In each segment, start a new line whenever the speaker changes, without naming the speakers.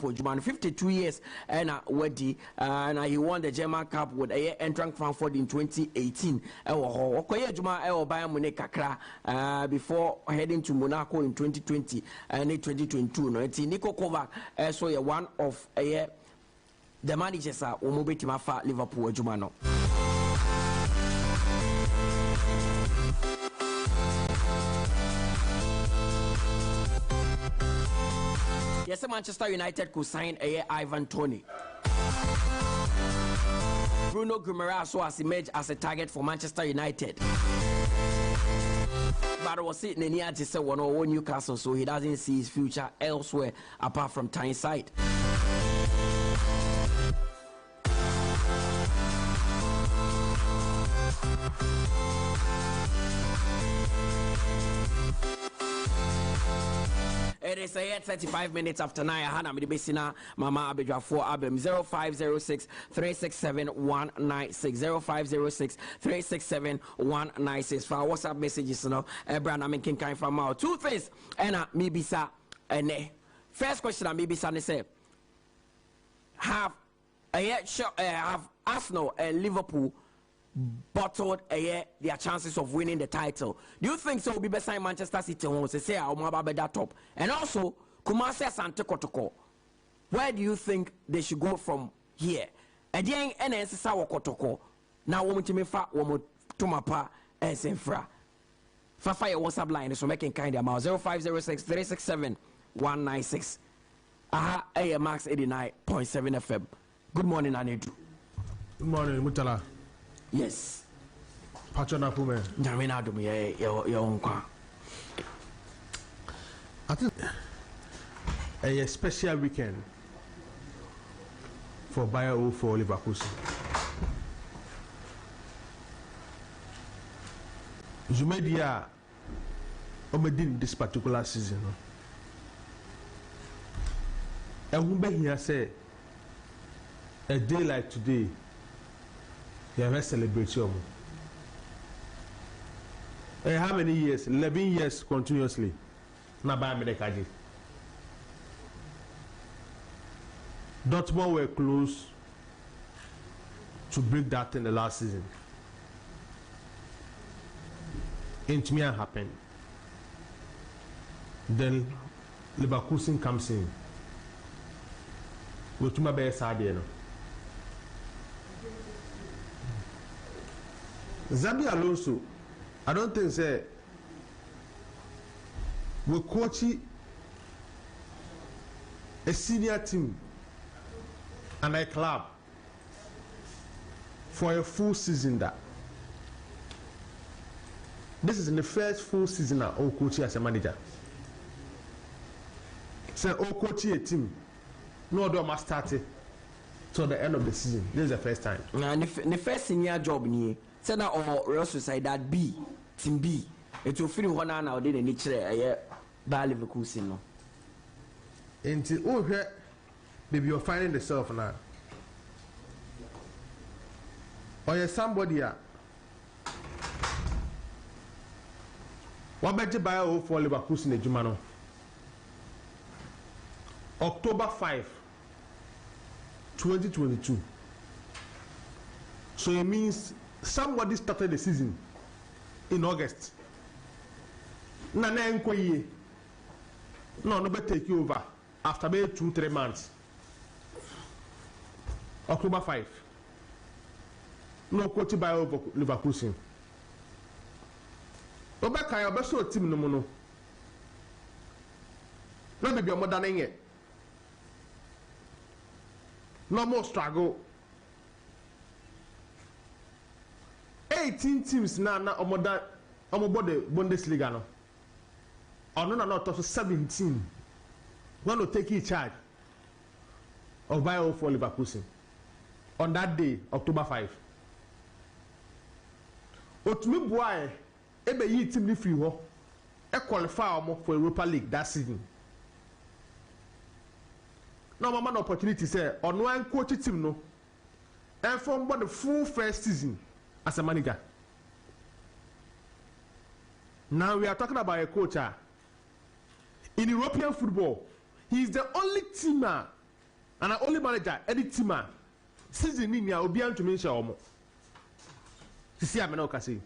Liverpool. 52 years and and he won the German Cup with Eintracht Frankfurt in 2018. Bayern Munich before heading to Monaco in 2020 and 2022. Niko Kovac so one of the managers are Omobetima Liverpool Jumano. Yes, Manchester United could sign Ivan Toney. Bruno Guimaraes has emerged as a target for Manchester United. But was sitting in here to say one or Newcastle, so he doesn't see his future elsewhere apart from Tyneside. It is 35 minutes after 9. Hana Midibesina, Mama Abidja 4 Abem 0506 367 196 0506 367 196 for WhatsApp messages. No, Brand I'm making kind from out. Two things, and Mibisa and first question, Mibisa say have Arsenal and Liverpool bottled their chances of winning the title. Do you think so? Will be beside Manchester City who say that top? And also Kumasi Asante Kotoko. Where do you think they should go from here? Again, NS Kotoko. Now woman to me fa woman to my pa and Senfra. Fafa your WhatsApp line so making kind of 0506 367 196. Aha, Max 89.7 FM. Good morning, Anedu.
Good morning, Mutala.
Yes.
Patrona Pume.
Namina do me your own car.
I think a special weekend for Bayer for Leverkusen. Zumedia Omedin this particular season. And who here say a day like today. You have a celebration. How many years? 11 years continuously. Na by America. Dortmund were close to break that in the last season. Intimia happened. Then Leverkusen comes in. With my best idea. Zabi Alonso, I don't think say we coach a senior team and a club for a full season. That this is in the first full season that all coach as a manager. Say all coach a team, no other must start it till the end of the season. This is the first time.
And the first senior job here. Say na Royal Sociedad B, Team B. It will feel one now did any chair by Leverkusen. No.
Until oh here, baby, you're finding yourself now. Or you're somebody here. What better buy for Leverkusen in Jumano? October 5, 2022. So it means somebody started the season in August. Nana Nkoye. No, nobody take you over after maybe 2-3 months. October 5. No coach by over Leverkusen. Obaka ya obeso team no mono. No be more than it. No more struggle. 18 teams na omoda omobode Bundesliga no. Ono na not of 17. One will take charge of Bayer for Leverkusen on that day, October 5. Otumi boy ebe yi team ni free ho e qualify for Europa League that season. No man opportunity say on one coach team no and from the full first season as a manager. Now we are talking about a coach in European football. He is the only teamer and the only manager any team season in ya obian to mention omo see am na okasi.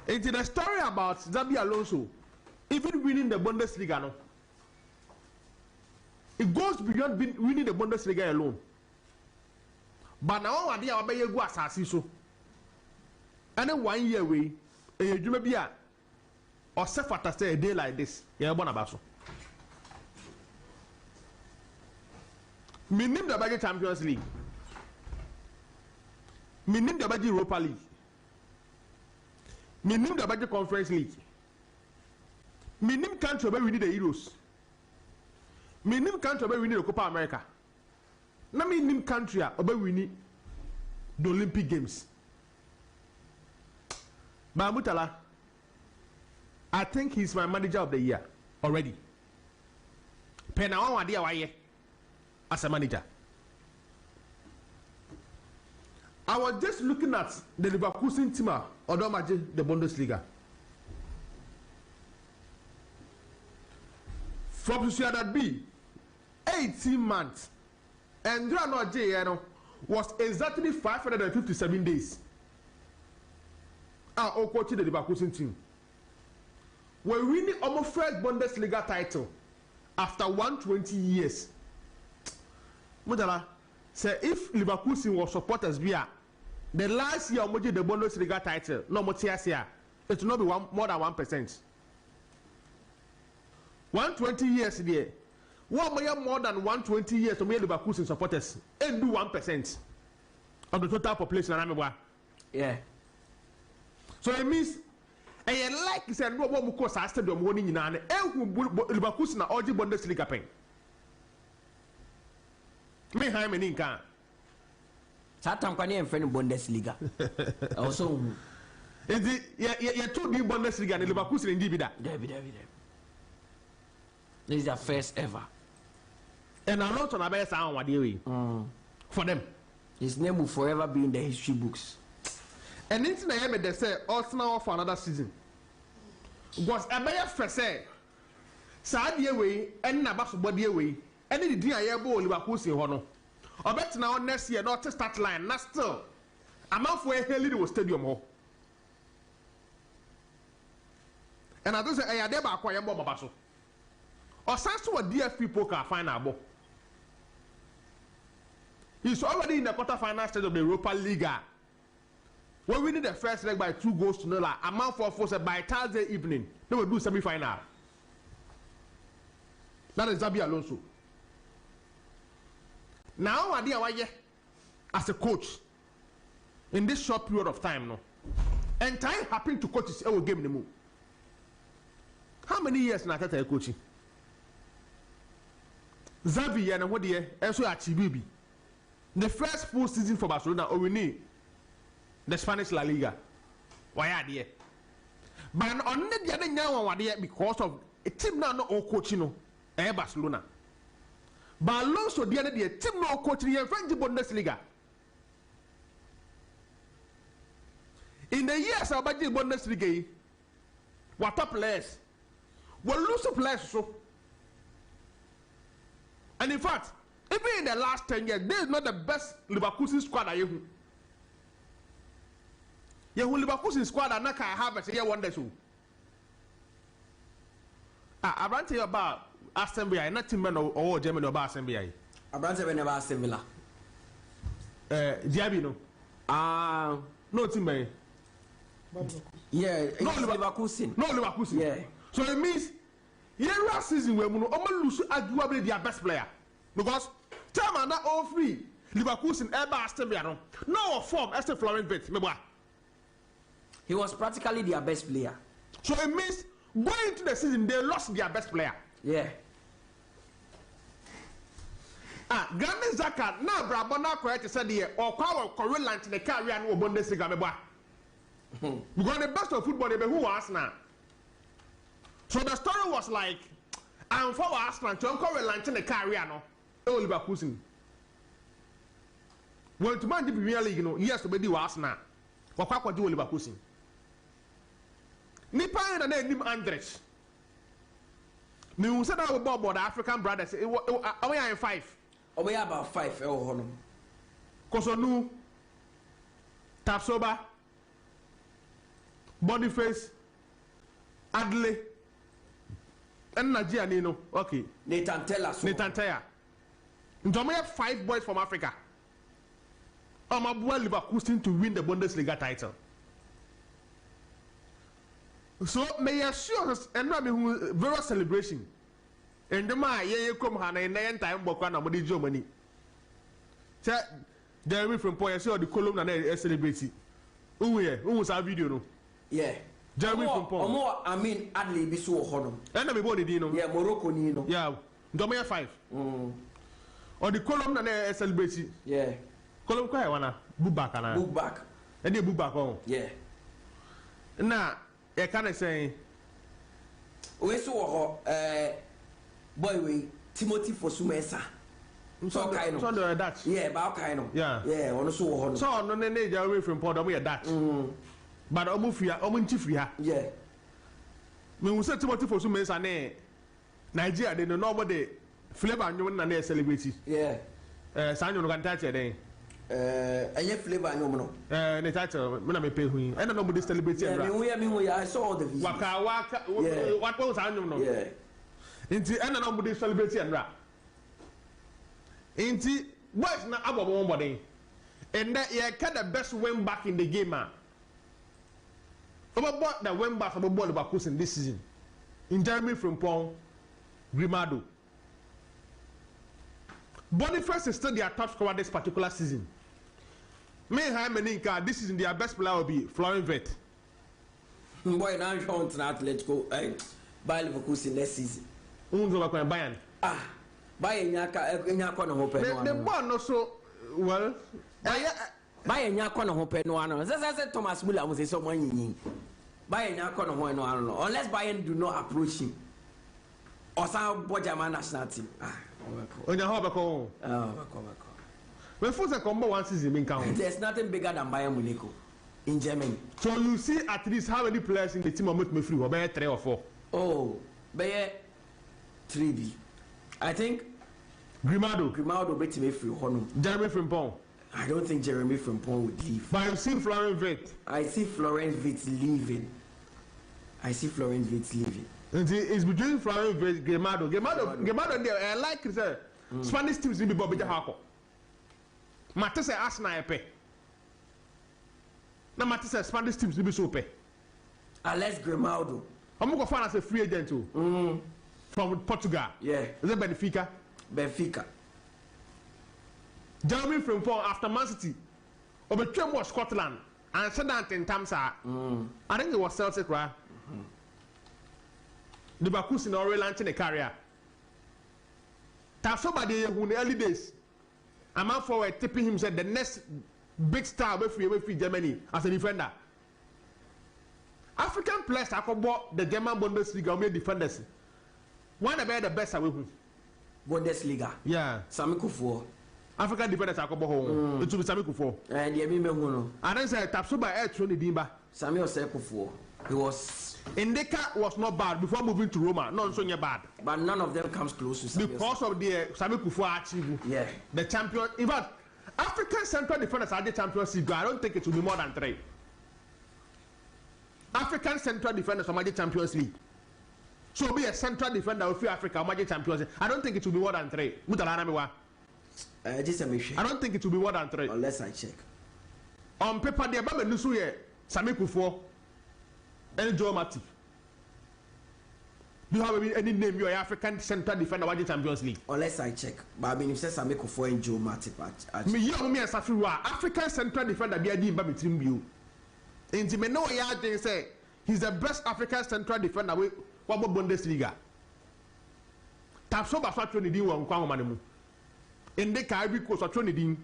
It's the story about Xabi Alonso even winning the Bundesliga no. It goes beyond winning the Bundesliga alone. But now what they are be go asase so. And 1 year way you may be a or sefata say a day like this. Yeah, born about so. Minim the Belgian Champions League. Minim the Belgian Europa League. Minim the Belgian Conference League. Minim country where we need the Euros. Minim country where we need the Copa America. Na minim country where we need the Olympic Games. Mahmoud, I think he's my manager of the year already. Pena one idea why as a manager. I was just looking at the Leverkusen team or the Bundesliga. From Sociedad B, 18 months, and J was exactly 557 days. Coaching the Leverkusen team. We're winning almost first Bundesliga title after 120 years. Mudala say if Leverkusen was supporters via the last year the Bundesliga title, no more year, it will not be more than 1%. 120 years there. More than 120 years to make Leverkusen supporters and do 1% of the total population.
Yeah.
So it means I like you said, what we call stadium winning in an Leverkusen na Oji Bundesliga pen. Me how many can?
Satam kwani emfeni Bundesliga. Also,
is it yeah 2D Bundesliga and Leverkusen in Dibida.
David. This is their first ever.
And I'm not on a best sound what they for them.
His name will forever be in the history books.
And into the end they say Arsenal for another season. Was a better first say Saudi away and Nabasu body away. And the dear ball Leverkusen hono. I bet now next year not to start line, not still. I'm out for a hell stadium ho. And I don't say I never acquire more babaso. Or sans to a DFP poker final ball. He's already in the quarter-final stage of the Europa League. When we need the first leg by 2 goals to 0, a month for force by Thursday evening, they will do semi-final. That is Xabi Alonso. Now, I dear, as a coach, in this short period of time, no, and time happened to coach his own game in the move. How many years now that I coaching? Xavi and what dear, and so at Chibibi. The first full season for Barcelona, or we need the Spanish La Liga. Why are they? But on the other now, because of a team now not all coaching, Barcelona. But also the other team no coaching in French Bundesliga. In the years of the Bundesliga, what top players? Well, lose players so. And in fact, even in the last 10 years, this is not the best Leverkusen squad I have. Yeah, Leverkusen squad I have a year one day so. I ran to you about Aston Villa, not Timber or Germany about Aston Villa.
I ran to you about Aston Villa.
Diabino. No Timber.
Yeah, no Leverkusen.
No Leverkusen.
Yeah.
So it means last season we lose arguably their best player. Because time and that all free Leverkusen ever Aston Villa no form as a Florent Bit.
He was practically their best player.
So it means going into the season they lost their best player.
Yeah.
Granny Zaka now Brabona correct said the or Karela in the career and Bundesliga. Because the best of football they who was now. So the story was like I'm for Arsenal to Karela in the career no. Leverkusen. Well, to man the Premier League, yes, to be the Arsenal. What do Leverkusen? Nipa and name Andres. Me said I about the African brothers. We are 5.
We are about 5.
Kosonu, Tapsoba, Boniface, Adley, and Najianino. Okay.
Nathan
Taylor. We have 5 boys from Africa. I'm a boy Leverkusen to win the Bundesliga title. So may I assure us and very celebration. And the man ye come hana in the time Bokana Modi Germany. Jeremy from Poya saw the column and celebrity. Who was our video no?
Yeah.
Jeremy from Poya.
I mean Adley be so honor.
And everybody dino.
Yeah, Morocco Nino.
Yeah. Domea 5. Or the column and celebrity.
Yeah.
Column kwa wana book back. And you book back on.
Yeah.
Now I can't say
we saw boy we Timothy Fosumesa. So kind of.
So that.
Yeah, about kind of.
Yeah.
Yeah, on so
no need away from Port we are that. But Omuntifia.
Yeah.
Me we say Timothy Fosumesa ne Nigeria they no nobody flavor no na celebrity.
Yeah.
Sanyo no kan touch there.
Any flavor no.
The title me na me pay hu. And nobody celebrity.
Yeah, me I saw all the videos.
Waka what was Sanyo no?
Yeah.
Inti and nobody celebrity and rap. Inti boys na abo mo body. And that you had the best win back in the game man. About the win back about Leverkusen this season. In Jeremy from Pong, Grimado. Boniface is still their top scorer this particular season. Meninka, this season their best player will be Florian Wirtz.
Boy, now I'm going to Atletico by Leverkusen next season.
Bayern.
Bayern Nyaka no hope no.
The ball also well.
Bayern Nyaka no hope no ano. Say Thomas Müller must say someone yin. Bayern Nyaka no hope no ano. Unless Bayern do not approach him. Or some German national team.
Onya hope ko. When first a combo one season in count.
There's nothing bigger than Bayern Munich in Germany.
So you see at least how many players in the team are me free? Or 3 or 4?
Oh, 3B. I think Grimado bet me free honum.
Jeremy Frimpong.
I don't think Jeremy Frimpong would leave.
But I've seen Florian Wirtz.
I see Florian Wirtz leaving.
And it's between Florian Wirtz Grimado there. I like it. Spanish teams will be Bobby Jahako. Matisse Arsenal pay. Now Matisse Spanish teams will be so pay.
Unless Grimado.
I'm going to find as a free agent too. From Portugal.
Yeah.
Is it Benfica? Jeremy Frimpong after Man City. Over was Scotland. And said that in terms of I think it was Celtic, right? Leverkusen already launching a career. Tap somebody who in the early days. A man forward tipping him said the next big star with free Germany as a defender. African players have bought the German Bundesliga made defenders. One of the best away from
Bundesliga.
Yeah.
Sami Kufuor.
African defenders are come home. It will be Sami Kufuor.
And the Yemi Mehuno.
And then say Tapsoba air Tony Dimba.
Sami Kufuor. He was.
Indeka was not bad before moving to Roma. Not so bad.
But none of them comes close to Sami.
Because of the Sami Kufuor achieve.
Yeah.
The champion. In fact, African central defenders are the Champions League. I don't think it will be more than 3. African central defenders are the Champions League. So be a central defender of Africa, Magic Champions. I don't think it will be more than 3. I don't think it will be more than 3.
Unless I check.
On paper, the Abba Nusuye, Sami Kufuor, and Joe Matip. Do you have any name? You are African central defender, Magic Champions League.
Unless I check. But I mean, if you say Sami Kufuor and Joe Matip,
me, you and Safiwa, African central defender, be a deal between you. And you know, I say he's the best African central defender. What about Bundesliga? Tapso Baswa Trinity one Kwamanimu. In the Caribbean coast of Trinity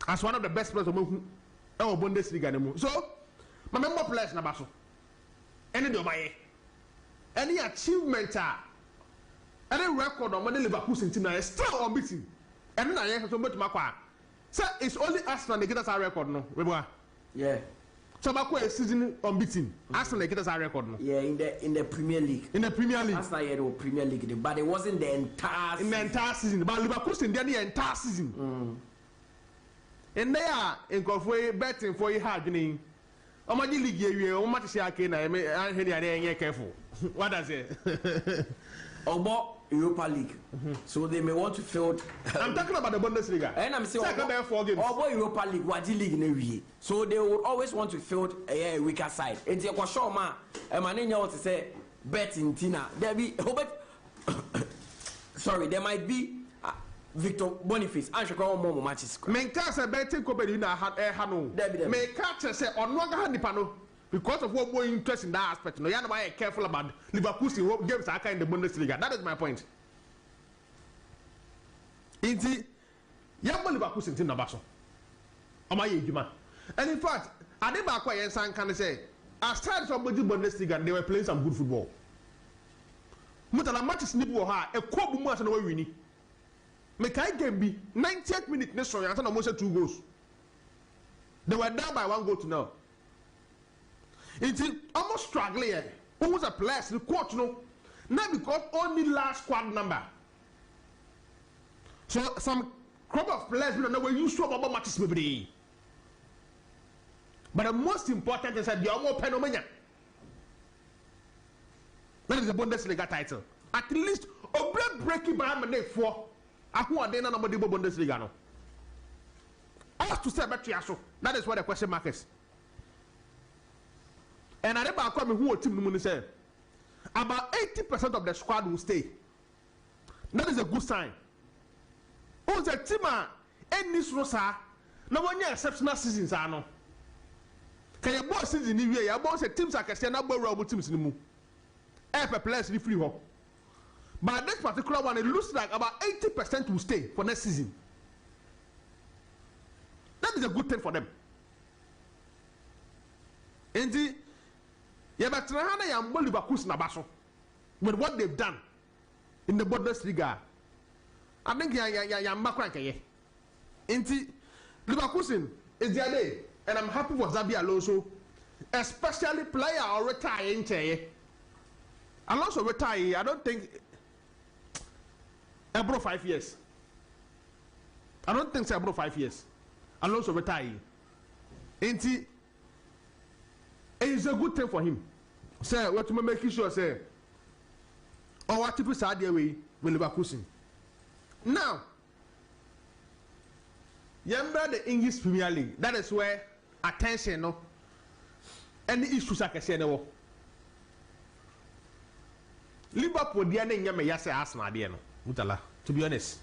as one of the best players of Bundesliga. So, my member players Nabaso. Any achievement, any record on the Leverkusen team is still unbeaten. And then I have so much Makwa. So it's only Arsenal that get us our record, no?
Yeah.
So back a season unbeaten. Arsenal get us a record. No?
Yeah, in the Premier League.
In the Premier League.
Arsenal had the Premier League, but it wasn't the entire season.
In the entire season. But Leverkusen did the entire season. And they are in Kofu betting for you hard. Omadi league area, o match share na I hear they careful. What does it?
About Europa League. So they may want to field.
I'm talking about the Bundesliga.
And I'm saying
about 4 games.
About Europa League, what the league in the so they would always want to field a weaker side. It's a question man. And my name to say bet in Tina. There be sorry, there might be Victor Boniface. I should call more matches.
Menka say betting company na hano. Menka say on no ga nipano because of what more interest in that aspect. No, you are not careful about Leverkusen games are in the Bundesliga. That is my point. Inti yamba Leverkusen team na baso. Oma ye juma. And in fact, Adeba kwa yensan can say as times of the Bundesliga they were playing some good football. Mutala matches ni bo ha e ko bu mu ase na we wini. Mekai game be 90th minute ne so yansa na mo say 2 goals. They were down by 1 goal to nil. It's almost struggling. Who was a player? The coach, no, not because only last squad number. So some crop of players we don't know where you show about matches maybe. But the most important is that the more penomania. That is the Bundesliga title. At least a breaking by a 4. I who are then number the Bundesliga no. As to say back to that is what the question mark is. And I never come who team say about 80% of the squad will stay. That is a good sign. Who's a team any rosa no one exceptional seasons are no. Can you boss season in year? You boss teams are can not borrow teams in the moon. Every players free home. But this particular one, it looks like about 80% will stay for next season. That is a good thing for them. And Leverkusen with what they've done in the Bundesliga, I think Leverkusen is their day, and I'm happy for Xabi Alonso, especially player or retiring. Alonso retire. I don't think above 5 years. I don't think so above 5 years. Alonso retire. It is a good thing for him. Say what to make sure say. Or what people say the way with Leverkusen. Now, remember the English Premier League. That is where attention no. Any issues I can say no. Liverpool dia na nyame ya say Arsenal dia no. Mutala. To be honest.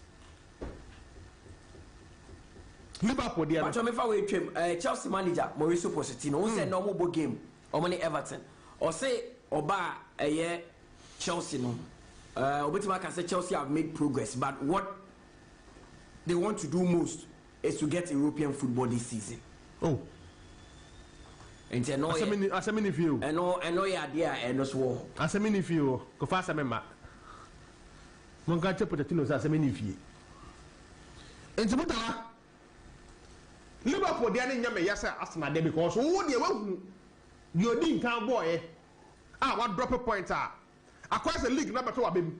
Liverpool dia no.
But me fa we twem Chelsea manager Mauricio Pochettino who said no more game or money Everton. Or say oba Chelsea no. Obetima can say Chelsea have made progress, but what they want to do most is to get European football this season.
Oh.
And no,
as a mini view.
I know your idea and as well.
As a mini view, go fast a member. Mongacha Pochettino as a mini view. And Mutala Liverpool dia na nyame ya say Arsenal there because who dey wan you din kan boy what drop a point across the league number 2 abem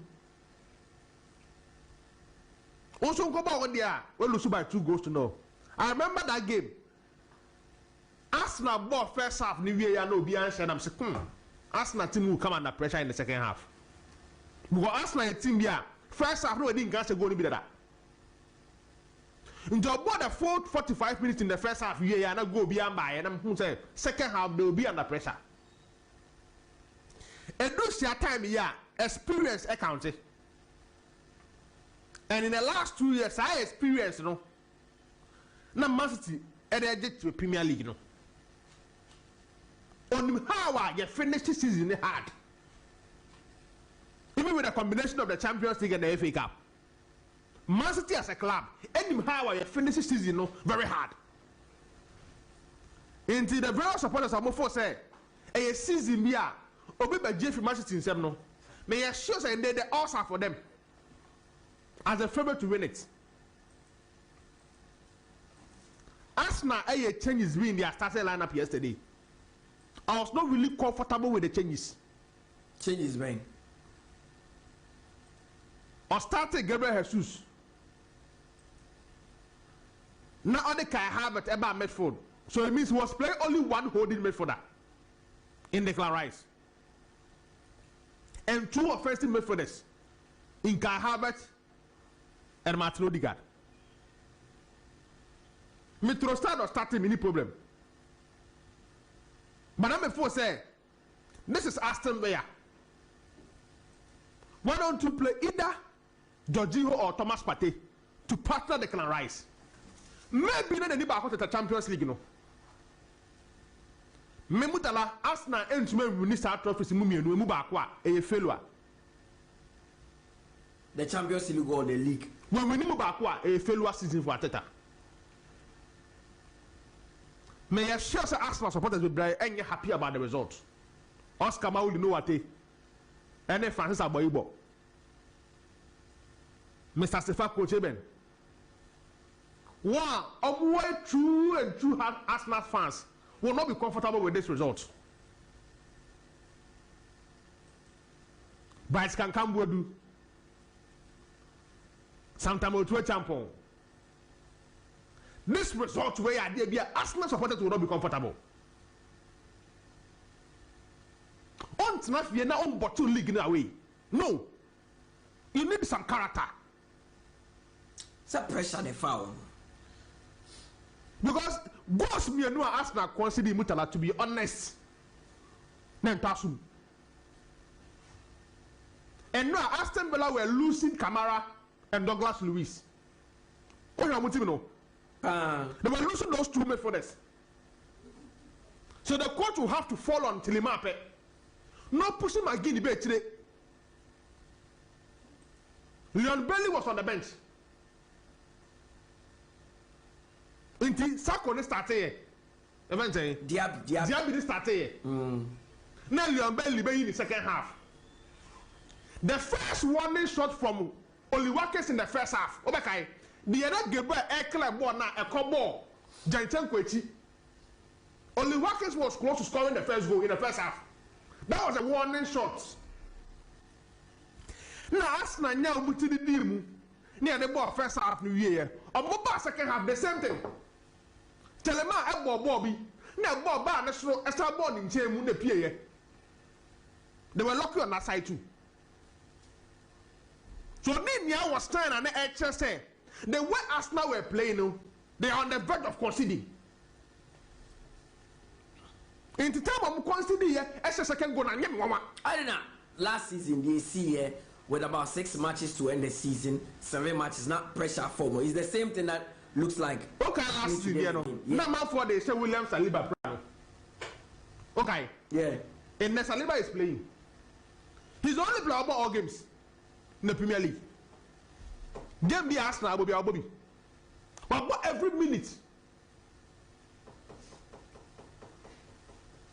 also go back on there we lose by 2 goals to 0. I remember that game Arsenal ball first half ni we ya no obi an share am say Arsenal team will come under pressure in the second half because Arsenal team here first half no din kan say goal ni be that into about the 45 minutes in the first half we ya na go be am by and I'm say second half they will be under pressure. And those time here, experience accounted. And in the last 2 years, I experienced, now Man City headed to the Premier League, On how you finish the season hard. Even with a combination of the Champions League and the FA Cup. Man City as a club, and how you finish the season very hard. Into the various supporters of Mofo say, a season here. Obi by Jeffrey Manchester in some no. May I sure say they also for them as a favorite to win it. Arsenal changes in their starting lineup yesterday. I was not really comfortable with the changes.
Changes, man.
I started Gabriel Jesus. Now only Kai Havertz about midfield. So it means he was playing only one holding midfielder in the Declan Rice. And 2 offensive midfielders in Kai Havertz and Martin Odegaard. Mitrossard was starting any problem. But I'm before say, this is Aston Villa. Why don't you play either Jorginho or Thomas Partey to partner the Declan Rice? Maybe not anybody to the Champions League, you know. Memutala Arsenal and Minister Trophy Mummy and Mubakwa a failure.
The Champions League or the league.
When we Mubakwa a failure season for Ateta. May I share some Arsenal supporters with Brian and you're happy about the result. Oscar Maul know what they and then Francis Aboibo. Mr. Stefan Kocheben. One of way true and true Arsenal fans will not be comfortable with this result. But it can come with you. Sometimes to a champion. This result where I did Arsenal supporters will not be comfortable. On tonight we are now on bottle league in a way. No. You need some character.
Some pressure the foul.
Because boss me and Arsenal consider Mutala to be honest. Nantasum. And now Aston Villa were losing Kamara and Douglas Luiz. What are you know? They were losing those 2 midfielders. So the coach will have to fall on Tilimape. Not pushing my guinea bait today. Leon Bailey was on the bench. Until Sako started here. Diaby started here. Now Leon Bailey in the second half. The first warning shot from Oliwakis in the first half. Okay. The other Gabriel Ekele ball now a ball. Janchen Kwechi. Oliwakis was close to scoring the first goal in the first half. That was a warning shot. Now Arsenal now muti the deal. Near the ball first half new year. On mobile second half the same thing. Telema a Bobby. Now ball bar national a star ball in Jemu the PA. They were lucky on that side too. So Ninia was trying on the HSA. The way Arsenal were playing, they are on the verge of conceding. In the time of conceding, HSA can go and get one.
I don't know. Last season, they see with about 6 matches to end the season, 7 matches, not pressure form. It's the same thing that looks like.
Okay, last season, you know. Number 4, they say William Saliba. Okay.
Yeah.
And Saliba is playing. He's only playing about all games in the Premier League. Game be Arsenal will be our Bobby. But every minute.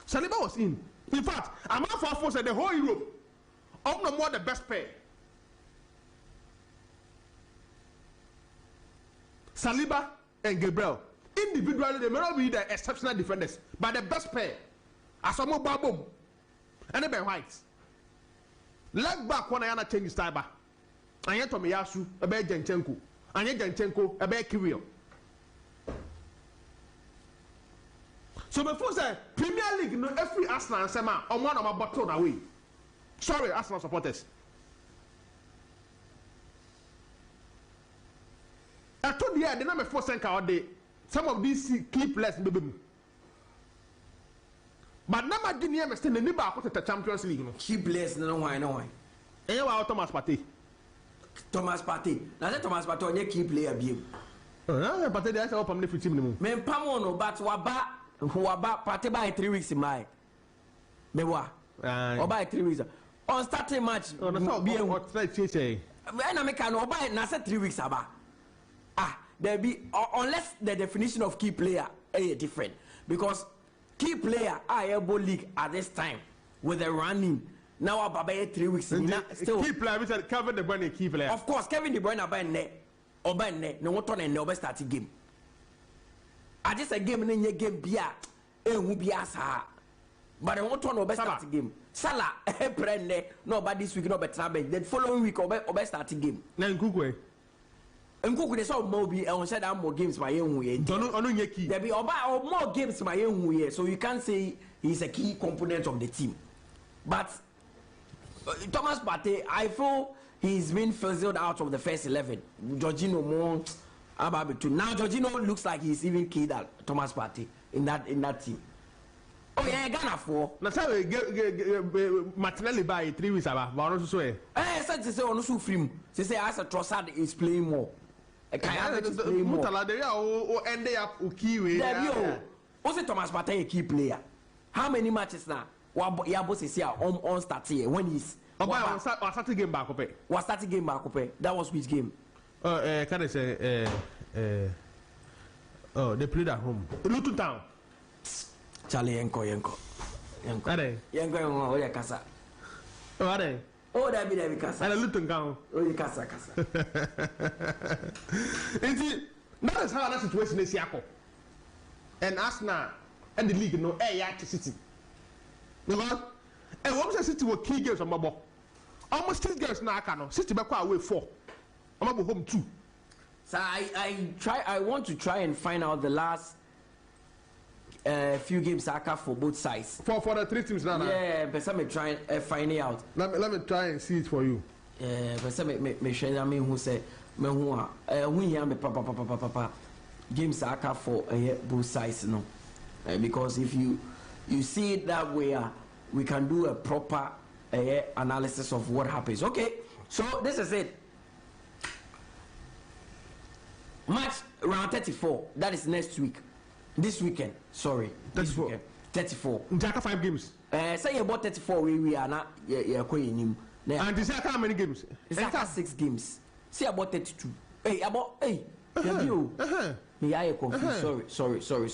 Saliba was in. In fact, I'm not for said the whole Europe. I'm no more the best pair. Saliba and Gabriel. Individually, they may not be the exceptional defenders, but the best pair. Asamoah Babom and Ben White. Leg back when I change style back. And yet Tomiyasu, a bear Janchenko, and yet Janchenko, a bear Kirill. So before say Premier League, no every Arsenal and Sema on one of my bottle away. Sorry, Arsenal supporters. I told you the number 4 center all day. Some of these key players, baby. But now I didn't understand the neighbor to the Champions League.
Key players, no why.
And you are Thomas Partey.
Thomas Partey. Now that Thomas Partey on your key player be.
Partey they are open the 15 minutes.
Men pamono but waba Partey by 3 weeks in my. Mewa. Or by 3 weeks. On starting match.
Oh, that's not being what try to
when I make an buy na 3 weeks about. There be unless the definition of key player is different because key player able league at this time with the running now about 3 weeks
still key player we said Kevin De Bruyne key player.
Of course Kevin De Bruyne about ne no what on and no start game. I just a game in your game bia who be asa But I want to know best start the game. Salah, prende no, but this week no better bench. Then following week or start the game.
Na Nkukwe.
Nkukwe they saw more be on said more games by you.
Don't key.
There be more games by you. So you can't say he's a key component of the team. But Thomas Partey, I feel he's been fizzled out of the first 11. Jorginho more about to now. Jorginho looks like he's even keyed at Thomas Partey in that team. Oh yeah, Ghana for.
Na say Martinelli by 3 weeks about. But also so eh.
Said to say on so free. Say as a Trossard is playing more. Kaya is playing more.
Mutala there o end up key way.
There you. Also Thomas Partey a key player. How many matches now? Ya boss is here on start here when he's.
Was starting game back up.
Was starting game back up. That was which game?
Can I say they played at home. Luton Town.
Charlie Yenko.
Are
Yenko oh yeah kasa.
Oh are
Oh that be kasa.
And Luton Town.
Oh yeah kasa.
That is how that situation is here. And Arsenal and the league no yeah City. Because and what was City were key games on Mabo. Almost 6 games now can City back away 4. I'm about home 2.
So I want to try and find out the last few games Saka for both sides.
For the 3 teams now.
Yeah, but some try and find it out.
Let me try and see it for you.
But some me share me who say me who we here me papa games Saka for both sides no. Because if you see it that way, we can do a proper analysis of what happens. Okay, so this is it. Match round 34. That is next week. This weekend. Sorry.
34.
34.
Jaka 5 games.
Say about 34 we are not going him.
And this how many games?
It's 6 games. Say about 32. Hey, about you. Me I confused. Sorry. Sorry.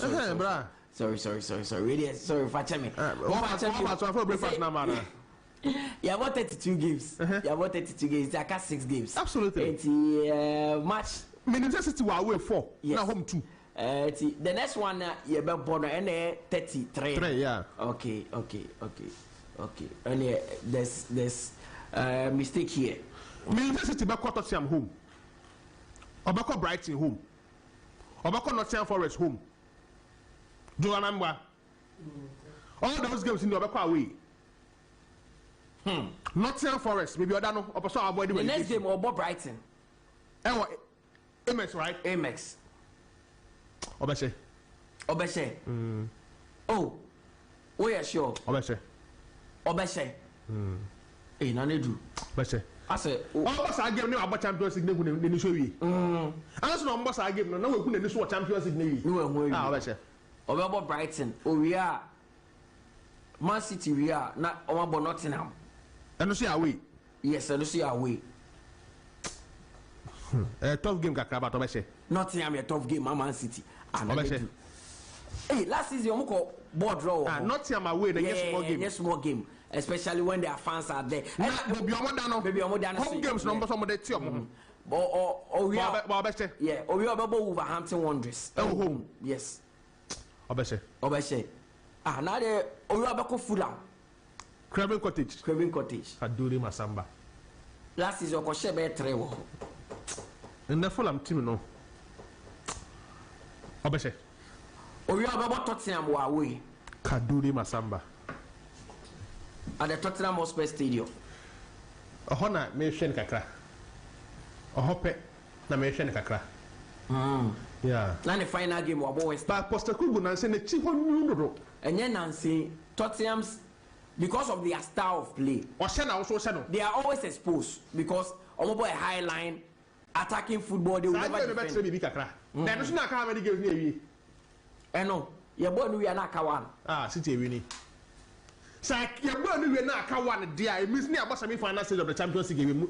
Really sorry for me.
What breakfast now, man?
Yeah, about 32 games. Yeah, about 32 games. Jaka 6 games.
Absolutely.
Match.
Manchester City were away 4.
Yes.
Now home 2.
The next one you be born and 33.
3, yeah.
Okay. And there's mistake here.
Manchester City back Tottenham home. Or back Brighton home. Or back Nottingham Forest home. Joanamba. All those games in the back away. Nottingham Forest, maybe Odano, or person avoid
the next game or Brighton.
Amex, right?
Amex.
Obeshe.
Oh, yeah, sure.
Obeshe.
Hey, Nanedu.
Obeshe.
I said,
boss I give no about Champions League in the show. I don't boss I give no we couldn't this Champions League. Obeshe.
About Brighton. Oh, we are Man City, we are not about Nottingham.
And you see away.
Yes, and you see away.
A tough game kakra about Obeshe.
Nottingham a tough game, Man City. Hey, last season you go board draw.
Nottingham away the
yes small game, especially when their fans are there.
Baby home games number some of the team.
We are Wolverhampton Wanderers.
Home.
Yes.
Obeshe.
Now they Oyabako Fulham.
Craven Cottage.
Kaduri
Masamba.
Last season you share 3.
In the Fulham team no. Obeshe.
Oyabako Tottenham were away.
Kaduri Masamba.
At the Tottenham Hotspur Stadium.
Ohona me hwe kakra. Ohope na me hwe kakra. Yeah.
Now the final game was West.
But Postecoglou Nancy ne chi ho nyundo.
Enye Nancy Tottenham's because of their style of play. They are always exposed because omobo a high line attacking football they will never defend.
Then no na how many games near we.
No, your boy we are not one.
City winning. So your boy we na ka one there. It means near about semi final stage of the Champions League game.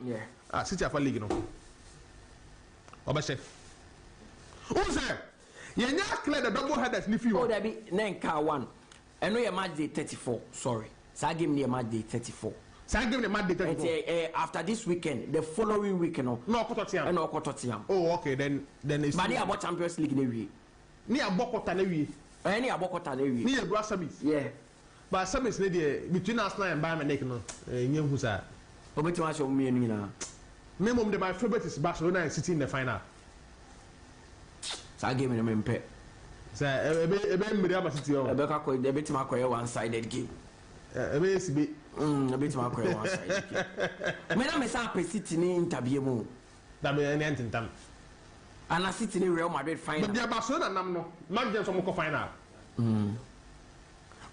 Yeah. City for league no. Obeshe. Who's there? You clear the double headers ni fi.
Oh, there be Nenka 1. And we are match day 34. Sorry. So give me a match day 34.
So give me a match day 34.
After this weekend, the following weekend, no Tottenham.
Oh, okay. Then it's.
But they about Champions League near we.
Ni abokota near we.
Any abokota near we.
Ni Abrasamis.
Yeah.
But some is between Arsenal and Bayern Munich, no, who's that?
But much of me and
Minimum, my favorite is Barcelona and City in the final.
So I gave him a pet.
So, a City,
a bit my one-sided game.
A bit
my one-sided game. When I'm a sample sitting in Tabiemo,
that be an end in time.
And I sit in Real Madrid final.
But Barcelona, no, not just some final.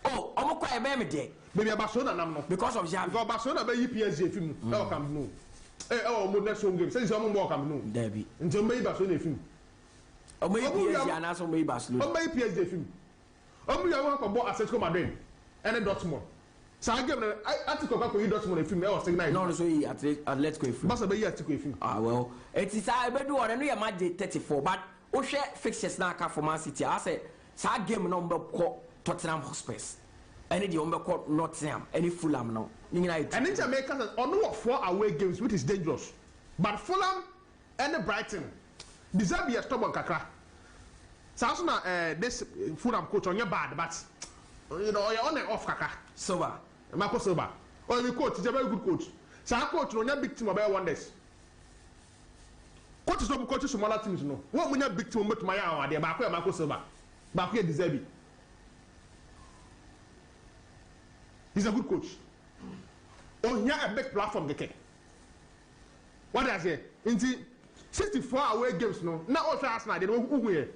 Oh, I'm quite a baby day.
Maybe Barcelona, no, because of Jam. Because Barcelona, by PSG film, welcome, no. Oh, Mudas home game, says I'm welcome, no. Debbie. Until maybe Barcelona film. Oh, maybe PSG and also maybe Barcelona. Oh, maybe PSG film. Oh, we are welcome about Atletico Madrid and a Dortmund. So I give an article about Dortmund film. I was saying, no, so he let's go. Must be yet to go.
Ah, well, it is I do one and we are match day 34, but we share fixtures now for Man City. I said, so I game number Tottenham Hotspurs. Any the number called Nottingham, any Fulham now.
And in Jamaica, on 4 away games, which is dangerous. But Fulham and Brighton deserve to be a stubborn kakra. So this Fulham coach on your bad, but you know you're on and off kaka.
Soba,
Marco Soba. Or the coach is a very good coach. So our coach on your big team about wonders. Coach is not coaches from other teams, no. What when your big team met my hour, they're back where Marco Soba. Back here deserve it. He's a good coach. Oh, here a big platform, the king. What I say? In the 64 away games, no. Now also Arsenal, they don't who here.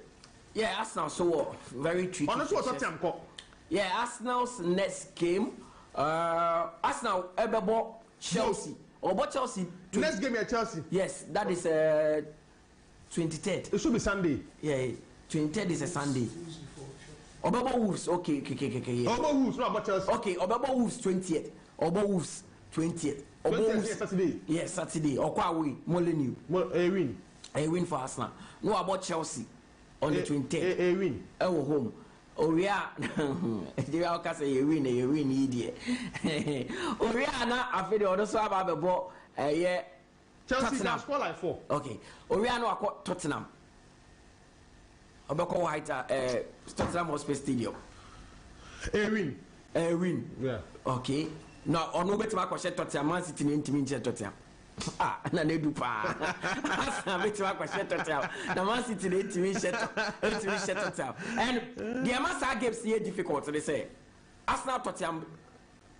Yeah, Arsenal so very tricky.
Honestly, what I'm called.
Yeah, Arsenal's next game. Arsenal Ebebo Chelsea. Or but Chelsea.
Next game at Chelsea.
Yes, that is 23rd.
It should be Sunday.
Yeah, 23rd is a Sunday. Obebo Wolves, okay. Yeah.
Obebo Wolves, not about Chelsea.
Okay, Obebo Wolves 20th. Obebo Wolves 20th. Obebo Wolves
Saturday.
Yes, Saturday. Okwa win, Molyneux.
A win.
A win for Arsenal. No about Chelsea on the 20th.
A win.
Oh, home. Oria, they are say you win, idiot. Oria, na after the other side of the ball, yeah.
Chelsea can score like 4.
Okay, Oria no akọ Tottenham. Obeko White, Tottenham Hotspur Stadium.
A win.
A win.
Yeah.
Okay. Now, on no better question Tottenham, Man City in team in Tottenham. Ah, na ne du pa. Asa better question Tottenham. Na Man City in team in Tottenham. And the Amasa games here difficult. They say Arsenal Tottenham.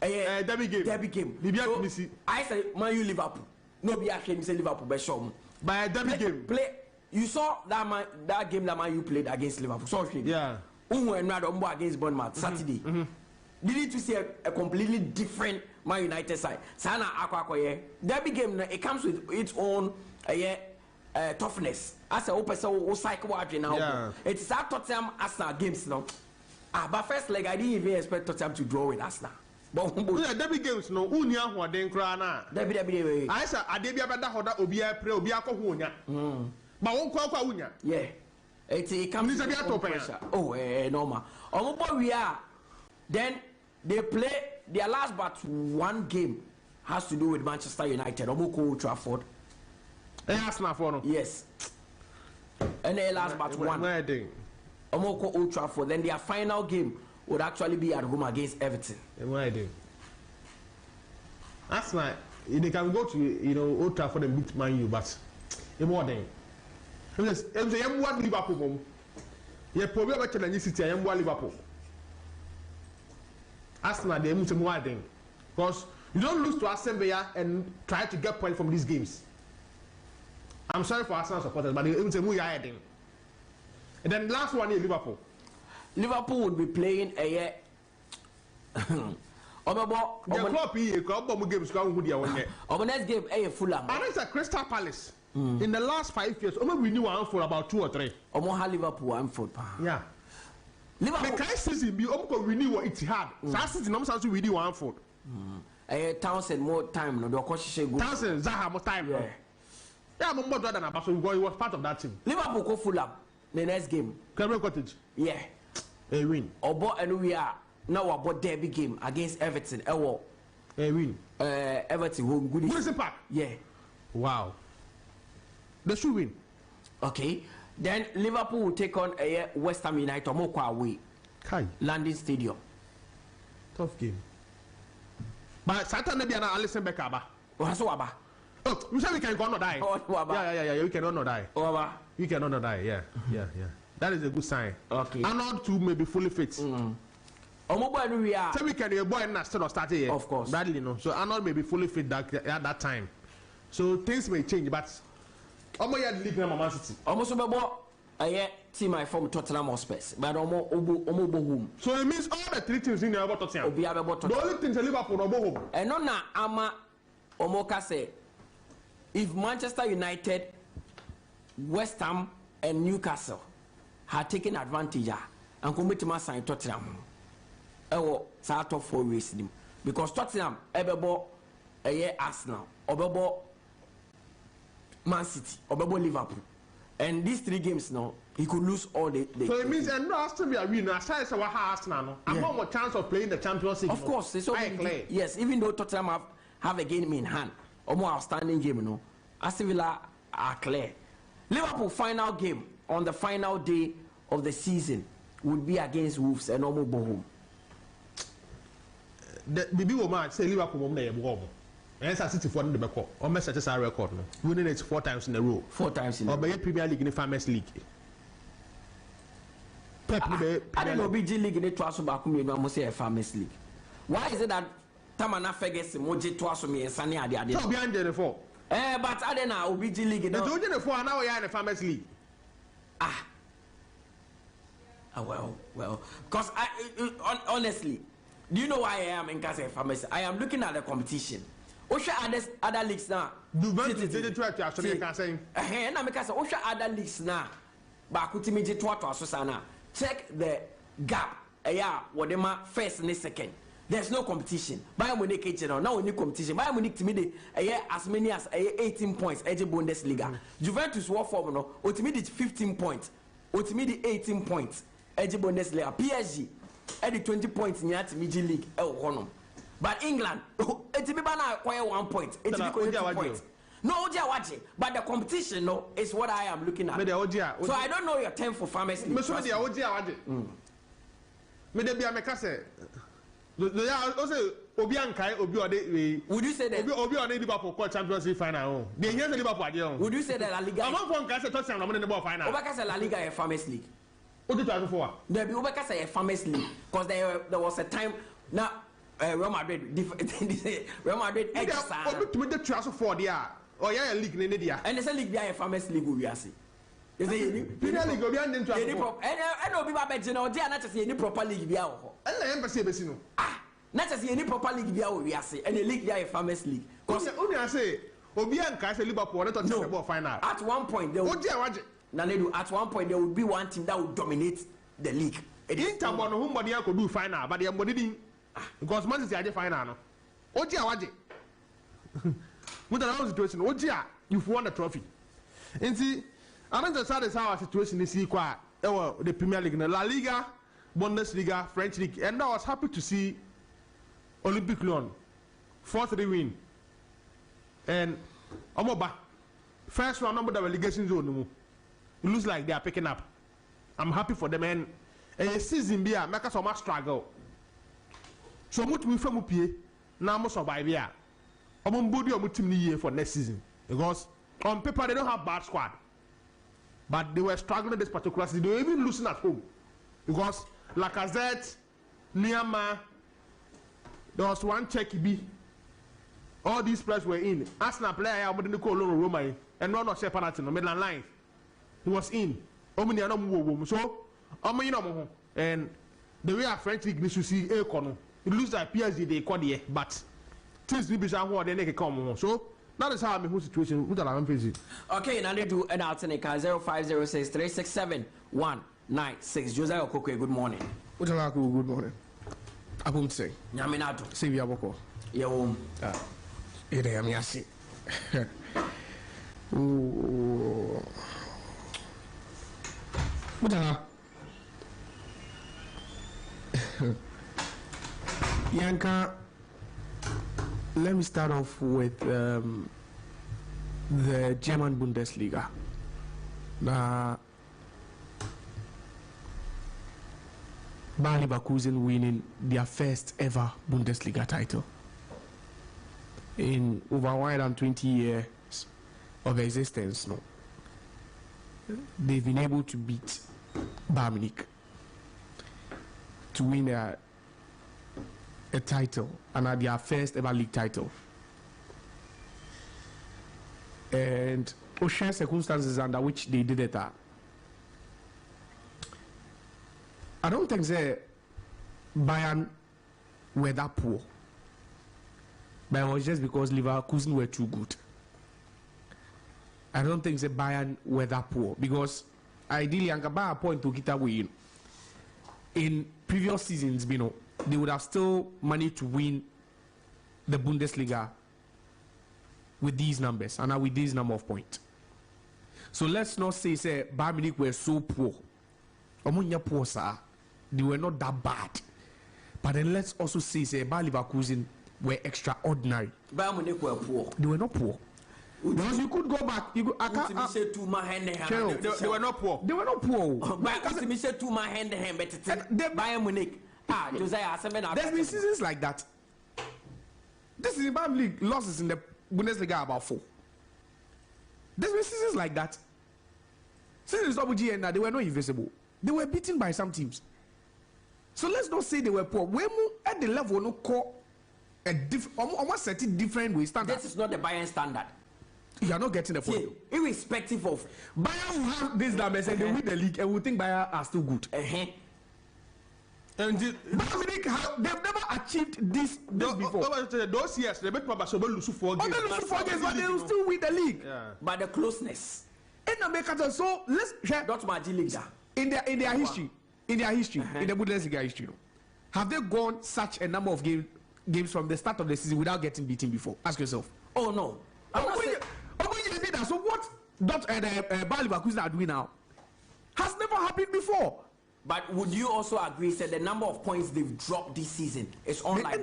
Derby game.
Derby game.
So,
I say Man U Liverpool. No be ashamed say Liverpool be show.
By a derby game.
Play. You saw that game that Man U played against Liverpool. So
yeah.
Against Bournemouth Saturday. Did you see a completely different Man United side? Sana akwa derby game it comes with its own toughness. As a open so cycle now.
Yeah.
It is our Tottenham Arsenal games now. But first leg I didn't even expect Tottenham to draw with Arsenal. But
derby games no unia ho den kra na.
Derby.
I say adebia beda hoda obi a pre obi akọ ho onya. But won kwa unya.
Yeah. It comes with pressure. Oh, normal. We are. Then they play their last but one game has to do with Manchester United. Old Trafford.
Arsenal for no.
Yes. And their last but one. Old Trafford. Then their final game would actually be at home against Everton.
Arsenal, they can go to Old Trafford and beat Man U, but more than. I'm Liverpool. You probably better than City. I'm Liverpool. Arsenal, they move to more thing because you don't lose to Aston Villa and try to get points from these games. I'm sorry for Arsenal supporters, but they move to more thing. And then last one is Liverpool.
Liverpool would be playing a year. Next game, a Fulham.
And it's a Crystal Palace. In the last 5 years, we knew one for about 2 or 3.
Liverpool one for.
Yeah. Liverpool. The kind season be we knew what it had. So season we knew one for.
Townsend more time. No,
Townsend Zaha more time. Yeah. Yeah, I'm more than a so he was part of that team.
Liverpool go Fulham the next game.
Cameron Cottage.
Yeah.
A win.
And we are now about derby game against Everton. A
win.
Everton home good.
Goodison Park.
Yeah.
Wow. They should win.
Okay. Then Liverpool will take on a West Ham United or Mokwa away.
Kai.
London Stadium.
Tough game. But Saturday, Biana, Alison Beckaba.
What's Waba?
Oh, we say we can go no die. Yeah. We cannot no die. We cannot no die. Yeah. That is a good sign.
Okay.
Arnold too may be fully fit. So we can be a boy and still start here.
Of course.
Badly, no. So Arnold may be fully fit at that time. So things may change, but almost had league number Man City.
Almost about a team I from Tottenham Hotspur, but almost home.
So it means all the three teams in there about Tottenham. The only thing is Liverpool no home.
And no na ama Omoka say if Manchester United, West Ham, and Newcastle had taken advantage and commit to sign Tottenham, start of 4 race because Tottenham ebebo Arsenal, obebo Man City, obebo Liverpool, and these 3 games now he could lose all the
so it means and no Aston Villa win. Aside say what Arsenal no, I have more chance of playing the Champions League.
Of course, so yes, even though Tottenham have a game in hand, or more outstanding game, no, Aston Villa are clear. Liverpool final game on the final day of the season would be against Wolves and Omo Bohum.
The big woman say Liverpool mom na yebo. And City for the record. Almost such a record no. Winning it 4 times in a row.
4 times in a row.
Or by Premier League in the Farmers League.
I don't know BG League in the Twaso Bakumi no mo say Farmers League. Why is it that Tamana Ferguson moje Twaso me Sani ade?
So behind the 4.
But I don't know BG League no.
The Georgian the 4 now we are in the Farmers League.
Well, because honestly, do you know why I am in Casa Farmers? I am looking at the competition. Osha other leagues now.
Do you try to actually say?
And I'm because Osha other leagues now. Bakutimiji to Susana. Check the gap. Yeah, whatever first and second. There's no competition. Bayern Munich now only competition. Bayern Munich to me as many as 18 points. Edge Bundesliga. Juventus war for no. Ultimately 15 points. Ultimately 18 points. Edge Bundesliga. PSG. Edge 20 points in the Miji League. But England, it's be banana acquire 1 point. It's be 2 points. No, but the competition no is what I am looking at. So I don't know your term for Farmers League.
Would you say that Obi on Liverpool Champions League final? They hear the Liverpool.
Would you say that La Liga?
I'm not going to touch on the ball final.
Obaka La Liga a Farmers League.
What did you for?
There be Obaka say a Farmers League because there was a time now Real Madrid extra.
To me the transfer for there. Oh yeah, league in India.
And there's a league there a Farmers League we are see. Is it
Premier League obi and transfer.
And obi ba be no there na say any proper league bia ho.
And na embassy be no.
Not as any proper league we are say and a league there a Farmers League.
Because only I say obi and say Liverpool not touch the ball final.
At one point they would at one point there would be one team that would dominate the league.
Inter won who money could do final, but they didn't because Man City are the final no. Oji awaje. With the situation, Oji you've won the trophy. And see, I don't understand how our situation is equal. The Premier League, La Liga, Bundesliga, French League, and I was happy to see Olympic Lyon 4-3 win. And Omoba, first round number the relegation zone. It looks like they are picking up. I'm happy for them and a season be a make us almost struggle. So much we from Upie now must survive here. I'm body of team year for next season because on paper they don't have bad squad, but they were struggling this particular season. They were even losing at home because Lacazette, Niama, there was one Chekibi. All these players were in. Arsenal player, I wouldn't call Loro Roma, and one of Shepherd in the Midland line. He was in. So, and the way our French league needs to see a corner. It looks like PSG they call the but things will be somewhere they make come. So that is how I'm in whole situation. What I'm facing.
Okay, now they do an alternate 0506 367 196. Jose Okokwe, good morning.
Good morning. I won't say.
Yaminato.
See we are
Yo.
It am yasi. Yanka, let me start off with the German Bundesliga. Bayer Leverkusen winning their first ever Bundesliga title. In over 120 years of existence, no, they've been able to beat Bayern Munich to win a title, and their first ever league title. And ocean circumstances under which they did it. I don't think Bayern were that poor, but it was just because Leverkusen were too good. I don't think Bayern were that poor, because ideally, Bayern point to get away. In previous seasons, you know, they would have still managed to win the Bundesliga with these numbers and with this number of points. So let's not say Bayern Munich were so poor. Poor, sir. They were not that bad. But then let's also say Bayer Leverkusen were extraordinary.
Bayern Munich were poor.
They were not poor. Because you could go back. You could,
they were not poor.
They were not poor.
Bayern Munich. Josiah,
there's been seasons like that. This is Bayern Munich losses in the Bundesliga about 4. There's been seasons like that. Seasons WGN, they were not invisible. They were beaten by some teams. So let's not say they were poor. We're at the level no call a almost certain different way standard.
This is not the Bayern standard.
You are not getting the point.
See, irrespective of
Bayern will have this numbers and they win the league and we think Bayern are still good. And Bayern Munich they've never achieved this before.
Those years they make Babashobo lose 4 games.
They lose 4 games, but they will still win the league.
Yeah.
But the closeness.
So let's share in their history, in the Bundesliga history, have they gone such a number of games from the start of the season without getting beaten before? Ask yourself.
Oh no.
So what Bayer Leverkusen are doing now has never happened before.
But would you also agree that the number of points they've dropped this season is unlike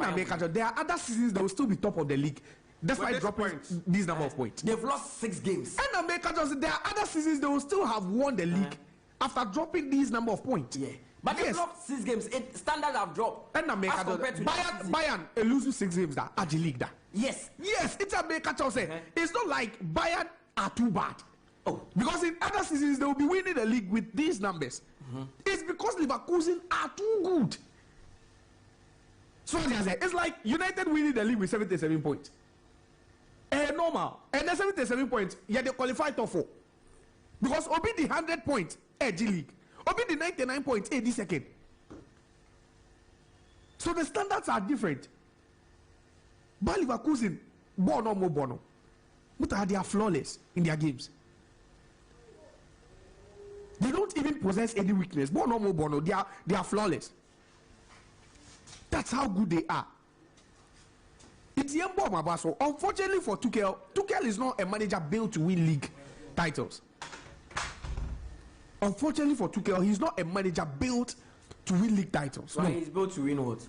there are other seasons that will still be top of the league. That's why dropping this number of points.
They've lost 6 games.
And there are other seasons they will still have won the league after dropping these number of points.
Yeah. But they've lost 6 games. Standards have dropped.
And Bayern loses 6 games that at the league that.
Yes.
It's a it's not like Bayern are too bad.
Oh.
Because in other seasons they will be winning the league with these numbers. It's because Leverkusen are too good. So it's like United winning the league with 77 points. Normal. And the 77 points, they qualify top 4. Because Obi the 100 points, G League. Obi the 99 points, AD second. So the standards are different. Bayer Leverkusen, Bono. But they are flawless in their games. They don't even possess any weakness. Bono. They are flawless. That's how good they are. It's Yembo Mabaso. Unfortunately for Tuchel is not a manager built to win league titles. Unfortunately for Tuchel, he's not a manager built to win league titles.
Well, no. He's built to win what?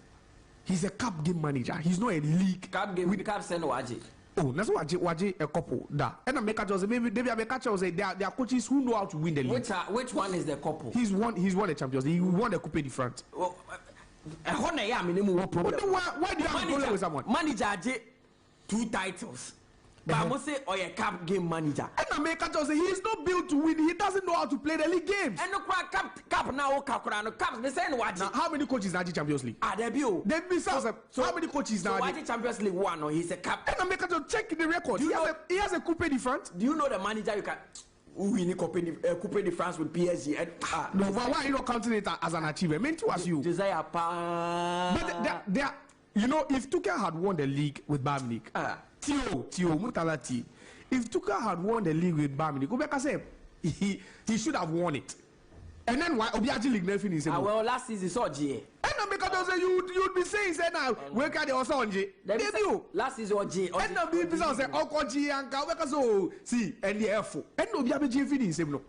He's a cup game manager. He's not a league.
Cup game with cup send Waji.
Oh, that's what Waji a couple da. And I make a maybe they are coaches who know how to win the league.
Which one is the couple?
He's won the Champions League. He won the Coupe de France.
Well, why do you have a problem with someone? Manager 2 titles. But I must say, or a cup game manager.
And I make a say he's not built to win. He doesn't know how to play the league games.
And no cup now, cup. They say what?
Now, how many coaches now Champions League?
Debut.
So how many coaches now?
So Champions League 1 or he's a cup.
And I make a check the record. He has a Coupe de France.
Do you know the manager you can? Win Coupe de France with PSG. And,
no, why are you not counting it as an achievement? Meant to as you.
Desire
But they are, you know, if Tuchel had won the league with Bayern Munich, Tio Mutalati, if Tuchel had won the league with Bayern Munich, he should have won it. And then why Obiaji League never finished?
Well, last season saw GA.
And then because you'd be saying now, where can they also on G? Debut.
Last season or G.
And then people say, oh, G and Kawaka see, and the F4. And Obiaji finished him.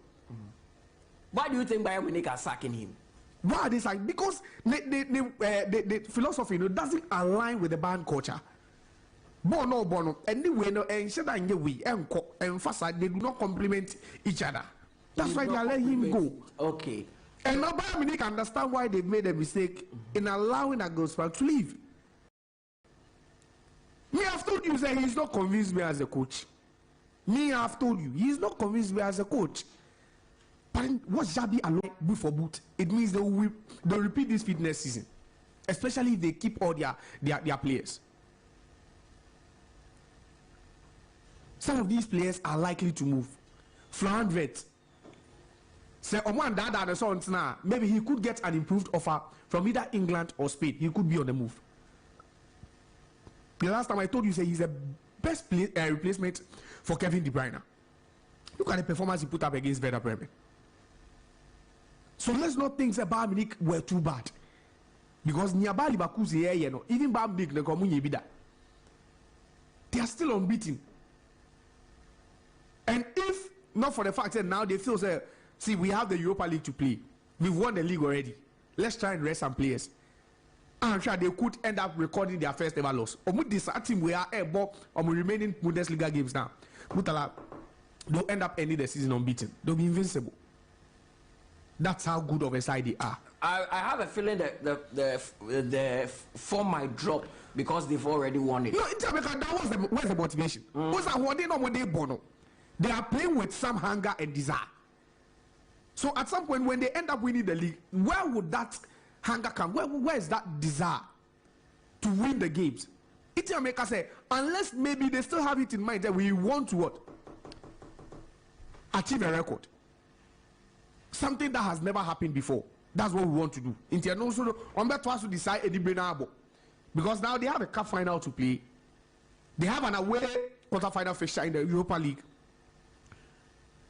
Why do you think Bayern Munich are sacking him?
Why they sack? Because the philosophy doesn't align with the Bayern culture. Bono, anyway, and Shada and Yewi and Fasa, they do not complement each other. That's why they are letting him go.
Okay.
And now Bayern Munich understand why they've made a mistake in allowing Nagelsmann to leave. Me, I've told you, say he's not convinced me as a coach. Me, I've told you, he's not convinced me as a coach. But what Xabi alone boot for boot, it means they'll repeat this fitness season, especially if they keep all their players. Some of these players are likely to move. Florian Wirtz. Say, maybe he could get an improved offer from either England or Spain. He could be on the move. The last time I told you, say he's the best replacement for Kevin De Bruyne. Look at the performance he put up against Werder Bremen. So let's not think that Bayern Munich were too bad. Because nearby Leverkusen, even Bayern Munich, they are still unbeaten. And if not for the fact that now they feel, say, see, we have the Europa League to play. We've won the league already. Let's try and rest some players. I'm sure they could end up recording their first ever loss. This team we are able on remaining Bundesliga games now. Mutala, they'll end up ending the season unbeaten. They'll be invincible. That's how good of a side they are.
I have a feeling that the form might drop because they've already won it.
No, that was the motivation. They are playing with some hunger and desire. So at some point when they end up winning the league, where would that hunger come? Where is that desire to win the games? Itiameka say, unless maybe they still have it in mind that we want to what? Achieve a record. Something that has never happened before. That's what we want to do. On that to decide because now they have a cup final to play. They have an away quarter-final fixture in the Europa League.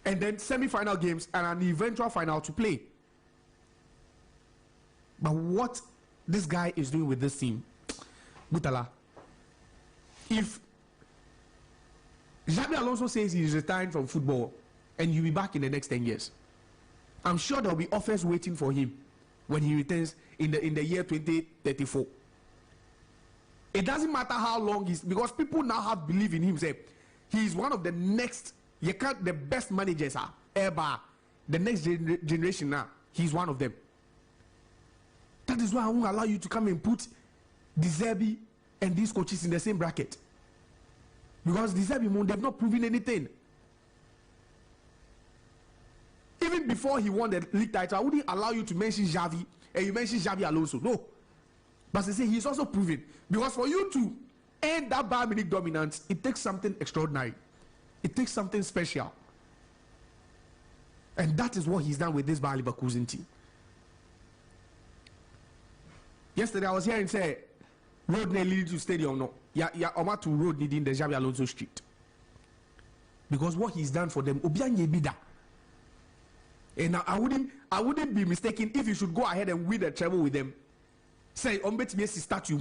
And then semi-final games and an eventual final to play. But what this guy is doing with this team, Butala, if Xabi Alonso says he's retiring from football and he'll be back in the next 10 years, I'm sure there'll be offers waiting for him when he returns in the year 2034. It doesn't matter how long he's, because people now have belief in him. Say he's one of the next. The best managers are ever. The next generation now, he's one of them. That is why I won't allow you to come and put De Zerbi and these coaches in the same bracket. Because De Zerbi, they've not proven anything. Even before he won the league title, I wouldn't allow you to mention Xavi and you mention Xabi Alonso. No. But they say he's also proven. Because for you to end that Bayern Munich dominance, it takes something extraordinary. It takes something special. And that is what he's done with this Bayer Leverkusen team. Yesterday I was hearing say road leading to stadium no. Yeah, Oma to road leading the Xabi Alonso street. Because what he's done for them, Obianye Bida. And I wouldn't be mistaken if you should go ahead and win the treble with them. Say Ombet Messi statue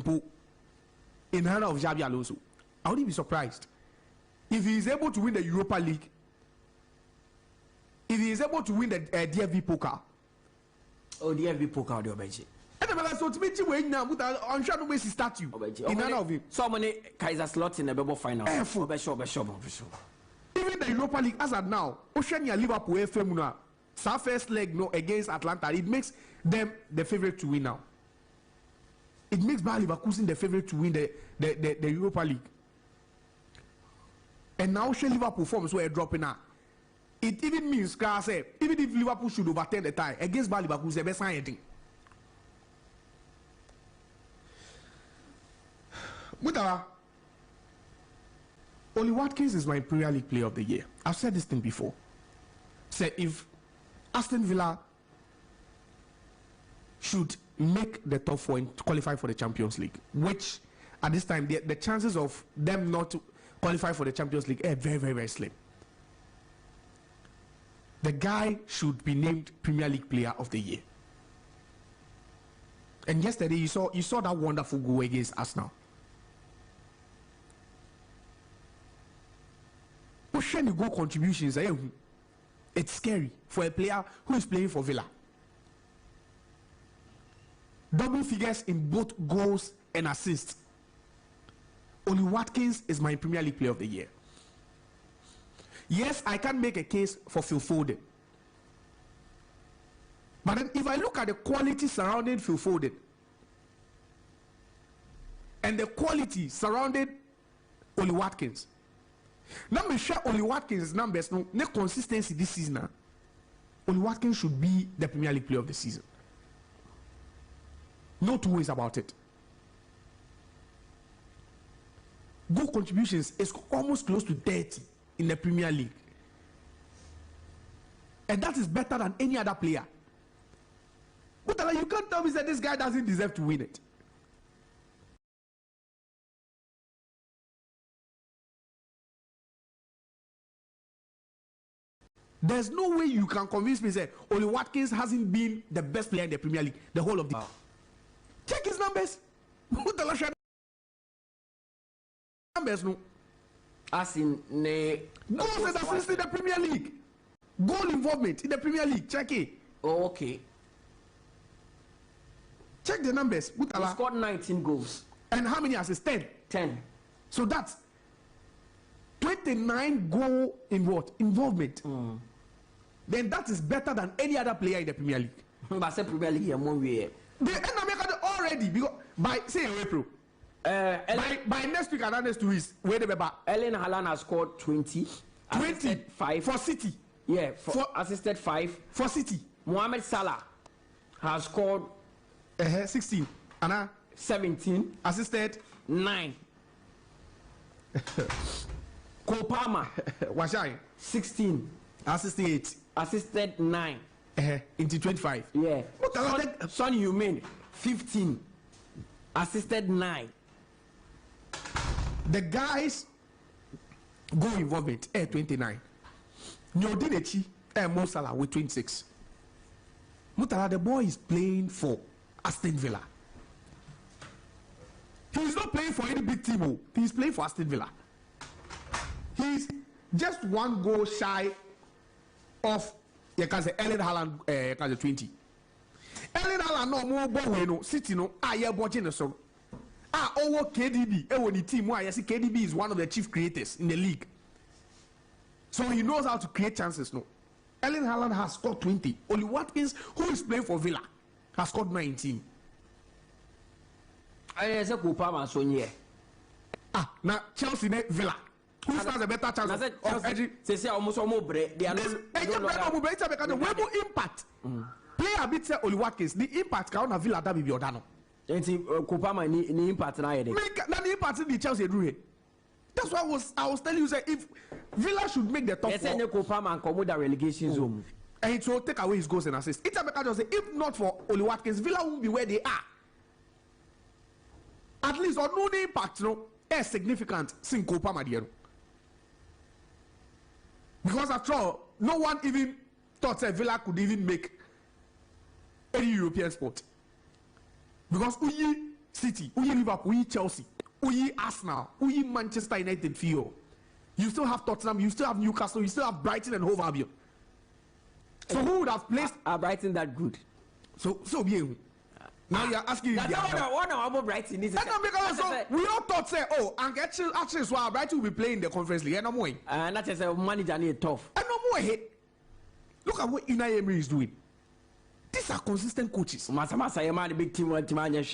in honor of Xabi Alonso. I wouldn't be surprised. If he is able to win the Europa League, if he is able to win the DFB Pokal.
Oh, DFB Pokal, the Obeji.
So to meet you now, but I'm sure Messi statue in honor of him.
So many Kaiser slots in the Bebo final.
Even the Europa League, as at now, Oceania Liverpool FM first leg no against Atlanta, it makes them the favorite to win now. It makes Bayer Leverkusen the favorite to win the Europa League. And now Liverpool forms were dropping now. It even means, even if Liverpool should overturn the tie against Bayer Leverkusen, the best anything. Mutara, Oli Watkins is my Premier League player of the year. I've said this thing before. Say if Aston Villa should make the top four and qualify for the Champions League, which at this time the chances of them not to qualify for the Champions League are very, very, very slim. The guy should be named Premier League Player of the Year. And yesterday you saw that wonderful goal against Arsenal. Pushing the goal contributions, it's scary for a player who is playing for Villa. Double figures in both goals and assists. Oli Watkins is my Premier League Player of the Year. Yes, I can make a case for Phil Foden. But then if I look at the quality surrounding Phil Foden and the quality surrounding Oli Watkins, now me share Oli Watkins' numbers, no consistency this season. Oli Watkins should be the Premier League player of the season. No two ways about it. Goal contributions is almost close to 30 in the Premier League. And that is better than any other player. But you can't tell me that this guy doesn't deserve to win it. There's no way you can convince me that Oli Watkins hasn't been the best player in the Premier League the whole of the. Check his numbers. Numbers no.
As in
goals and assists in the Premier League. Goal involvement in the Premier League. Check it.
Oh, okay.
Check the numbers.
He scored 19 goals.
And how many assists? 10.
10.
So that's 29 goal in what? Involvement. Then that is better than any other player in the Premier League.
But say Premier League
They end up already because by say April. By next week and next 2 weeks, where the back.
Erling Haaland has scored 20.
20
5
for City.
Yeah, for assisted 5
for City.
Mohamed Salah has scored
16. Anna
17.
Assisted
9. Cole Palmer
Washai
16.
Assisted 8.
Assisted 9.
Into 25.
Yeah. Son Heung-min 15. Assisted 9.
The guys goal involvement 29. Nyodinechi Mo Salah with 26. Mutala, the boy is playing for Aston Villa. He's not playing for any big team. He's playing for Aston Villa. He's just 1 goal shy of Erling Haaland 20. Erling Haaland no more ball no City no watching the song. KDB the team why see KDB is one of the chief creators in the league. So he knows how to create chances no. Erling Haaland has scored 20. Oli Watkins, who is playing for Villa, has scored 19.
I say Kupama Sonye.
Now Chelsea Villa. Who stands a better chance of edging?
Say almost break. They are not
impact. Player beat Oli Watkins. The impact can on Villa that be Odano.
Kupama ni impact na yede.
The impact in the Chelsea drew it. That's why I was telling you say if Villa should make the top 4.
Yes, Kupama and come with the relegation zone.
And it will take away his goals and assists. Itabeka just say if not for Oli Watkins, Villa won't be where they are. At least on no impact no is significant since Kupama there. Because after all, no one even thought that Villa could even make any European sport. Because Uyi City, Uyi Liverpool, Uyi Chelsea, Uyi Arsenal, Uyi Manchester United feel. You still have Tottenham, you still have Newcastle, you still have Brighton and Hove Albion. So who would have placed
Brighton that good?
So yeah. Now you're asking
that's what about Brighton is.
So we all thought say, oh, and actually so Brighton will be playing the Conference League. No more.
And that is a manager need tough.
And no more. Look at what Unai Emery is doing. These are consistent coaches.
Masa the big team want to manage.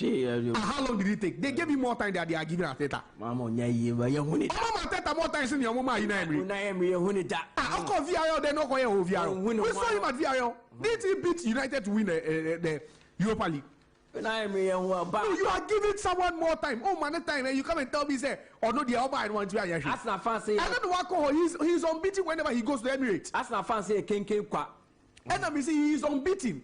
How long did it take? They gave him more time than they are giving Arteta.
Mama Arteta more time than your mama Unai Emery. Unai Emery won it.
Of course, VIO they not going to VIO. We saw him at VIO. Did he beat United to win the Europa League? You are giving someone more time. Oh man, time you come and tell me say, oh no, the Alba I want to be.
That's not fancy.
I don't know what he's unbeaten whenever he goes to Emirates.
That's not fancy. King kwa.
And I see he's unbeaten.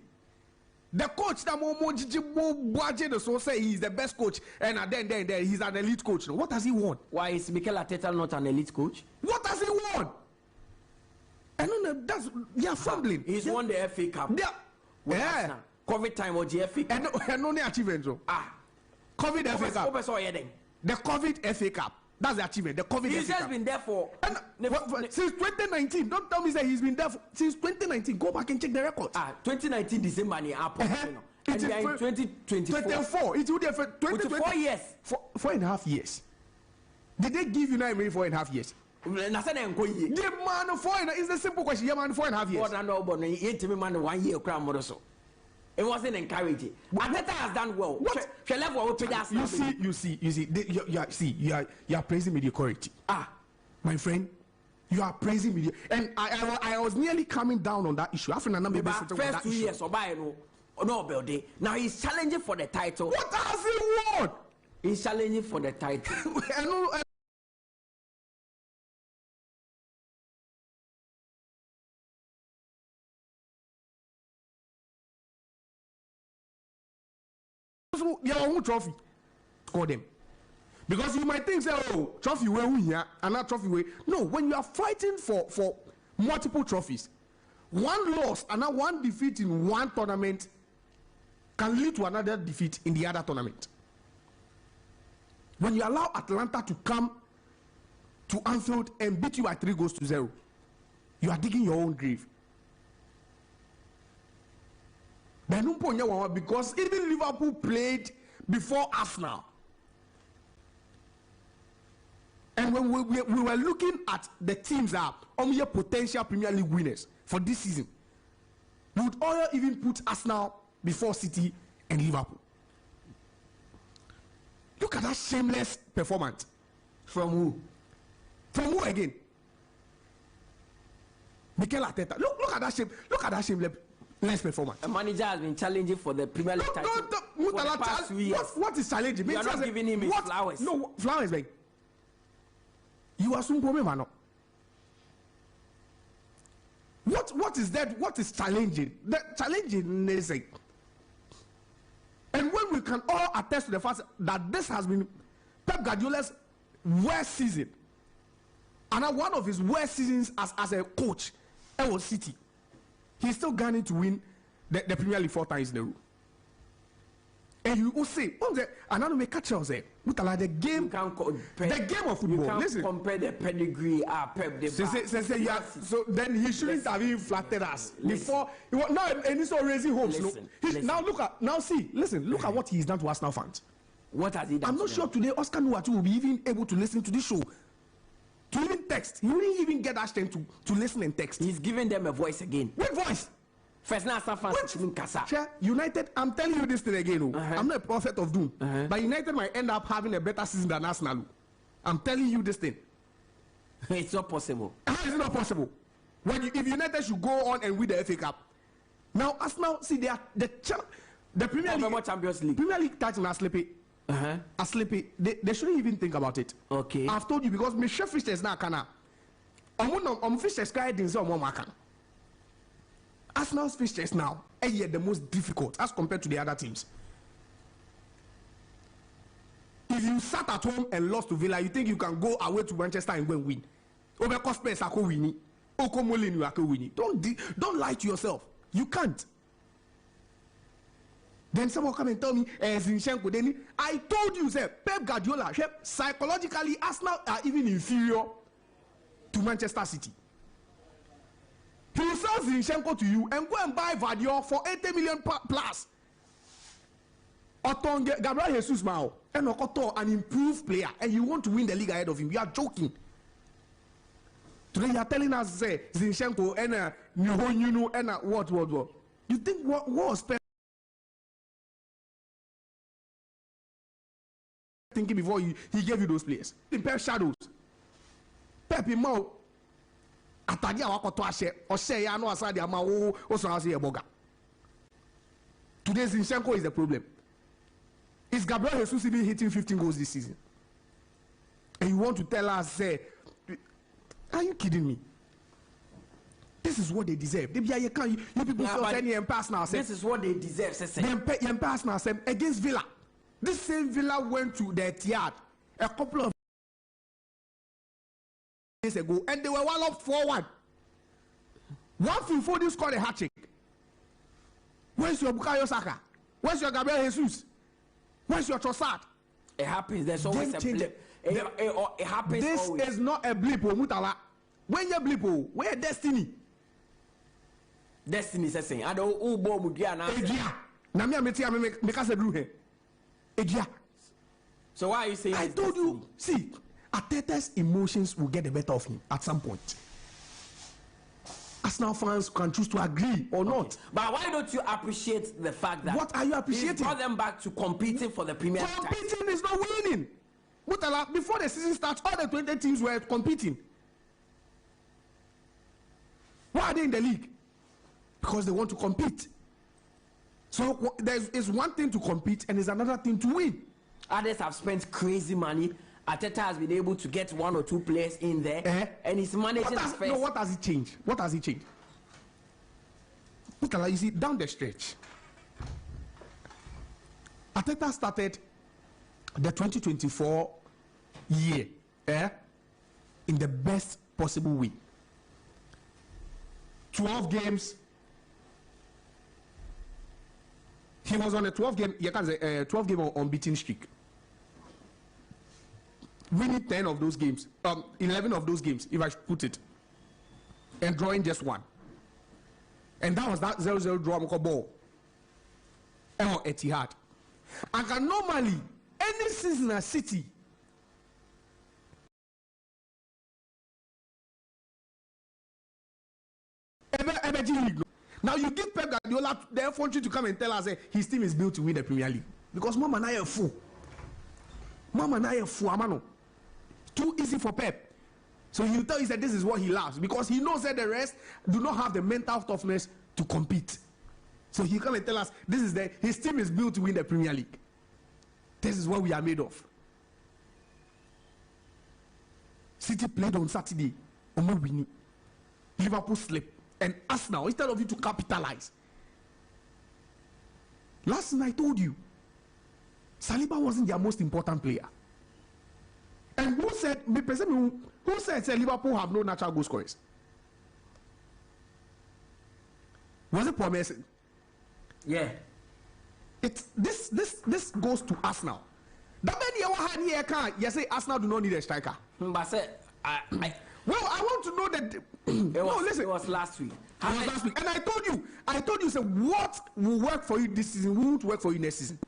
The coach that Momo so say he's the best coach, and then he's an elite coach. What does he want?
Why is Mikel Arteta not an elite coach?
What does he want? I don't know. That's they are fumbling.
He's won the FA Cup.
Yeah.
COVID time or the FA Cup.
And no achievement. COVID FA Cup. The COVID FA Cup. That's the achievement. The COVID
He's
FA Cup.
Just been there for
since 2019. Don't tell me that he's been there since 2019. Go back and check the records.
2019 December ni Apple. And we are in 2024.
24. It would be
4 years.
4.5 years. Did they give you 4.5 years? The man 4.5 is the simple question. Yeah, man, 4.5 years.
What I know about man 1 year crown model so. It wasn't encouraging. Arteta has done well.
What? You see. You are praising mediocrity. My friend, you are praising media, and I was nearly coming down on that issue. After
first 2 years, no building. Now he's challenging for the title.
What has he won?
He's challenging for the title.
Your own trophy. Score them. Because you might think, say, oh, trophy where we here, another trophy where. No, when you are fighting for multiple trophies, one loss and one defeat in one tournament can lead to another defeat in the other tournament. When you allow Atlanta to come to Anfield and beat you by 3-0, you are digging your own grave. Because even Liverpool played before Arsenal. And when we were looking at the teams that are potential Premier League winners for this season, we would all even put Arsenal before City and Liverpool. Look at that shameless performance.
From who?
From who again? Mikel Arteta. Look at that shame. Look at that shameless performance.
A manager has been challenging for the Premier League title for the past 2 years.
What is challenging?
You are not giving him his flowers.
No flowers, man. You are soon coming, man. What is that? What is challenging? The challenging is like, and when we can all attest to the fact that this has been Pep Guardiola's worst season, and one of his worst seasons as a coach, it was City. He's still gunning to win the Premier League 4 times in a row. And you will say, and I don't make catch us the game.
You can't compare,
the game of football.
You can't
Listen,
compare the pedigree. Pep.
So then he shouldn't have even flattered us before. Now and he's already raising hopes. Now look at look at what he's done to Arsenal fans.
What has he done?
I'm not sure today Oscar Nuatu will be even able to listen to this show. To even text, he wouldn't even get that strength to listen and text.
He's giving them a voice again.
What voice?
First now,
United, I'm telling you this thing again. I'm not a prophet of doom, but United might end up having a better season than Arsenal. I'm telling you this thing.
It's not possible.
How is it not possible? If United should go on and win the FA Cup, now Arsenal, see, they are the Premier League,
Champions League.
Premier League title are sleepy. Are sleepy. They shouldn't even think about it.
Okay.
I've told you because Michelle Fisher's now kana. Fisher's guy didn't say on Arsenal's fixtures now are the most difficult as compared to the other teams. If you sat at home and lost to Villa, you think you can go away to Manchester and go and win? Don't lie to yourself. You can't. Then someone come and tell me, Zinchenko. I told you, sir, Pep Guardiola, psychologically, Arsenal are even inferior to Manchester City. He will sell Zinchenko to you and go and buy Vadio for 80 million plus. Otonge Gabriel Jesus Mao and Okoto, an improved player, and you want to win the league ahead of him. You are joking. Today you are telling us say Zinchenko and Nuhonyunu and what? You think what was Pep thinking before he gave you those players? In Pep shadows. Pep Mao. Atadi awakoto ashe ose ya no asade ama wo so ase ye boga. Today Zinchenko is the problem. Is Gabriel Jesus even hitting 15 goals this season? And you want to tell us, say, are you kidding me? This is what they deserve. You people feel any pass now.
This is what they deserve.
They pass now against Villa. This same Villa went to the Etihad a couple of days ago, and they were well up 4-1. 1-4 they scored a hat trick. Where's your Bukayo Saka? Where's your Gabriel Jesus? Where's your Trossard?
It happens. There's always a blip. It happens.
This
always.
Is not a blip, Mutala. When you blip, where destiny?
Destiny is saying, I don't know who Mugia.
Namia Metia make us a blue here.
So why are you saying?
I told
destiny?
you. See, Arteta's emotions will get the better of him at some point. At Arsenal fans can choose to agree or not.
But why don't you appreciate the fact that
What are you appreciating?
he brought them back to competing for the Premier League?
Competing is not winning. Before the season starts, all the 20 teams were competing. Why are they in the league? Because they want to compete. So there's one thing to compete and there's another thing to win.
Others have spent crazy money. Arteta has been able to get 1 or 2 players in there, and he's managing his face.
No, what has he changed? What has he changed? You see, down the stretch, Arteta started the 2024 year in the best possible way. 12 games. He was on a 12-game, 12-game unbeaten streak. Winning 10 of those games, 11 of those games, if I should put it, and drawing just one. And that was that 0-0 draw ball. Etihad. And can normally, any season at City, now you give Pep Guardiola the effort to come and tell us his team is built to win the Premier League. Because Mama na fool. Mama na fool, amano. Too easy for Pep. So he'll tell you that this is what he loves. Because he knows that the rest do not have the mental toughness to compete. So he come and tell us his team is built to win the Premier League. This is what we are made of. City played on Saturday. Winning. Liverpool slept. And Arsenal, instead of you to capitalize. Last night I told you, Saliba wasn't their most important player. And who said Liverpool have no natural goal scorers? Was it Paul Merson?
Yeah.
This goes to Arsenal. That many you say Arsenal do not need a striker.
But I
want to know that.
It was last week.
And I told you, say what will work for you this season won't work for you next season.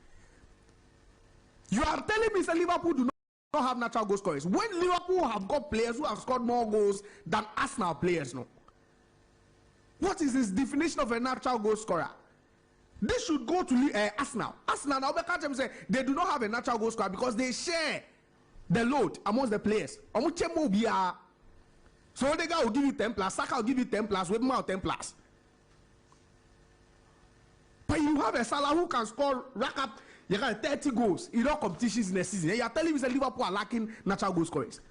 You are telling me that Liverpool do not have natural goal scorers. When Liverpool have got players who have scored more goals than Arsenal players, no. What is this definition of a natural goal scorer? This should go to Arsenal. Arsenal now say they do not have a natural goal scorer because they share the load amongst the players. So the guy will give you 10 plus, Saka will give you 10 plus, Webma 10 plus. But you have a Salah who can score, rack up, you got 30 goals in all competitions in the season. And you are telling me that Liverpool are lacking natural goal scorers.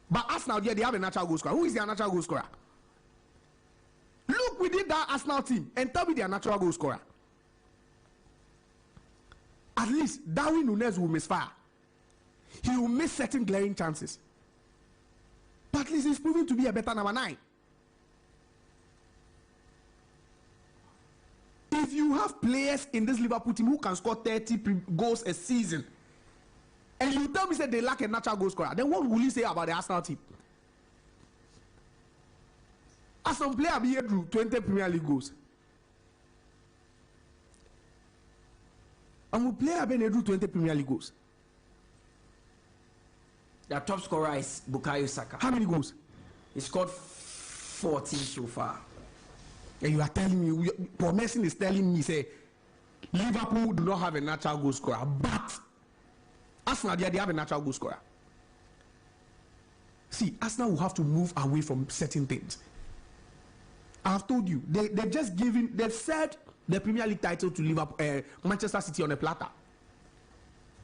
But Arsenal, they have a natural goal scorer. Who is their natural goal scorer? Look within that Arsenal team and tell me their natural goal scorer. At least Darwin Núñez will misfire. He will miss certain glaring chances. But at least he's proving to be a better number 9. If you have players in this Liverpool team who can score 30 goals a season, and you tell me that they lack a natural goal scorer, then what will you say about the Arsenal team? Arsenal player be here through 20 Premier League goals. And we player be here through 20 Premier League goals.
Their top scorer is Bukayo Saka.
How many goals?
He scored 14 so far.
And you are telling me, Paul Merson is telling me, say, Liverpool do not have a natural goal scorer, but Arsenal, they have a natural goal scorer. See, Arsenal will have to move away from certain things. I've told you, they've just given, they've said the Premier League title to Liverpool, Manchester City on a platter.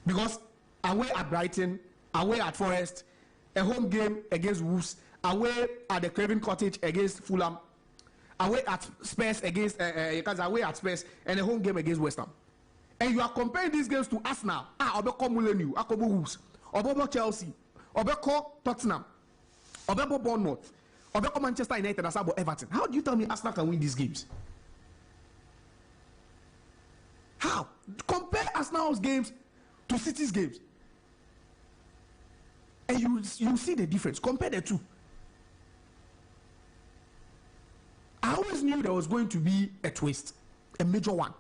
Because away at Brighton, away at Forest, a home game against Wolves, away at the Craven Cottage against Fulham, away at Spurs against away at Spurs, and a home game against West Ham. And you are comparing these games to Arsenal. Obeko Mulenu, Akobo Wolves, Obeko Chelsea, Obeko Tottenham, Obeko Bournemouth, Obeko Manchester United, Asabo Everton. How do you tell me Arsenal can win these games? How? Compare Arsenal's games to City's games. And you see the difference. Compare the two. I always knew there was going to be a twist, a major one.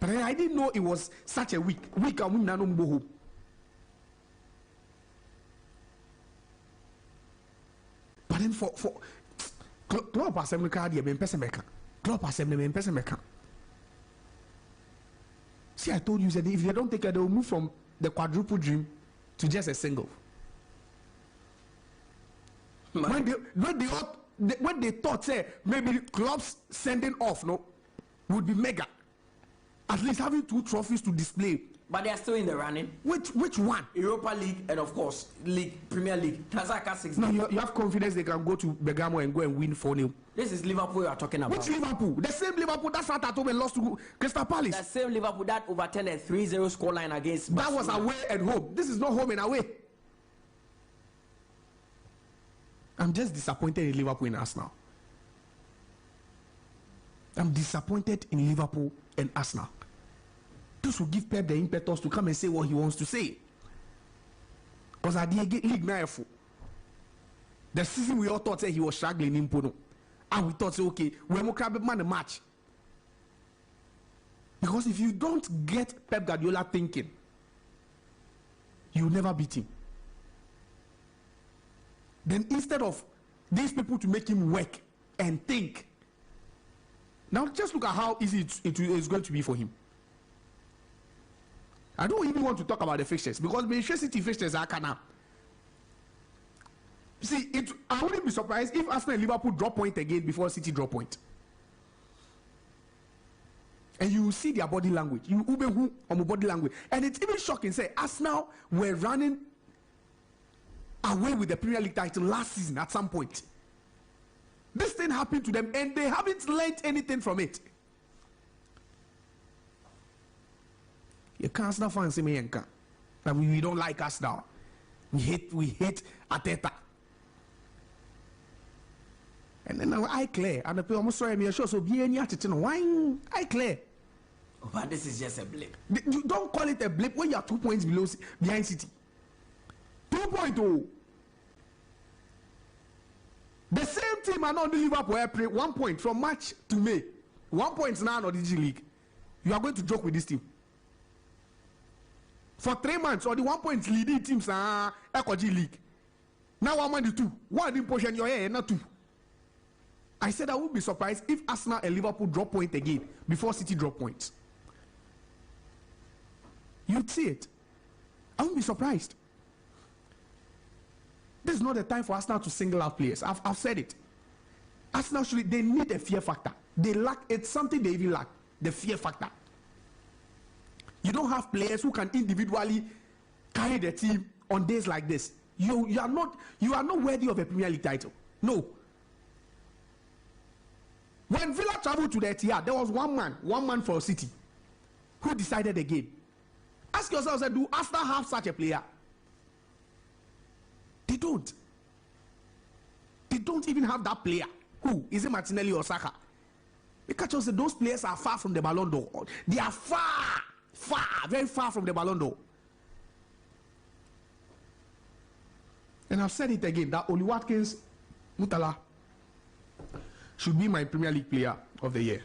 But I didn't know it was such a week. Week and women don't go home. But then Club assembly card ye meka. Club assembly meka. See, I told you that if they don't take it, they will move from the quadruple dream to just a single. When they thought say maybe clubs sending off would be mega. At least having 2 trophies to display.
But they are still in the running.
Which one?
Europa League and of course Premier League. Transaca 6.
No, you have confidence they can go to Bergamo and go and win 4-0.
This is Liverpool you are talking about.
Which Liverpool? The same Liverpool that sat at home and lost to Crystal Palace.
The same Liverpool that overturned a 3-0 scoreline against Barcelona.
That was away and home. This is not home and away. I'm just disappointed in Liverpool and Arsenal. I'm disappointed in Liverpool and Arsenal. This will give Pep the impetus to come and say what he wants to say. Because at the league now, the season we all thought he was struggling in Pono. And we thought, okay, we're more crab man a match. Because if you don't get Pep Guardiola thinking, you'll never beat him. Then instead of these people to make him work and think, now just look at how easy it is going to be for him. I don't even want to talk about the fixtures because Manchester City fixtures are now. See, I wouldn't be surprised if Arsenal and Liverpool drop point again before City drop point. And you will see their body language. You ubehu on body language. And it's even shocking. Say Arsenal were running away with the Premier League title last season at some point. This thing happened to them and they haven't learned anything from it. You can't Arsenal fans say me that we don't like Arsenal. We hate Arteta. And then I clear and the people almost sorry me so be any attitude why I clear.
Oh, but this is just a blip.
You don't call it a blip when you are 2 points behind City. 2.0. The same team are not the Liverpool play 1 point from March to May. 1 point now on the G League. You are going to joke with this team. For 3 months, or the 1 point leading teams are G League. Now 1 man 2. One in position your hair, not 2. I said I would be surprised if Arsenal and Liverpool drop point again before City drop points. You'd see it. I wouldn't be surprised. This is not the time for Arsenal to single out players. I've said it. Arsenal they need a fear factor. They lack, it's something they even lack, the fear factor. You don't have players who can individually carry the team on days like this. You are not worthy of a Premier League title. No. When Villa traveled to the Etihad, there was one man for City, who decided the game. Ask yourself, do Arsenal have such a player? They don't. They don't even have that player. Who? Is it Martinelli or Saka? Because those players are far from the Ballon d'Or. They are very far from the Ballon d'Or. And I've said it again, that Oli Watkins, Mutala, should be my Premier League player of the year.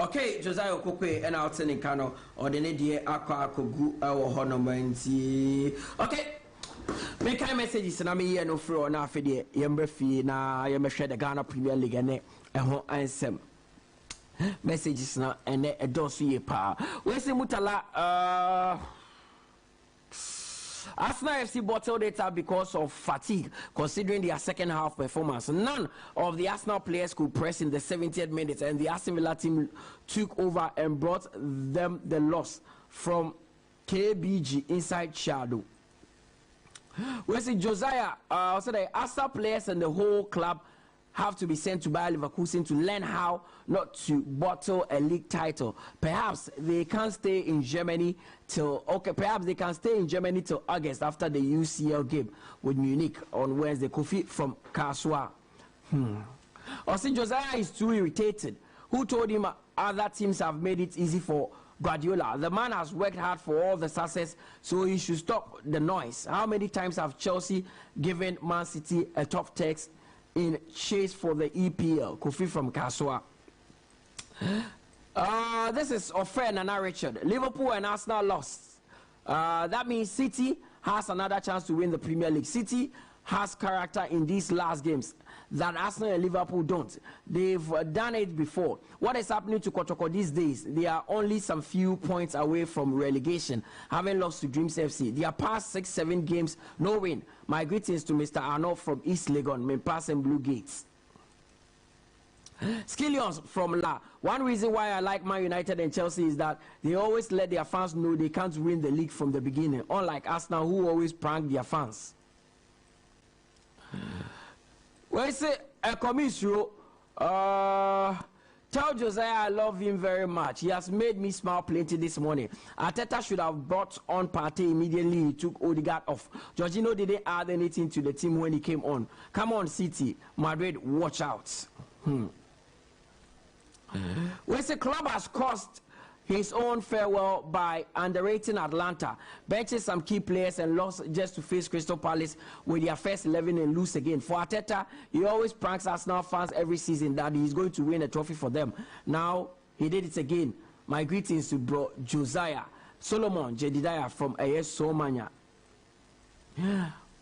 Okay, Josiah Okokwe and out in Kano or the Nadia Akakogu our honormancy. Okay. Make a message and I'm here no fro na fede yembe fi na yembe share the Ghana Premier League and ho ansem. Messages na and a dosu ye pa. We say Mutala Arsenal FC bottled it up because of fatigue, considering their second half performance. None of the Arsenal players could press in the 70th minute, and the Aston Villa team took over and brought them the loss from KBG inside shadow. We see Josiah, so the Arsenal players and the whole club have to be sent to Bayer Leverkusen to learn how not to bottle a league title. Perhaps they can stay in Germany till August after the UCL game with Munich on Wednesday. Kofi from Kaswa. Austin Josiah is too irritated. Who told him other teams have made it easy for Guardiola? The man has worked hard for all the success, so he should stop the noise. How many times have Chelsea given Man City a tough text in chase for the EPL? Kofi from Kaswa. This is Ofer Nana Richard. Liverpool and Arsenal lost. That means City has another chance to win the Premier League. City has character in these last games that Arsenal and Liverpool don't. They've done it before. What is happening to Kotoko these days? They are only some few points away from relegation, having lost to Dreams FC. Their past 6-7 games, no win. My greetings to Mr. Arnold from East Legon, Memphis and Blue Gates. Skillions from La. One reason why I like Man United and Chelsea is that they always let their fans know they can't win the league from the beginning, unlike Arsenal, who always prank their fans. Well, say a commission. Tell Josiah I love him very much. He has made me smile plenty this morning. Arteta should have brought on Partey immediately. He took Odegaard off. Jorginho didn't add anything to the team when he came on. Come on, City. Madrid, watch out. Well, the club has cost his own farewell by underrating Atlanta, benching some key players and lost just to face Crystal Palace with their first 11 and lose again. For Arteta, he always pranks Arsenal fans every season that he's going to win a trophy for them. Now, he did it again. My greetings to bro Josiah Solomon Jedidiah from AS Somanya.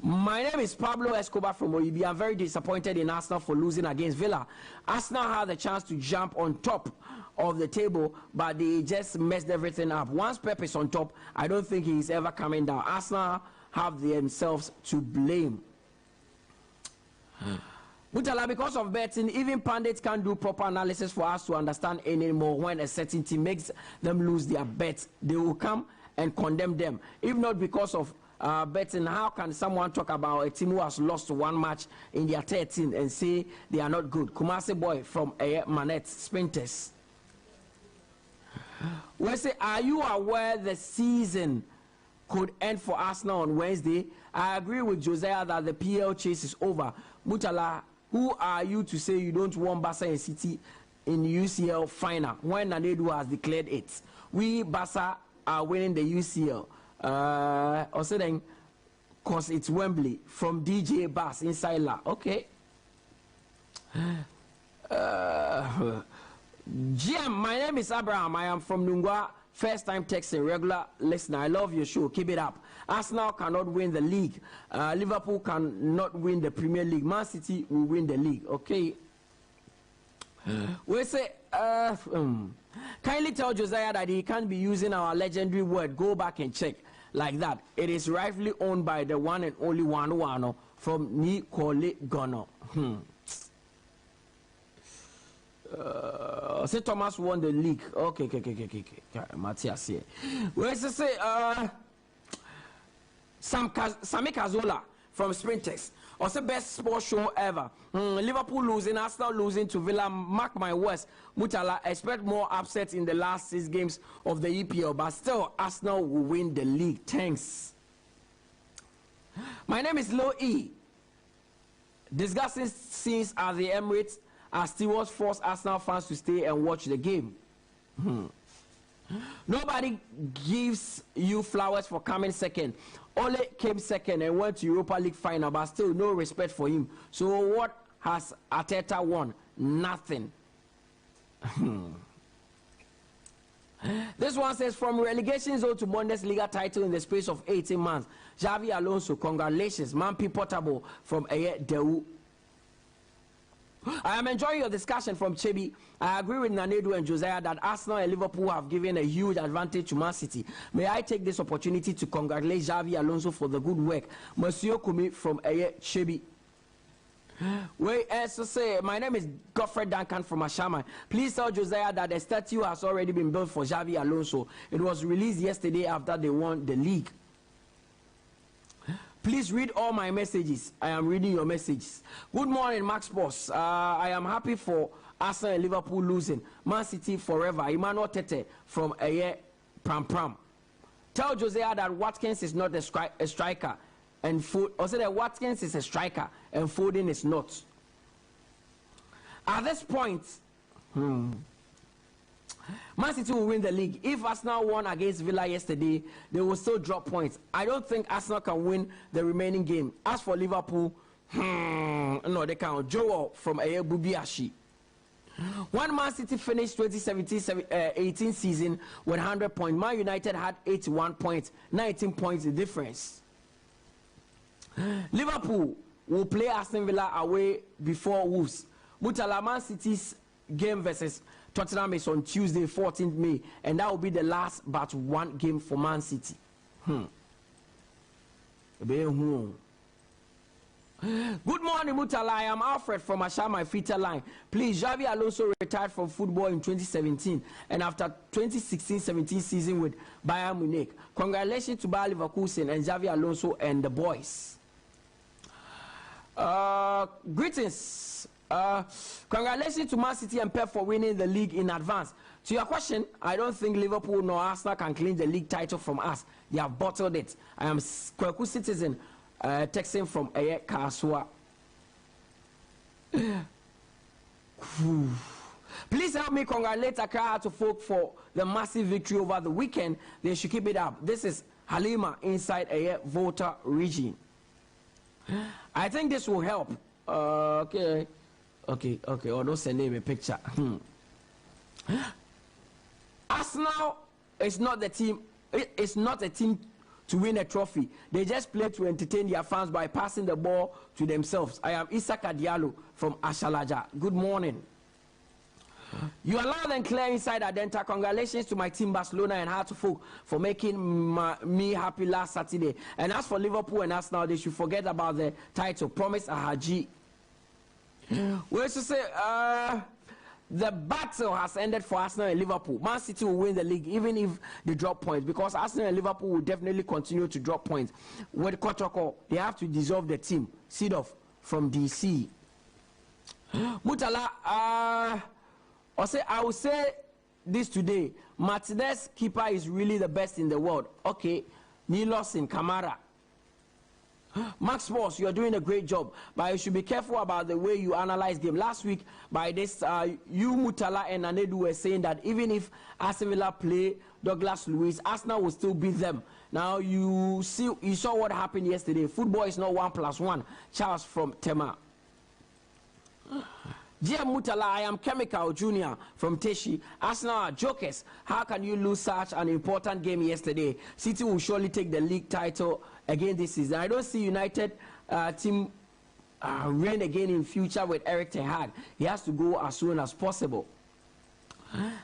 My name is Pablo Escobar from Oibi. I'm very disappointed in Arsenal for losing against Villa. Arsenal had the chance to jump on top of the table, but they just messed everything up. Once Pep is on top, I don't think he's ever coming down. Arsenal have themselves to blame. Mutala, because of betting, even pundits can't do proper analysis for us to understand anymore. When a certain team makes them lose their bets, they will come and condemn them. If not because of betting, how can someone talk about a team who has lost one match in their 13 and say they are not good? Kumasi boy from Manette Sprinters. We say, are you aware the season could end for Arsenal on Wednesday? I agree with Josiah that the PL chase is over. Mutala, who are you to say you don't want Barca and City in UCL final when Nanedu has declared it? We Barca are winning the UCL. Also then, cause it's Wembley from DJ Bass inside La. Okay. GM, my name is Abraham. I am from Nungwa. First time texting, regular listener. I love your show. Keep it up. Arsenal cannot win the league. Liverpool cannot win the Premier League. Man City will win the league. Okay. We say, kindly tell Josiah that he can't be using our legendary word. Go back and check like that. It is rightfully owned by the one and only Wano from Nicole Gono. Say Thomas won the league. Okay. Matthias here. Where's to say Sami Kazola from Sprintex. Also best sports show ever. Liverpool losing, Arsenal losing to Villa. Mark my words. Mutala, expect more upsets in the last 6 games of the EPL, but still Arsenal will win the league. Thanks. My name is Lo E. Disgusting scenes at the Emirates as stewards force Arsenal fans to stay and watch the game. Nobody gives you flowers for coming second. Ole came second and went to Europa League final, but still no respect for him. So what has Arteta won? Nothing. This one says, from relegation zone to Bundesliga title in the space of 18 months. Xavi Alonso, congratulations. Mampi Portable from Deu. I am enjoying your discussion from Chebi. I agree with Nanedu and Josiah that Arsenal and Liverpool have given a huge advantage to Man City. May I take this opportunity to congratulate Xavi Alonso for the good work. Monsieur Kumi from Chebi. Wait, so say, my name is Godfrey Duncan from Ashama. Please tell Josiah that a statue has already been built for Xavi Alonso. It was released yesterday after they won the league. Please read all my messages. I am reading your messages. Good morning, Max Boss. I am happy for Arsenal and Liverpool losing. Man City forever. Emmanuel Tete from Pram Pram. Tell Josiah that Watkins is not a striker. And also that Watkins is a striker and Foden is not. At this point, Man City will win the league. If Arsenal won against Villa yesterday, they will still drop points. I don't think Arsenal can win the remaining game. As for Liverpool, no, they can't. Joel from Bubiashi. When Man City finished 2017-18 season with 100 points, Man United had 81 points, 19 points the difference. Liverpool will play Aston Villa away before Wolves. Mutala, Man City's game versus Tottenham is on Tuesday, 14th May, and that will be the last but one game for Man City. Good morning, Mutala. I am Alfred from Ashama Fita Line. Please, Xavi Alonso retired from football in 2017 and after 2016-17 season with Bayern Munich. Congratulations to Bayer Leverkusen and Xavi Alonso and the boys. Greetings. Congratulations to Man City and Pep for winning the league in advance. To your question, I don't think Liverpool nor Arsenal can claim the league title from us. They have bottled it. I am Kotoko citizen. Texting from Kaswa. Please help me congratulate Accra to folk for the massive victory over the weekend. They should keep it up. This is Halima inside Volta region. I think this will help. Okay. Oh, don't send me a picture. Arsenal is not the team. It's not a team to win a trophy. They just play to entertain their fans by passing the ball to themselves. I am Isaka Diallo from Ashalaja. Good morning. You are loud and clear inside Adenta. Congratulations to my team Barcelona and Hartlepool for making me happy last Saturday. And as for Liverpool and Arsenal, they should forget about the title. Promise Ahaji. We should say the battle has ended for Arsenal and Liverpool. Man City will win the league even if they drop points, because Arsenal and Liverpool will definitely continue to drop points. With Kotoko, they have to dissolve the team. Seed off from DC. Mutala, I will say this today. Martinez keeper is really the best in the world. Okay, Nilos in Kamara. Max Boss, you are doing a great job, but you should be careful about the way you analyze game. Last week, by this, you, Mutala, and Anedu were saying that even if Aston Villa play Douglas Luiz, Arsenal will still beat them. Now, you saw what happened yesterday. Football is not 1+1. Charles from Tema. Dear Mutala, I am Chemical Junior from Teshi. Arsenal are jokers. How can you lose such an important game yesterday? City will surely take the league title again this season. I don't see United team reign again in future with Eric Ten Hag. He has to go as soon as possible.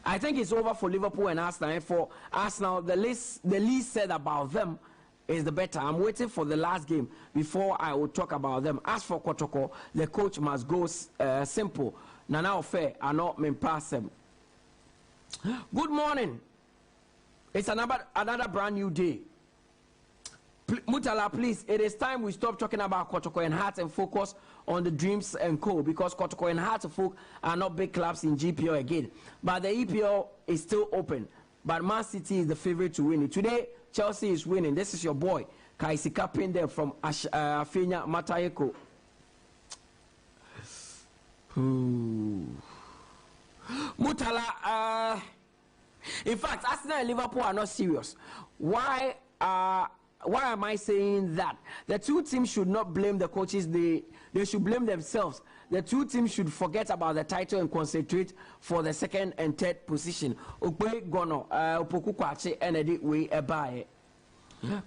I think it's over for Liverpool and Arsenal. And for Arsenal, the least said about them is the better. I'm waiting for the last game before I will talk about them. As for Kotoko, the coach must go simple. Nana Ofe are not Mempasem. Good morning. It's another brand new day. Mutala, please, it is time we stop talking about Kotoko and Hearts and focus on the Dreams and Co. Because Kotoko and Hearts folk are not big clubs in GPL again. But the EPL is still open. But Man City is the favorite to win it. Today, Chelsea is winning. This is your boy, Kaisi Kapinde from Afenya Matayeko. Mutala, in fact, Arsenal and Liverpool are not serious. Why am I saying that? The two teams should not blame the coaches. They should blame themselves. The two teams should forget about the title and concentrate for the second and third position.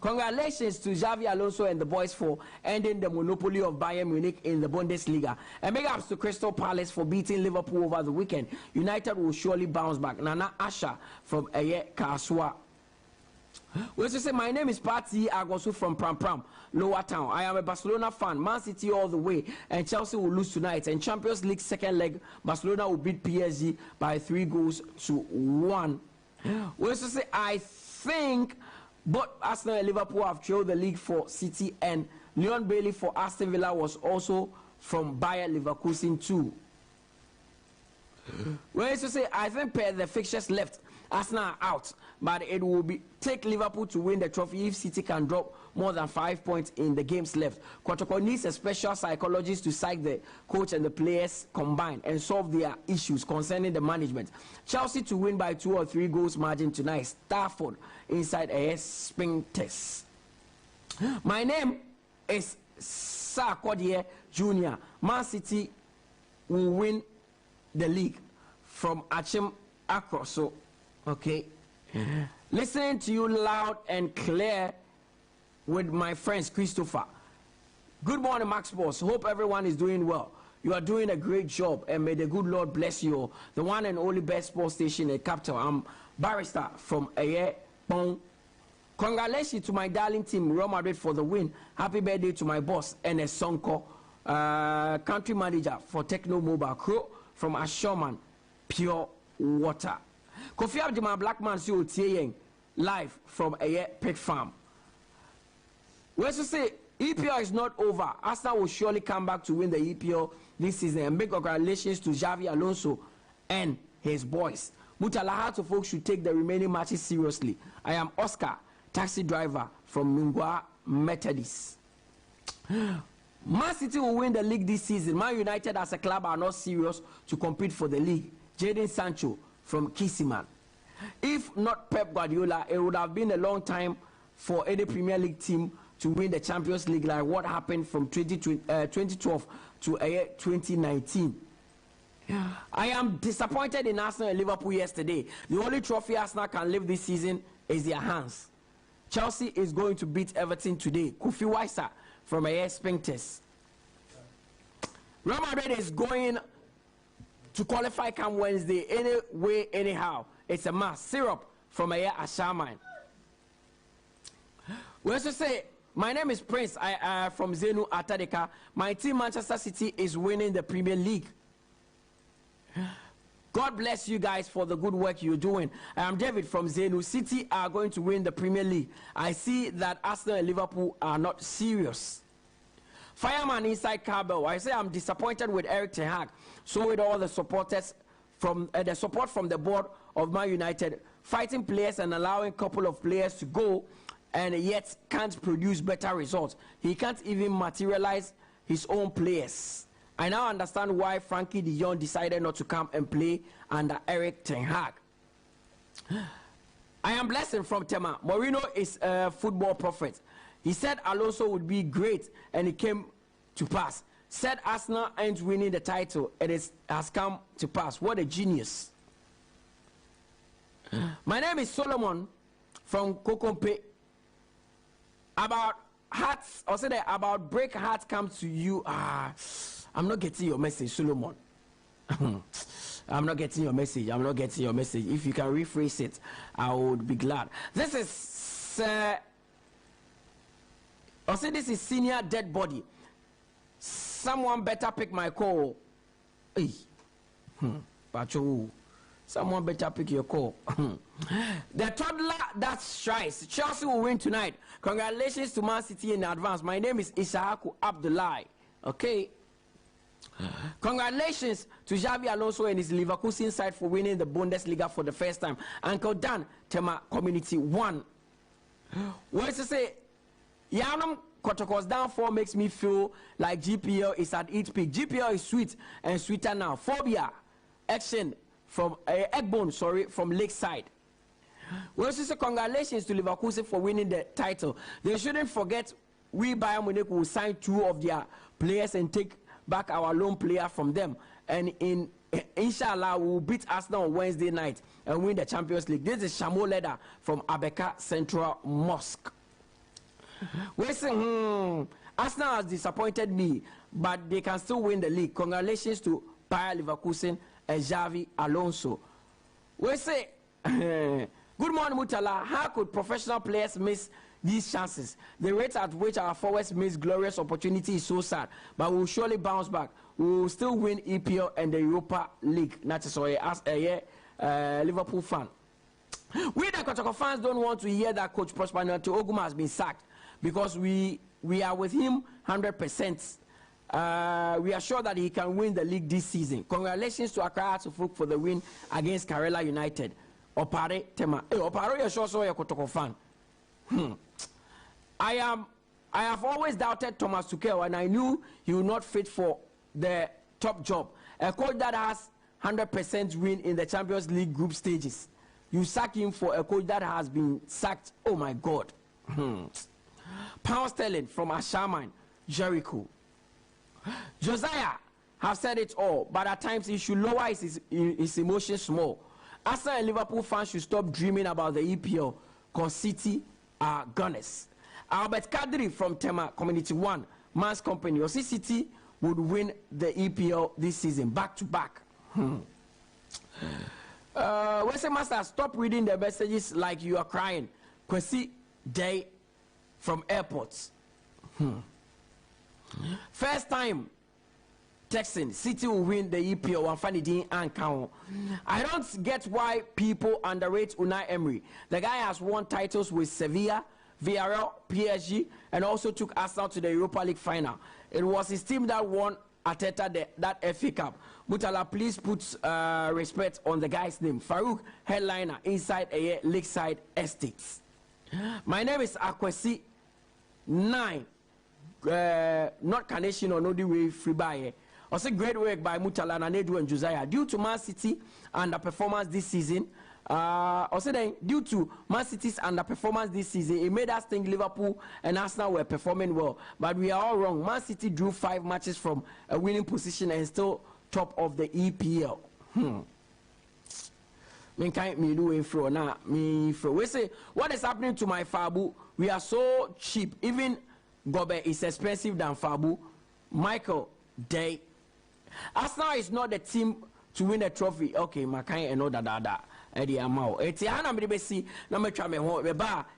Congratulations to Xavi Alonso and the boys for ending the monopoly of Bayern Munich in the Bundesliga. And big ups to Crystal Palace for beating Liverpool over the weekend. United will surely bounce back. Nana Asha from Kaswa. We should say, my name is Pati Agosu from Pram Pram, Lower Town. I am a Barcelona fan. Man City all the way, and Chelsea will lose tonight. And Champions League second leg, Barcelona will beat PSG by 3-1. We should say, I think both Arsenal and Liverpool have trailed the league for City, and Leon Bailey for Aston Villa was also from Bayer Leverkusen too. We should say, I think per the fixtures left, Arsenal are out, but it will take Liverpool to win the trophy if City can drop more than 5 points in the games left. Kotoko needs a special psychologist to psych the coach and the players combined and solve their issues concerning the management. Chelsea to win by 2 or 3 goals margin tonight. Stafford inside a spin test. My name is Sarkodie Jr. Man City will win the league from Achim Akro. So, okay. Listening to you loud and clear with my friends Christopher. Good morning, Max Boss. Hope everyone is doing well. You are doing a great job, and may the good Lord bless you. The one and only best sports station in the capital. I'm Barrister from Aye Pong. Congratulations to my darling team, Real Madrid, for the win. Happy birthday to my boss, NS Sonko, country manager for Techno Mobile Crew from Ashoman, Pure Water. Kofi Abdima Blackman Siotien live from Aye Pig Farm. Where's to say EPL is not over. Arsenal will surely come back to win the EPL this season. And big congratulations to Xavi Alonso and his boys. Mutalahato folks should take the remaining matches seriously. I am Oscar, taxi driver from Mungwa Methodist. Man City will win the league this season. Man United as a club are not serious to compete for the league. Jadon Sancho from Kisiman. If not Pep Guardiola, it would have been a long time for any Premier League team to win the Champions League, like what happened from 2012 to 2019. I am disappointed in Arsenal and Liverpool yesterday. The only trophy Arsenal can lift this season is their hands. Chelsea is going to beat Everton today. Kofi Weiser from AS Spinkters. Real Madrid is going to qualify come Wednesday anyway, anyhow. It's a must. Syrup from AS Ashaman. We also say, my name is Prince. I from Zenu Atadeka. My team Manchester City is winning the Premier League. God bless you guys for the good work you're doing. I am David from Zenu. City are going to win the Premier League. I see that Arsenal and Liverpool are not serious. Fireman inside Carbell. I say I'm disappointed with Eric Ten Hag. So with all the supporters from the support from the board of Man United, fighting players and allowing a couple of players to go, and yet can't produce better results. He can't even materialize his own players. I now understand why Frankie de Jong decided not to come and play under Eric Ten Hag. I am Blessing from Tema. Mourinho is a football prophet. He said Alonso would be great, and it came to pass. Said Arsenal ain't winning the title, and it has come to pass. What a genius. My name is Solomon from Kokompe. About hearts, or say that about break heart comes to you. I'm not getting your message, Solomon. I'm not getting your message. I'm not getting your message. If you can rephrase it, I would be glad. This is, or say this is senior dead body. Someone better pick my call. Hey, Pacho. Someone better pick your call. The toddler that strives. Chelsea will win tonight. Congratulations to Man City in advance. My name is Ishaku Abdullahi. Okay. Congratulations to Xavi Alonso and his Leverkusen side for winning the Bundesliga for the first time. Uncle Dan, Tema Community 1. What to say? Yanam Kotoko's downfall makes me feel like GPL is at its peak. GPL is sweet and sweeter now. Phobia. Action. From Egbone, from Lakeside. We also say congratulations to Leverkusen for winning the title. They shouldn't forget we Bayern Munich will sign 2 of their players and take back our loan player from them. And inshallah, we will beat Arsenal on Wednesday night and win the Champions League. This is Shamo Leda from Abeka Central Mosque. We say, Arsenal has disappointed me, but they can still win the league. Congratulations to Bayer Leverkusen and Xavi Alonso. We say, good morning, Mutala. How could professional players miss these chances? The rate at which our forwards miss glorious opportunity is so sad, but we will surely bounce back. We will still win EPL and the Europa League. Not so as a Liverpool fan. We the Kotoko fans don't want to hear that Coach Prosper Oguma has been sacked, because we are with him 100%. We are sure that he can win the league this season. Congratulations to Accra Atufuk for the win against Karela United. Opare Tema. Opare, you're sure so you're Kotoko fan. I have always doubted Thomas Tuchel, and I knew he would not fit for the top job. A coach that has 100% win in the Champions League group stages. You sack him for a coach that has been sacked. Oh my God. Pound sterling from Ashaman, Jericho. Josiah have said it all, but at times he should lower his emotions more. Arsenal and Liverpool fans should stop dreaming about the EPL, because City are gunners. Albert Kadri from Tema Community 1. Man's Company. Or City would win the EPL this season, back to back. Western Master, stop reading the messages like you are crying. Kwesi Day from airports. First time Texan City will win the EPL and Fanidin and count. I don't get why people underrate Unai Emery. The guy has won titles with Sevilla, Villarreal, PSG, and also took Arsenal to the Europa League final. It was his team that won Ateta that FA Cup. Mutala, please put respect on the guy's name. Farouk, headliner, inside a Lakeside Estates. My name is Akwesi 9. Not Carnation or no the way free by. Also great work by Mutala, Nanedu and Josiah. Due to Man City underperformance this season, also then due to Man City's underperformance this season, it made us think Liverpool and Arsenal were performing well. But we are all wrong. Man City drew 5 matches from a winning position and still top of the EPL. We say, what is happening to my Fabu? We are so cheap. Even Gobe is expensive than Fabu. Michael Day. Arsenal is not the team to win a trophy. Okay, Makai and all that. Eddie Amao. Etiana Mibesi, Nametrame Home,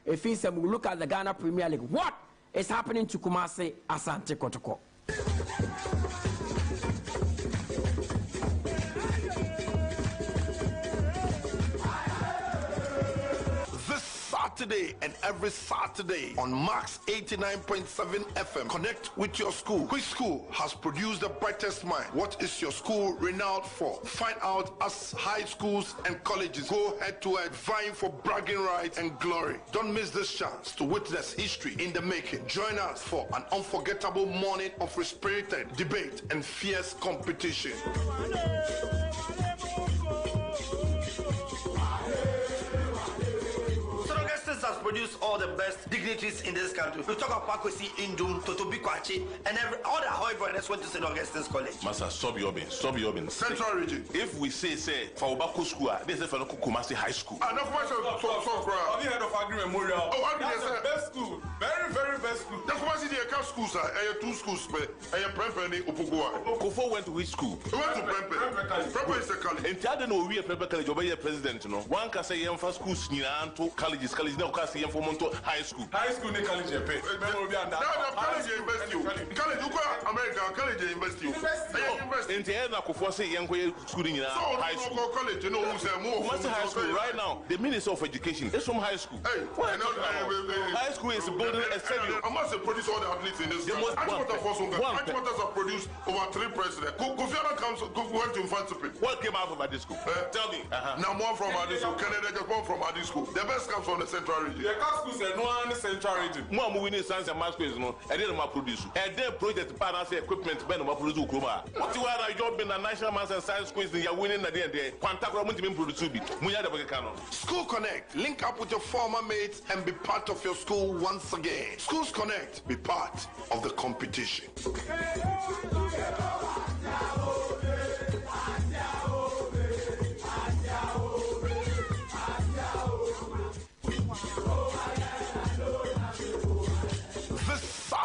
if we look at the Ghana Premier League, what is happening to Kumasi Asante Kotoko?
Saturday and every Saturday on Max 89.7 FM. Connect with your school. Which school has produced the brightest mind? What is your school renowned for? Find out as high schools and colleges go head to head, vying for bragging rights and glory. Don't miss this chance to witness history in the making. Join us for an unforgettable morning of spirited debate and fierce competition.
Has produced all the best dignitaries in this country. We talk about Pakwesi Indum, Totobi Kwachi, and all the however that's went to St. Augustine's College.
Master, stop your bin.
Central region.
If we say for Obako school, they say for Kumasi High School.
I know for
have you heard of Agri Memorial?
Oh,
that's the best school. Very, very best school.
That's why the account schools, sir. I have 2 schools, I have Prempeh and Upugua.
Kofo went to which school?
He went to Prempeh. Prempeh is the college.
And I don't know we are Prempeh College, obey president, you know. One can say first schools, Niranto, colleges, now can say for Monto High School. High school, they college, pay.
College invest you. College, you go America, college invest you.
And the end of say young school in high school.
College, you know who's more.
High school right now. The Minister of Education is from high school.
Hey,
high school is building a stadium.
I must produce all the athletes in this country. Achimota have produced over 3 presidents. Kofiana went to Infancy.
What came out of this school? Tell me.
Now more from Adi school. Canada just one from Adi school. The best comes from the Central region.
The schools are no one Central region. More moving in science and math schools, no. I didn't produce. And their project partners equipment ben ma produce Ukroma. What you are job in the national maths and science schools you are winning at the end there. Quantagra won't even produce it.
School Connect. Link up with your former mates and be part of your school once again. Schools Connect. Be part of the competition.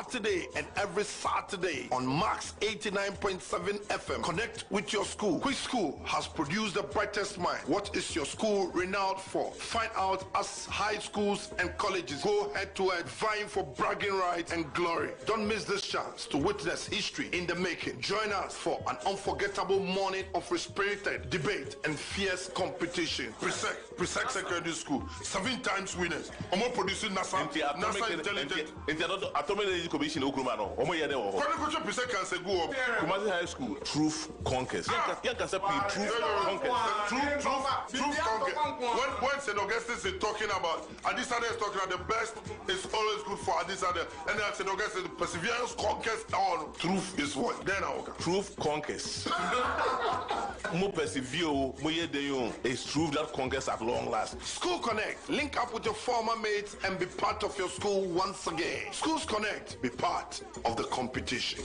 Saturday and every Saturday on Max 89.7 FM. Connect with your school. Which school has produced the brightest mind? What is your school renowned for? Find out as high schools and colleges go head to head, vying for bragging rights and glory. Don't miss this chance to witness history in the making. Join us for an unforgettable morning of spirited debate and fierce competition. Presec Secondary School, 7 times winners. Omo producing NASA Intelligent
Commission Ukrumano. Kumasi High School, Truth Conquers. Truth
Conquers. When St. Augustine is talking about Adisade is talking about the best is always good for Adisade. And then St. Augustine, perseverance conquers all. Truth is what? Then
Truth Conquers. Mo persevere, mo yedeyo. It's truth that conquers at long last.
School Connect. Link up with your former mates and be part of your school once again. Schools Connect. Be part of the competition.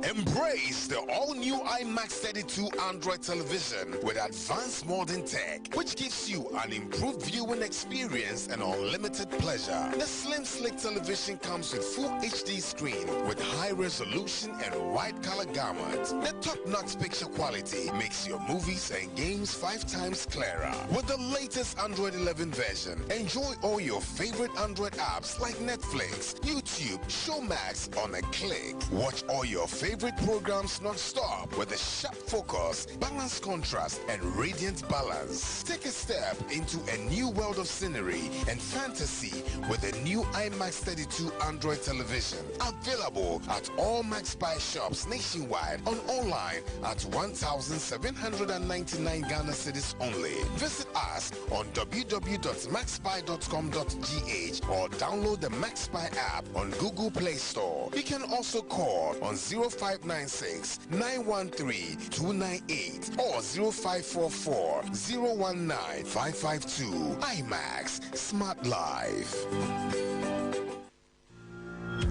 Embrace Embrace the all-new IMAX 32 Android television with advanced modern tech, which gives you an improved viewing experience and unlimited pleasure. The slim, slick television comes with full HD screen with high resolution and wide color gamut. The top-notch picture quality makes your movies and games 5 times clearer. With the latest Android 11 version, enjoy all your favorite Android apps like Netflix, YouTube, Showmax on a click. Watch all your favorite programs non-stop with a sharp focus, balanced contrast, and radiant balance. Take a step into a new world of scenery and fantasy with the new IMAX 32 Android television. Available at all Max Buy shops nationwide and online at 1,799 Ghana cedis only. Visit us on www.maxbuy.com.gh or download the Max Buy app on Google Play Store. You can also call on 0596 913 298 or 0544 019 552. IMAX Smart Life.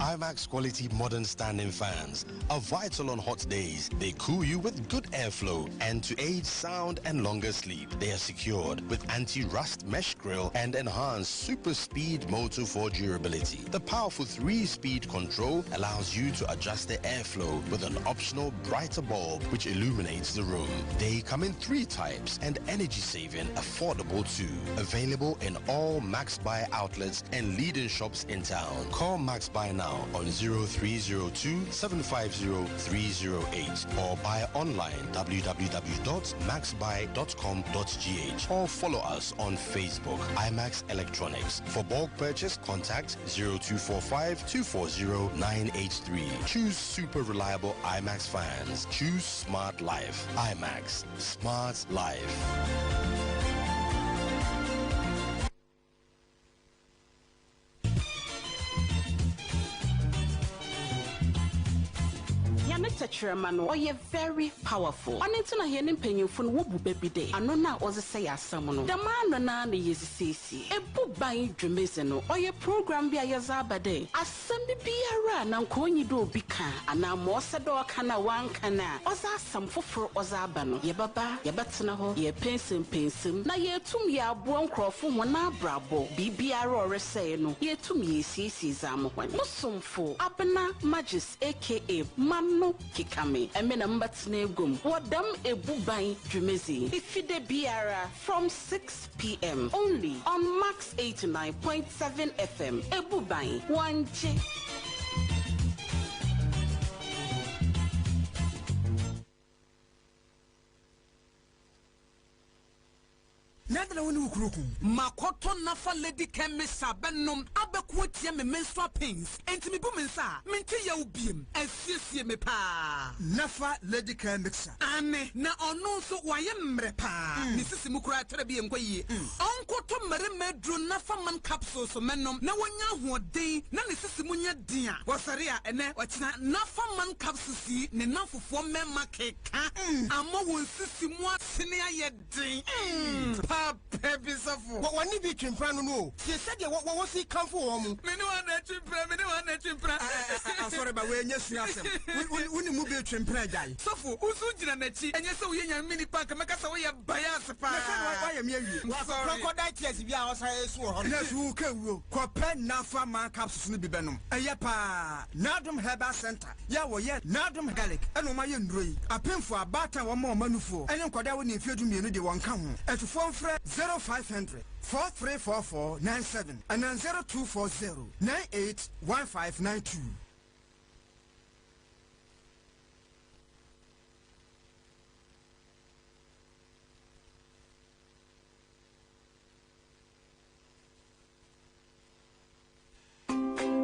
IMAX quality modern standing fans are vital on hot days. They cool you with good airflow, and to aid sound and longer sleep, they are secured with anti-rust mesh grille and enhanced super speed motor for durability. The powerful 3-speed control allows you to adjust the airflow with an optional brighter bulb which illuminates the room. They come in 3 types and energy saving, affordable too. Available in all Max Buy outlets and leading shops in town. Call Max Buy now on 0302-750-308 or buy online www.maxbuy.com.gh or follow us on Facebook, IMAX Electronics. For bulk purchase, contact 0245-240-983. Choose super reliable IMAX fans. Choose Smart Life. IMAX. Smart Life.
Chairman, or you're very powerful. On it, I hear him paying for Wubu baby day. I know now was a say as someone. The man and is CC. A book by Dramizeno or your program via Yazaba day. As some be a run and calling you do bika. And now more Sado Kana one cana. Oza some for Ozabano. Ye baba, ye batsanaho, ye pensim. Na ye tum ya buon crofum one brabo. BBR or say no. Ye tum ye CC Zamo. Musum for Abana Magis, aka Mano. Kikame, Emena Mbatsne Gum, Wadam Ebubai Jumezi, Ifide Biara from 6 p.m. only on Max 89.7 FM. Ebubai, 1J.
Nadala woni ukuruku makoto nafa lady chemist abenum abeko tie me menstrual pains enti me bu mensa mente ya ubiem asiesie me pa nafa lady chemist ane na ono so waye mre pa ni sisi mukura tere bi enkoyie onkoto mare medro nafa man capsules menom na wonya hoden na ni sisi munya din a wasare a ene wachina nafa man capsules ne nafofo memma keka amo won sisi mu asene aye din Pebisafu. What one be chimpran no? She said what was he come for? Me no want chimpran. I'm sorry, but we're just when you move your chimpran guy. So for Usujina Nechi, and yes, we are mini park, Macasa, we are bias. Why am you? Crocodile tears if you are so. Yes, who can Copen Nafa man capsules be benum. Ayapa, Nadum Herbal Center. Yawa yet, Nadum Gallic, and Omayan Drui. A pen for a batter one more manufo. And then Kodawan if you do me the one come. And to phone friend 0500 434497 and then 0240 981592.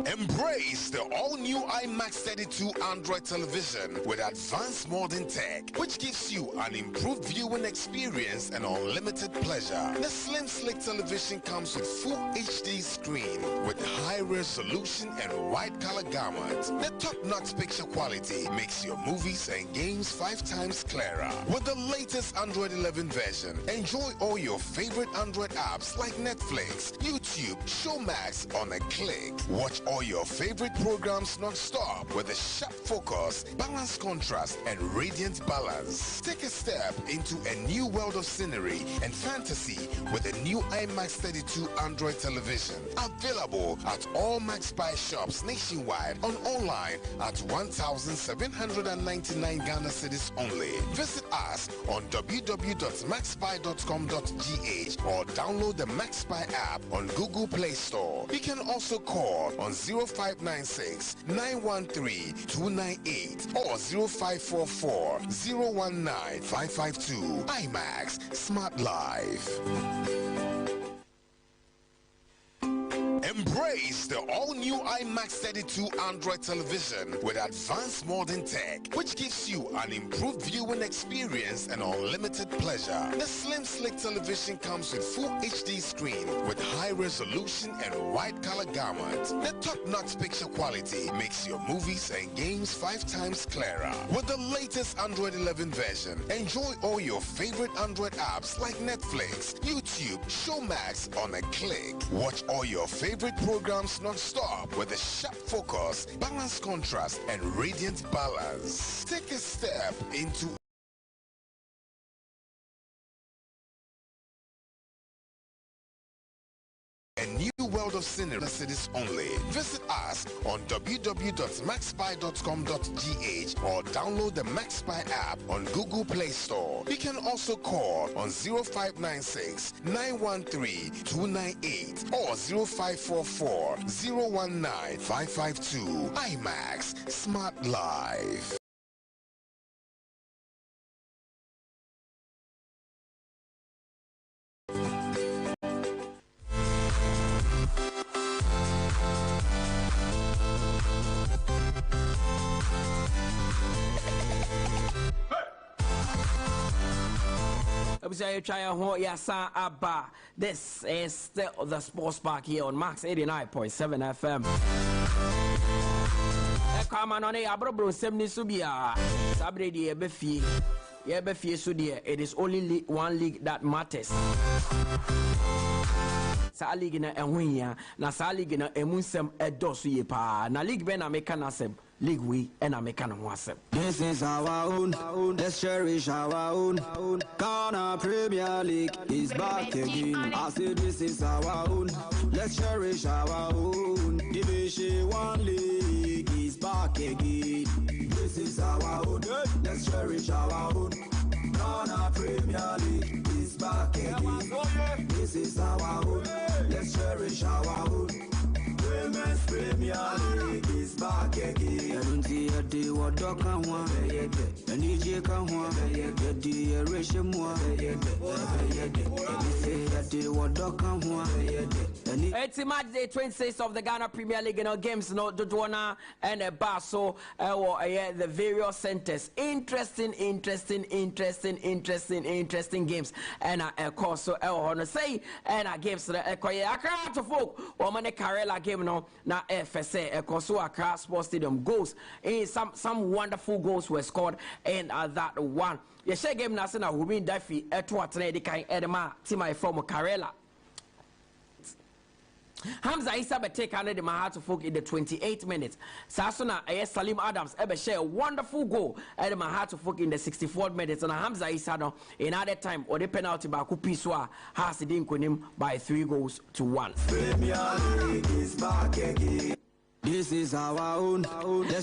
Embrace the all-new IMAX 32 Android television with advanced modern tech, which gives you an improved viewing experience and unlimited pleasure. The slim, slick television comes with full HD screen with high resolution and white color gamut. The top-notch picture quality makes your movies and games 5 times clearer. With the latest Android 11 version, enjoy all your favorite Android apps like Netflix, YouTube, Showmax on a click. Watch all your favorite programs non-stop with a sharp focus, balanced contrast, and radiant balance. Take a step into a new world of scenery and fantasy with a new IMAX 32 Android television. Available at all Max Buy shops nationwide, on online at 1,799 Ghana cedis only. Visit us on www.maxbuy.com.gh or download the Max Buy app on Google Play Store. You can also call on 0596 913 298 or 0544 019 552. IMAX Smart Life. Embrace the all-new IMAX 32 Android television with advanced modern tech, which gives you an improved viewing experience and unlimited pleasure. The slim, slick television comes with full HD screen with high resolution and wide color gamut. The top-notch picture quality makes your movies and games 5 times clearer. With the latest Android 11 version, enjoy all your favorite Android apps like Netflix, YouTube, Showmax on a click. Watch all your favorite programs non-stop with a sharp focus, balanced contrast, and radiant balance. Take a step into a new world of cities only. Visit us on www.maxbuy.com.gh or download the Max Buy app on Google Play Store. You can also call on 0596 913 298 or 0544 019 552. IMAX Smart Life.
This is still the Sports Park here on Max 89.7 FM. Come on, Abrobro 70 Subia. Sabredi Ebefi. Ebefi Sudia. It is only one league that matters. Sa league na enwinya na sa league na emunsem edosu ye pa na league be na meka na sem league we and na meka na ho asem.
This is our own, let's cherish our own. Ghana Premier League is back again. I say this is our own, let's cherish our own. Division 1 League is back again. This is our own, let's cherish our own. Ghana Premier League is back again. This is our own, let's cherish our own. Women's Premier League is back again. And the day what dog can want, and DJ can want, the day ration one, the what dog can want.
It's match day 26 of the Ghana Premier League games, no Dodwana and a Basso, the various centers. Interesting games. And of course, so I say, and I games the Accra to folk, or Mane Karela game no na FSA, of course, so Accra Sports Stadium goals. Some wonderful goals were scored in that one. The share game Nasina who win Daffy at what the kind Edema, Tima from Karela. Hamza Issa be take under the Mahat to folk in the 28 minutes. Sasuna Salim Adams ever share a wonderful goal at the Mahat to folk in the 64 minutes. And Hamza Issa no in other time or the penalty by Kupiswa has it in him by 3-1.
Premier League is back again. This is our own.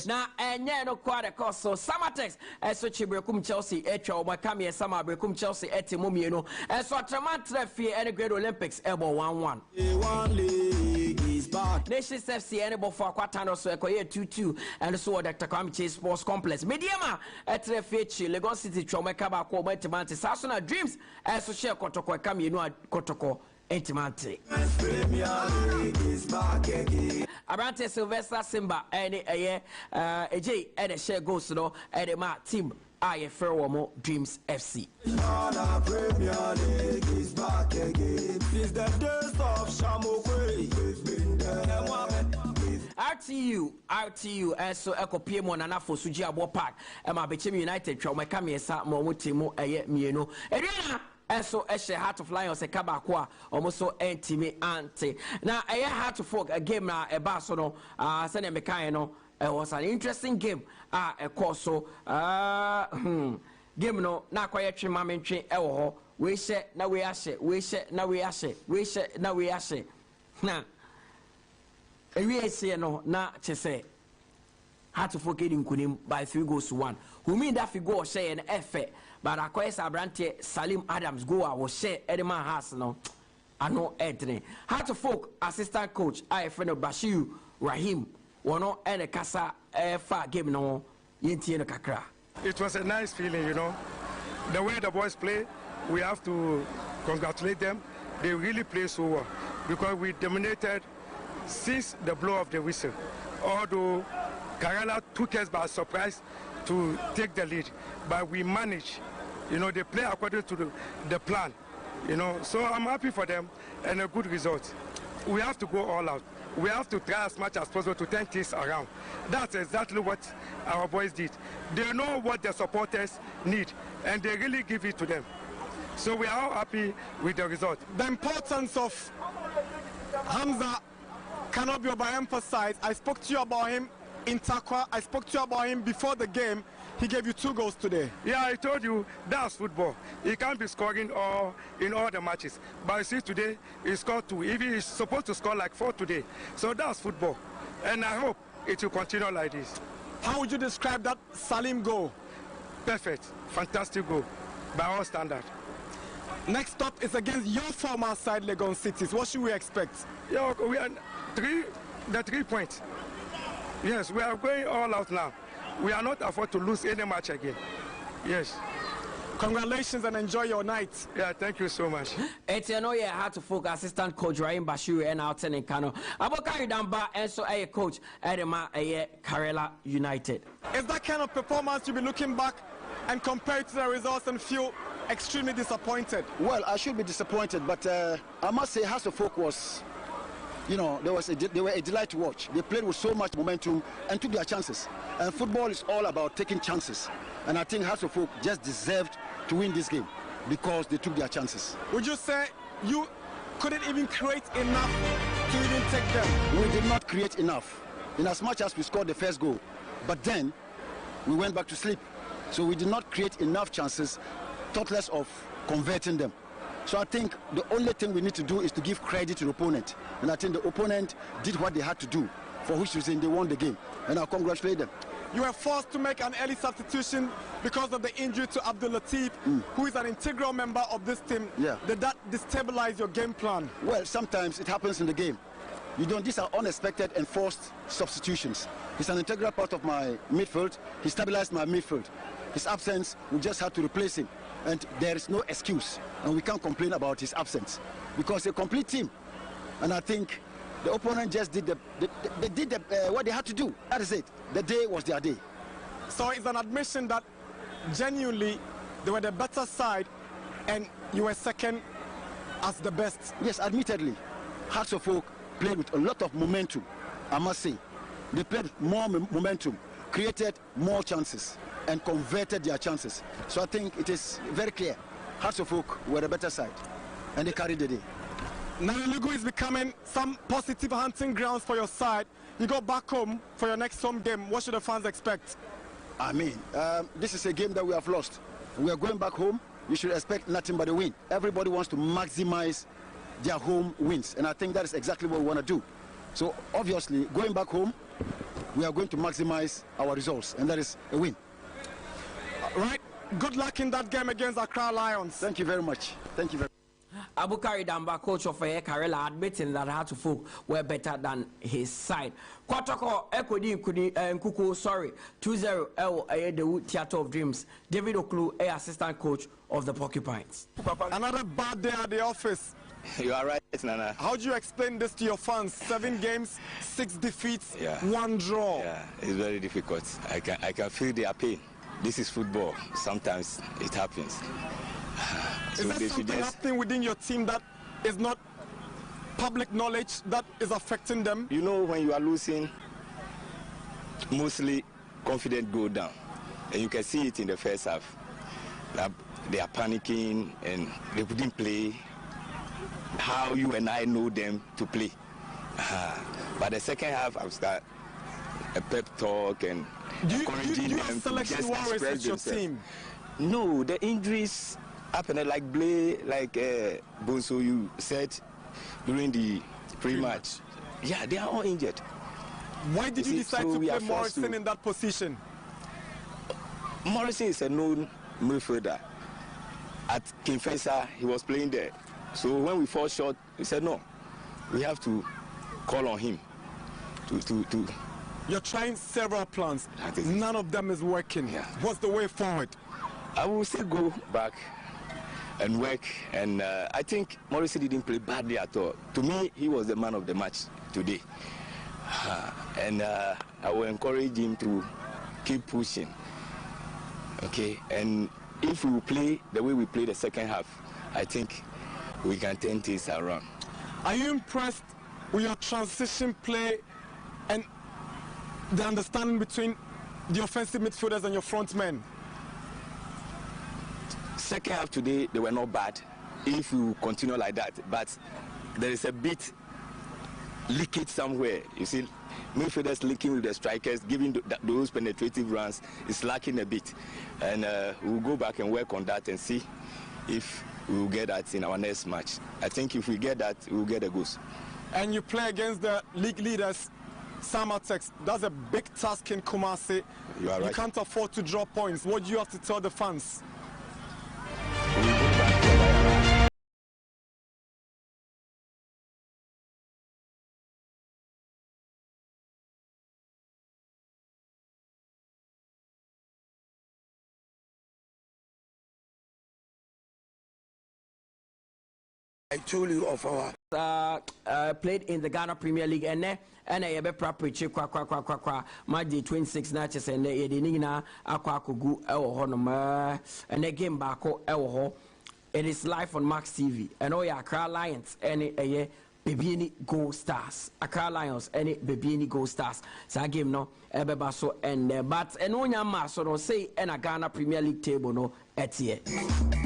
Now, and yeah, no quite a cost. So, Samatex, as such a Brekum Chelsea, Echo, Makami, and Sama Brekum Chelsea, Etimumino, and so Tramantre Fear and a Great Olympics, Elbow 1-1.
One league is back.
Nations FC, Enable for Quatano, so Ecoye 2-2, and so Dr. Kwame Sports Complex. Mediama, at Refichi, Lagos City, Chomekaba, Kobetimante, Sasuna Dreams, as so share Kotoko, Kamino, Kotoko. Intimate.
Premier League is back again.
Abrante Sylvester Simba and AJ and the share goes to the my team. I Ferromo Dreams FC.
Ghana Premier League is back again. Since the days of Shamokwe, we've been there.
RTU so eko PM on na for Suji Abo Park e ma Bechem United twa me kamiesa mo motimo eye mienu Eriana so eshe Heart of Lions e kabako a omoso entimi ante na eye Heart of Folk a game na e ba so no se ne mekan no it was an interesting game e course so game no na kwaye twe mamentwe e wo ho we she na we ahye we she na we ahye we she na we ahye na we say no na chese Heart to forget in kunim by 3-1 who mean that figure share an effort but akwes abrante Salim Adams go a was share Edman has no ano edne Heart to folk assistant coach I friend of Bashir Rahim wono ene kasa fa game no yentie no kakra.
It was a nice feeling, you know, the way the boys play. We have to congratulate them. They really play so well because we dominated since the blow of the whistle. Although Karela took us by surprise to take the lead, but we managed. You know, they play according to the plan. You know, so I'm happy for them and a good result. We have to go all out. We have to try as much as possible to turn things around. That's exactly what our boys did. They know what the supporters need, and they really give it to them. So we are all happy with the result.
The importance of Hamza cannot be overemphasized. I spoke to you about him in Takwa. I spoke to you about him before the game. He gave you 2 goals today.
Yeah, I told you, that's football. He can't be scoring in all the matches. But you see, today, he scored 2. If he's supposed to score like 4 today. So that's football. And I hope it will continue like this.
How would you describe that Salim goal?
Perfect. Fantastic goal. By all standards.
Next up is against your former side, Legon Cities. What should we expect?
Yeah, we are the 3 points. Yes, we are going all out now. We are not afford to lose any match again. Yes.
Congratulations and enjoy your night.
Yeah, thank you so much.
It's you know you had to focus assistant coach Rahim Bashir and out in Kano. Abokari Damba and so a coach Edema Karela United.
Is that kind of performance you'll be looking back and compare it to the results and feel extremely disappointed?
Well, I should be disappointed, but I must say House of Folk was, you know, they were a delight to watch. They played with so much momentum and took their chances. And football is all about taking chances. And I think House of Folk just deserved to win this game because they took their chances.
Would you say you couldn't even create enough to even take them?
We did not create enough, in as much as we scored the first goal. But then we went back to sleep. So we did not create enough chances, thoughtless of converting them. So I think the only thing we need to do is to give credit to the opponent. And I think the opponent did what they had to do, for which reason they won the game. And I congratulate them.
You were forced to make an early substitution because of the injury to Abdul Latif, who is an integral member of this team.
Yeah.
Did that destabilize your game plan?
Well, sometimes it happens in the game. You don't, these are unexpected and forced substitutions. He's an integral part of my midfield. He stabilized my midfield. His absence, we just had to replace him. And there is no excuse. And we can't complain about his absence because a complete team. And I think the opponent just did what they had to do. That is it. The day was their day.
So it's an admission that genuinely they were the better side and you were second as the best.
Yes, admittedly. Hearts of Folk played with a lot of momentum, I must say. They played more momentum, created more chances, and converted their chances. So I think it is very clear. Hearts of Folk were the better side, and they carried the day.
Now Lugu is becoming some positive hunting grounds for your side. You go back home for your next home game. What should the fans expect?
I mean, this is a game that we have lost. We are going back home. You should expect nothing but a win. Everybody wants to maximize their home wins, and I think that is exactly what we want to do. So obviously, going back home, we are going to maximize our results, and that is a win.
Right. Good luck in that game against Accra Lions.
Thank you very much. Thank you very much.
Abukari Damba, coach of Karela, admitting that Heart of Folk were better than his side. Kotoko, Ekodi Nkuku, sorry, 2-0 the Theatre of Dreams. David Oklu, assistant coach of the Porcupines.
Another bad day at the office.
You are right, Nana.
How do you explain this to your fans? 7 games, 6 defeats, 1 draw.
Yeah, it's very difficult. I can feel their pain. This is football. Sometimes it happens.
Is there something happening within your team that is not public knowledge that is affecting them?
You know, when you are losing, mostly confident go down. And you can see it in the first half. They are panicking and they couldn't play how you and I know them to play. But the second half, I'll start a pep talk and encouraging them to just express themselves. Team? No, the injuries happened like Bonso, you said during the pre-match. Yeah, they are all injured.
Why did you decide to play Morrison in that position?
Morrison is a known midfielder. At Kinfensa, he was playing there. So when we fall short, we said no, we have to call on him to
You're trying several plans. None of them is working.
Yeah.
What's the way forward?
I will still go back and work. And I think Morrison didn't play badly at all. To me, he was the man of the match today. And I will encourage him to keep pushing. Okay, and if we play the way we play the second half, I think we can turn things around.
Are you impressed with your transition play and the understanding between the offensive midfielders and your front men?
Second half today, they were not bad if we continue like that, but there is a bit leakage somewhere. You see, midfielders linking with the strikers, giving those penetrative runs is lacking a bit. And we'll go back and work on that and see if we'll get that in our next match. I think if we get that, we'll get the goals.
And you play against the league leaders, Samatex. That's a big task in Kumasi.
You are right.
You can't afford to drop points. What do you have to tell the fans?
I told you of our played in the Ghana Premier League and I be preach kwa my day 26 matches and ye de nyina akwa akogu e wo ho no and the game back e wo ho. It is live on Max TV and all your Accra Lions and a Baby Go Stars. Accra Lions and Baby Go Stars. So game no ebeba so and but and on your mass so say and a Ghana Premier League table no etie.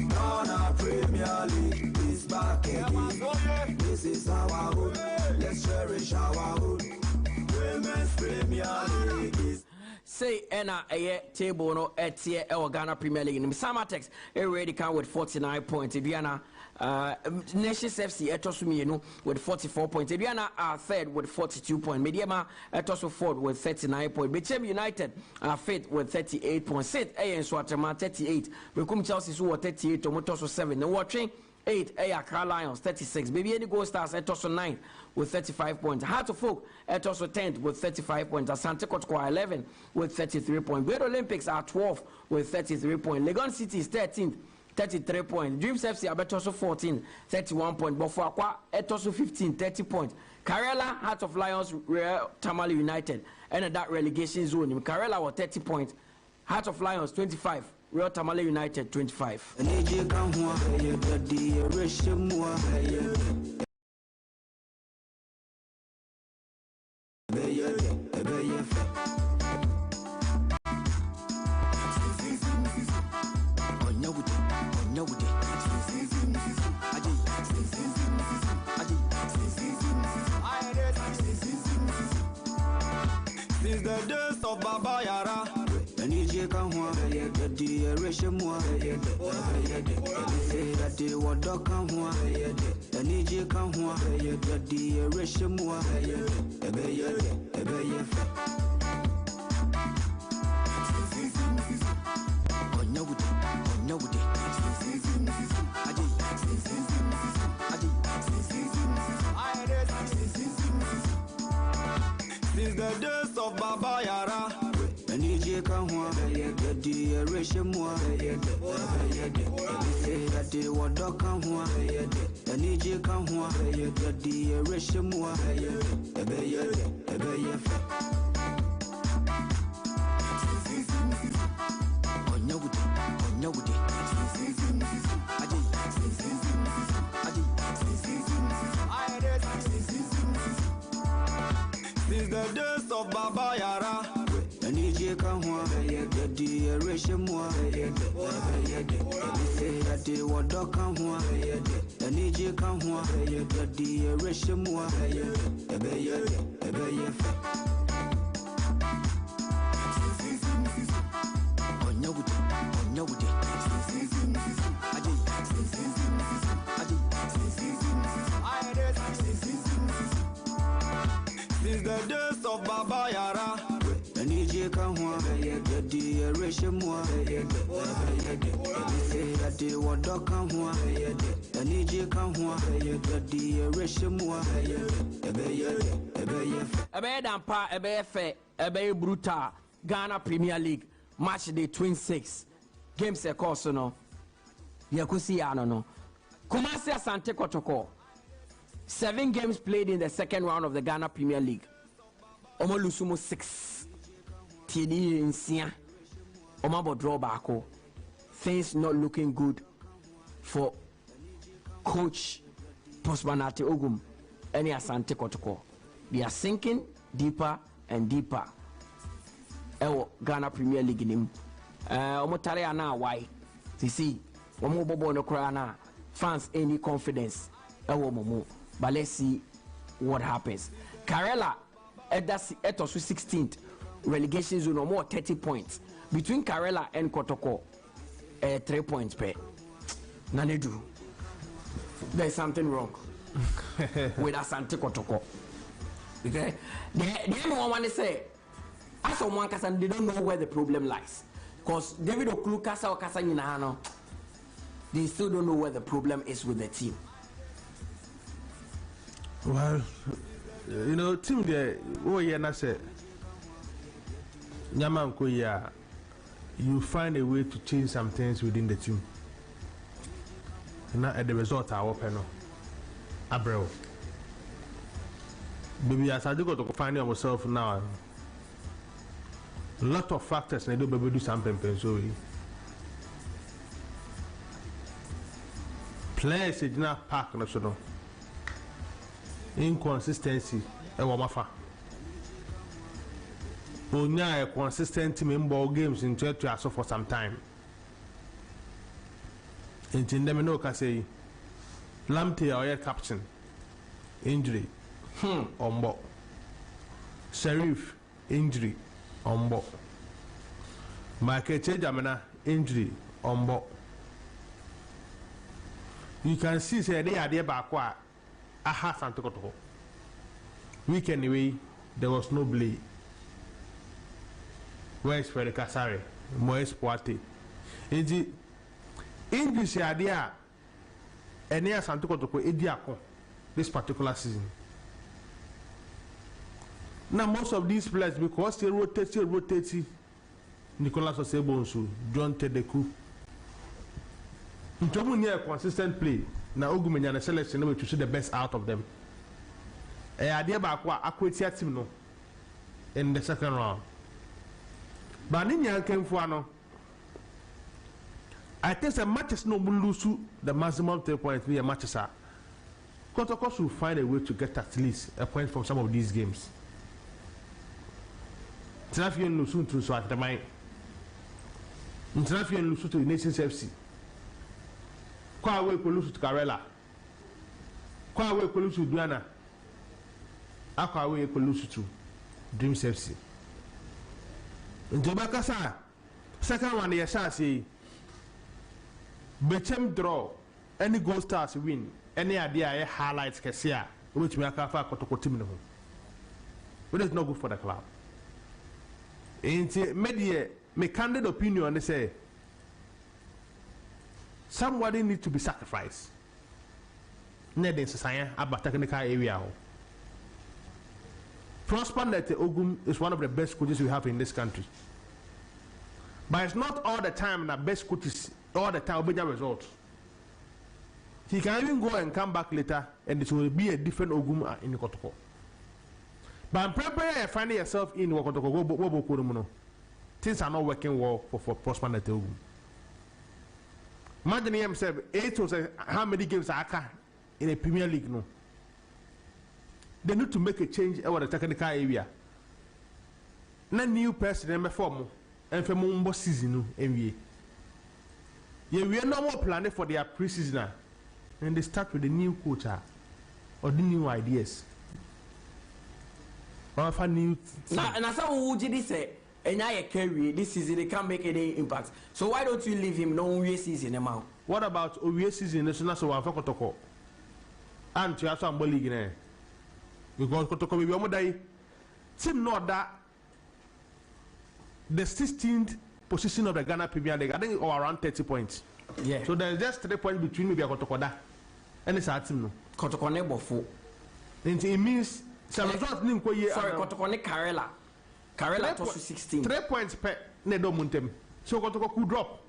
Ghana Premier League is back again. This is our home. Let's cherish our home. Women's Premier League is
say ena table no etie e Ghana Premier League. Samatex already count with 49 points. Diana Nations FC Etosumi with 44 points. Diana are third with 42 points. Mediama Etosu fourth with 39 points. Bechem United are fifth with 38 points. Sit and Swatama 38. Become Chelsea who 38. Tomotoso 7. And watching 8 Accra Lions 36. Baby any Gold Stars Etosu 9 with 35 points. Heart of Folk Etosu 10th with 35 points. Asante Kotoko 11 with 33 points. Great Olympics are 12 with 33 points. Legon City is 13th. 33 points. Dreams FC Abetoso 14, 31 points. Bofuakwa Etoso 15, 30 points. Karela, Heart of Lions, Real Tamale United, and that relegation zone. Karela was 30 points. Heart of Lions 25, Real Tamale United 25.
Since the days of Baba Yara, and you can want the Rishimwa, say that they were dog and you can want the Rishimwa, since the days of Baba Yara, and you can want the Rishimwa, say that they were dog and you can want the Rishimwa, since the days of Baba Yara, DJ Kahwa, the Rishimwa, say that they were Dokamwa, the DJ Kahwa, the Rishimwa, since the days of Baba Yara, the DJ Kahwa, the Rishimwa, say that they were Dokamwa, the DJ Kahwa, the Rishimwa,
Ebe dampa, ebe fe, ebe brutal. Ghana Premier League match day 26 games a course no. Yakusi ano no. Kumasi Asante Kotoko. 7 games played in the second round of the Ghana Premier League. Omo lusumo 6. Tiedi insia. Omo draw bako. Things not looking good for coach Postmanate Ogum. Any Asante Kotoko. They are sinking deeper and deeper. Ghana Premier League nim. Omo tare ana why? See, omo bobo no kra na fans any confidence. Momo. But let's see what happens. Karela that's 16th relegation zone, no more 30 points. Between Karela and Kotoko, 3 points per. Nanedu. There's something wrong with Asante Kotoko. Okay? The only one to say, as someone can, they don't know where the problem lies. Because David Okulu Kasa or Kasa Ninano, they still don't know where the problem is with the team.
Well, you know, team there, oh yeah, I said, Nyamanko, yeah, you find a way to change some things within the team. And at the result, I open Abreu. Baby, as I do go to find myself now, a lot of factors, and I do something, so players did not pack national. Inconsistency Wamafa. Onya a consistent team in ball games in church for some time. In Tindemino can say Lamte or captain injury Ombo Sheriff injury Ombo Michael Jamana injury Ombo. You can see say they are there back. Aha Santo Kotoko. Week anyway, there was no blade. Where's Freddy Kasare? Moes Poate. In English idea, and near Santo Kotoko, Ediako, this particular season. Now, most of these players, because they rotate, Nicolas Osebonsu, John Tedeku. In trouble near consistent play. Now Ogumenya selection to see the best out of them. Idea back what Aquatia team no in the second round. But Ninya came for no. I think the matches no lose the maximum 3 points via matches are. Kotoko will find a way to get at least a point from some of these games. Trafian Lusun to so at the mind. Trafian Lusu to the Nations FC. Kwa we kolusu to Karela. Kwa we kolusu to Duana. Akwa we kolusu to Dreams FC. Njobaka sa second one the shall say Bechem draw any goal stars win any idea highlights Kesia which me akafa Kotoko team no. But it's not good for the club. Ain't media my candid opinion they say somebody needs to be sacrificed. Ned in society about technical area. Prosper Nete Ogum is one of the best coaches we have in this country. But it's not all the time that best coaches all the time better results. He can even go and come back later and it will be a different Ogum in Kotoko. But I'm preparing finding yourself in Kotoko. Things are not working well for Prosper Nete Ogum. Imagine himself, 8 was how many games are in a Premier League no. They need to make a change over the technical area. na new person em form and for mumbo season enwie ye we no more planning for their pre-season and they start with the new coach or the new ideas or for new
na some who say and I carry this season they can't make any impact, so why don't you leave him no season amount?
What about OVA season national so one for Kotoko and to have some league in because Kotoko will be on day team not that the 16th position of the Ghana Premier League, I think around 30 points.
Yeah.
So there's just 3 points between maybe Kotoko and it's our team no.
Kotoko nebo 4.
And it means some result nim ko ye.
Sorry, Kotoko ne Karela. Karela to 16.
3 points per ne do muntem. So Kotoko could drop.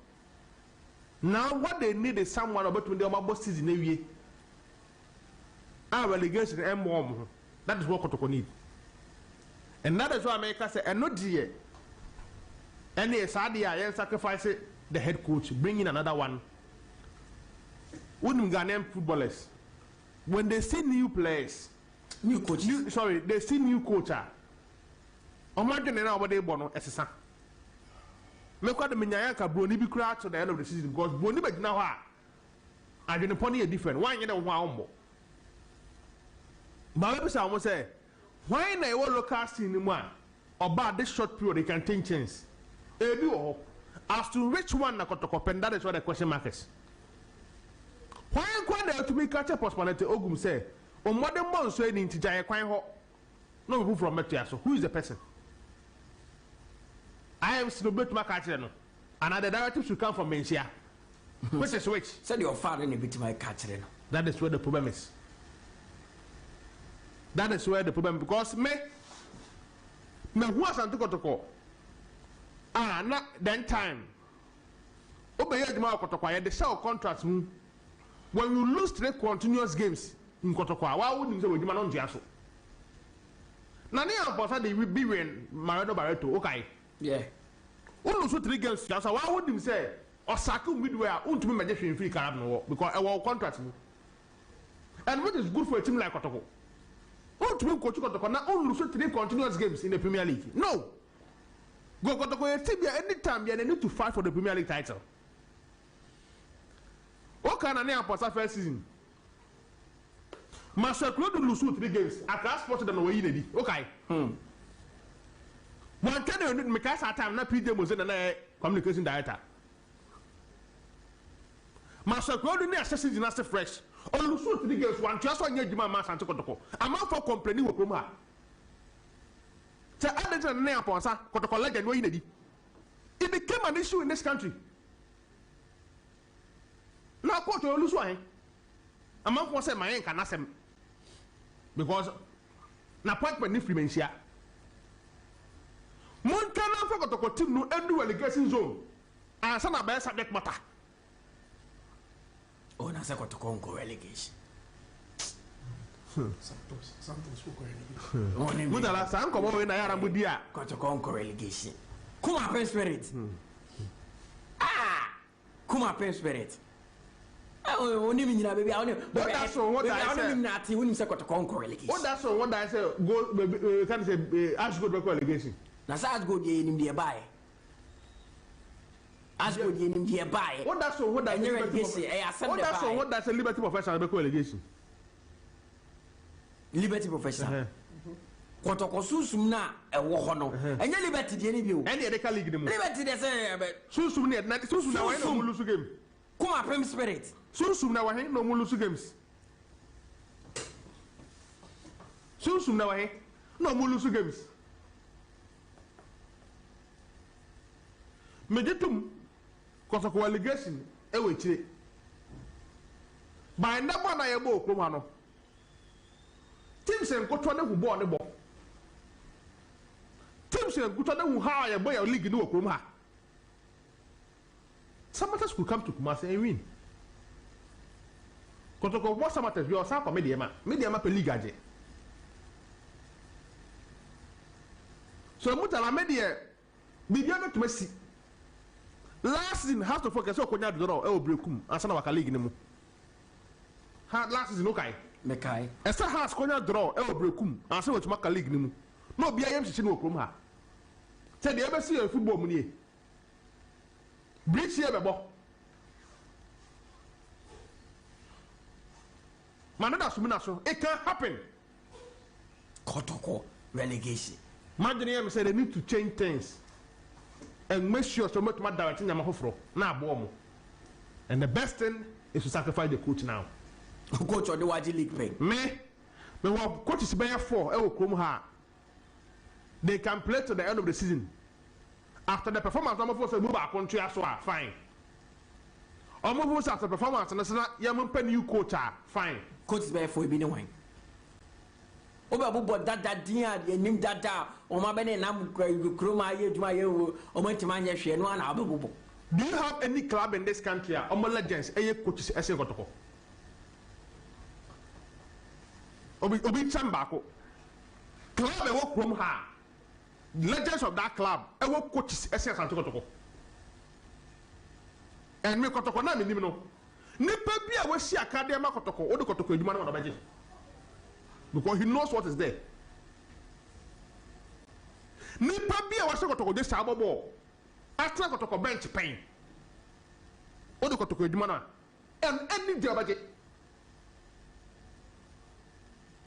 Now what they need is someone about when they are about season every our relegation and more. That is what Kotoko need. And that is why America say and not dear. And yes, I sacrifice the head coach, bring in another one. When Ghanaian footballers, when they see new players,
new coach,
they see new coach. Imagine now what they born as a son. Make what the Minyaka Bruni be crowd to the end of the season because Bruni but now I didn't pony a different one, you know, one more. But I almost say, why they all look at in one about this short period they can take chance. As to which one na Kotoko pen, that is what the question mark is. Why inquire to be catch up possibility Ogum say, on modern months saying to Jaya Quine Ho? No people from Metiaso. Who is the person? I am celebrating my catcher, and the directive should come from Mensia. Which is which?
Said your father in a bit my catcher.
That is where the problem is. That is where the problem because me who has Kotoko? Not then time. Obey the mark Kotoko, the sell contracts. When you lose 3 continuous games in Kotoko, why wouldn't you say with Manon Jasso? Nani Amposa, they will be when Marado Barreto, okay.
Yeah.
Who lose 3 games, why wouldn't you say, or Saku midway, won't be magician free Carabno because I will contract me. And what is good for a team like Kotoko? Won't be coach Kotoko, not only lose 3 continuous games in the Premier League. No. Go Kotoko, anytime you need to fight for the Premier League title. What can I name for first season? Master Claude lose 3 games. I can't spot them away in okay. One can you make us a time not PJ was in a communication director. Master Claude near season as fresh. Or lose 3 games, one just one year, Jima Master Kotoko. I'm out for complaining with Roma. The other name upon Kotoko legend way in it became an issue in this country. Now, what you lose one? A man was saying my aunt can ask him because na point when if Freemanship. Montana for Kotoko team no end relegation zone and some about subject matter.
Oh, na say Kotoko relegation.
Santos relegation.
Good last time come over in Ayara Mudia.
Kotoko relegation. Come up in spirit. Come up in spirit. Baby, I
that's what I said. What that's what I said. Go, can say ask good relegation.
Now, ask good in the buy. Ask good in the buy.
What that's what I say. What that's what that's a Liberty professional relegation.
Liberty professional. Kotoko susum na ewo ho no. Enye Liberty de ni bi o.
Ene de ka league dem.
Liberty de say
susum ne na susum na why no lose game.
Come up in spirit.
Susum na why no lose games. Susum na why no lose games. Meditum Kotoko allegation e we chire. By number na yebo okoma no. Team say Kotoko na hu ball ne ball. Team say Kotoko na hu how yebo ya league no okoma ha. Samatas could come to Kumasi and win. Kotoko what Samatas you are sa for Mediama pe league aje. So mutala media bibiano to Messi. Last season has to focus on Konya draw e obrekum ansana waka league nemu. Last season okay.
Mekai.
Esa has Konya draw e obrekum ansana waka league nemu. No bia yem chichi no okrom ha. Say the ever see a football money. Bridge here, bebo. Man, that's so it can happen.
Kotoko relegation.
Imagine say they need to change things and make sure so much more directing them hofro. Now, bomb. And the best thing is to sacrifice the coach now.
Coach or the Waji League pay.
Me, what coach is better for? They can play to the end of the season. After the performance, I'm supposed to move our country as well. Fine. I'm supposed after performance, and I said, "Yeah, I'm paying you coach. Fine."
Coach is better for you, wine. Oba that dia the name that o ma bene na kroma ye djuma ye wo o ma ntima nya hwe no ana ababubo.
Do you have any club in this country or legends coaches ese Kotoko? Obi chambako. Club e wo krom ha. Legends of that club e wo coaches ese Kotoko. And me Kotoko na me nim no. Nipa bia we si academy Kotoko, o de Kotoko eduma na obaje. Because he knows what is there. Nipa bia we si Kotoko de sa bobo. After Kotoko bench pain. O de Kotoko eduma na. And any day obaje.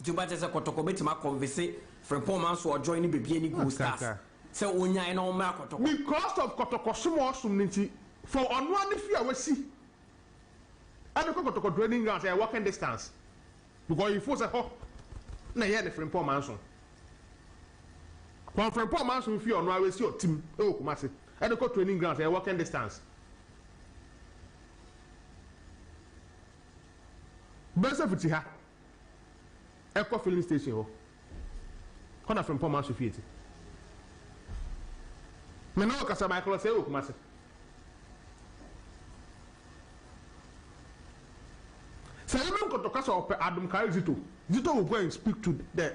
Jumba just Kotoko betima converse from Poman so join baby any go stars. So onya e na o ma Kotoko.
Because of Kotoko small nti for on one fear we see. And the Kotoko training ground say walking distance. Because you force a na here the from Poman so. From Poman so fear on we see your team e wo Kumasi. And the training ground say walking distance. Besa futi ha. Echo filling station ho. Kona from Poman so fieti. Me no kasa Michael say wo Kumasi. Say even Kotoko so Adam Kai Zito will go and speak to the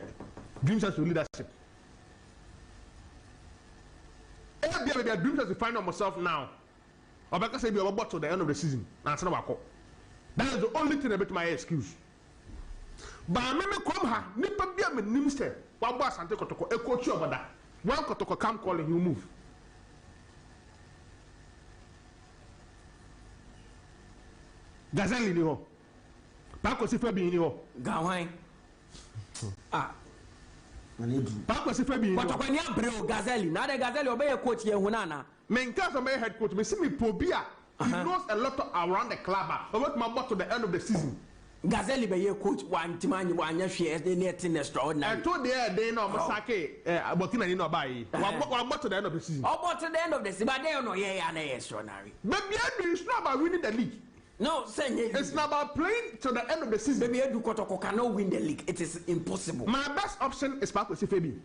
Dreams as leadership. Maybe their dreams as to find out myself now. Or because say be about to the end of the season. That is the only thing about my excuse. But I remember come her, nipa bia me nimster. Wa boss ante Kotoko e coach over that. When Kotoko come calling, he will move. Gazelle ni ho. Pako si fe bi ni ho.
Gawan. Ah.
Pako si fe bi ni ho.
Kotoko ni abreo Gazelle. Na de Gazelle obey coach ye hunana.
Me nka so me head coach me see me pobia. He knows a lot around the club. About my bot to the end of the season.
Gazelle be ye coach one timani wanya hwe dey netin extraordinary.
I told they no Masake Burkina ni no buy. Wa bot to the end of the season.
About to the end of the season, but they no ye na extraordinary.
Baby, it's not about winning the league.
No, it's
not about playing to the end of the season.
Baby, Edu Kotoko cannot win the league. It is impossible.
My best option is Park with Febi.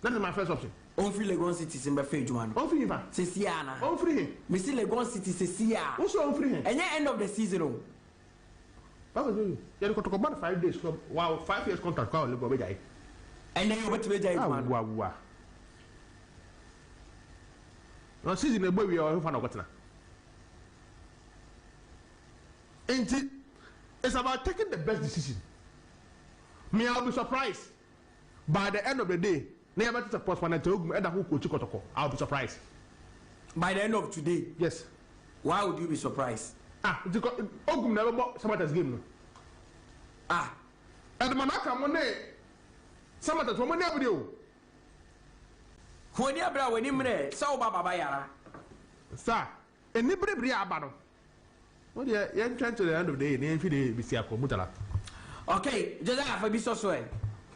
That is my first option.
On free Legon City is in Buffet, Juan.
On free him.
Sesiana.
On free him.
Missy Legon City Sesia.
Also on free him.
And end of the season.
What was you? You got to come 5 days from 5 years contract. And
then you went to the man.
Wow. No season a boy we are fan of Gatna. It's about taking the best decision. Me, I'll be surprised. By the end of the day, never to support when I tell you who coach Kotoko. I'll be surprised.
By the end of today?
Yes.
Why would you be surprised?
Because Ogum never bought Samata's game. And the Manaka Monday, Samata's woman never do.
When you're when you're so Baba Bayara.
Sir, and nobody be a battle. Well, you're trying to the end of the day, and if you be a Mutala.
Okay, just have a bit so swear.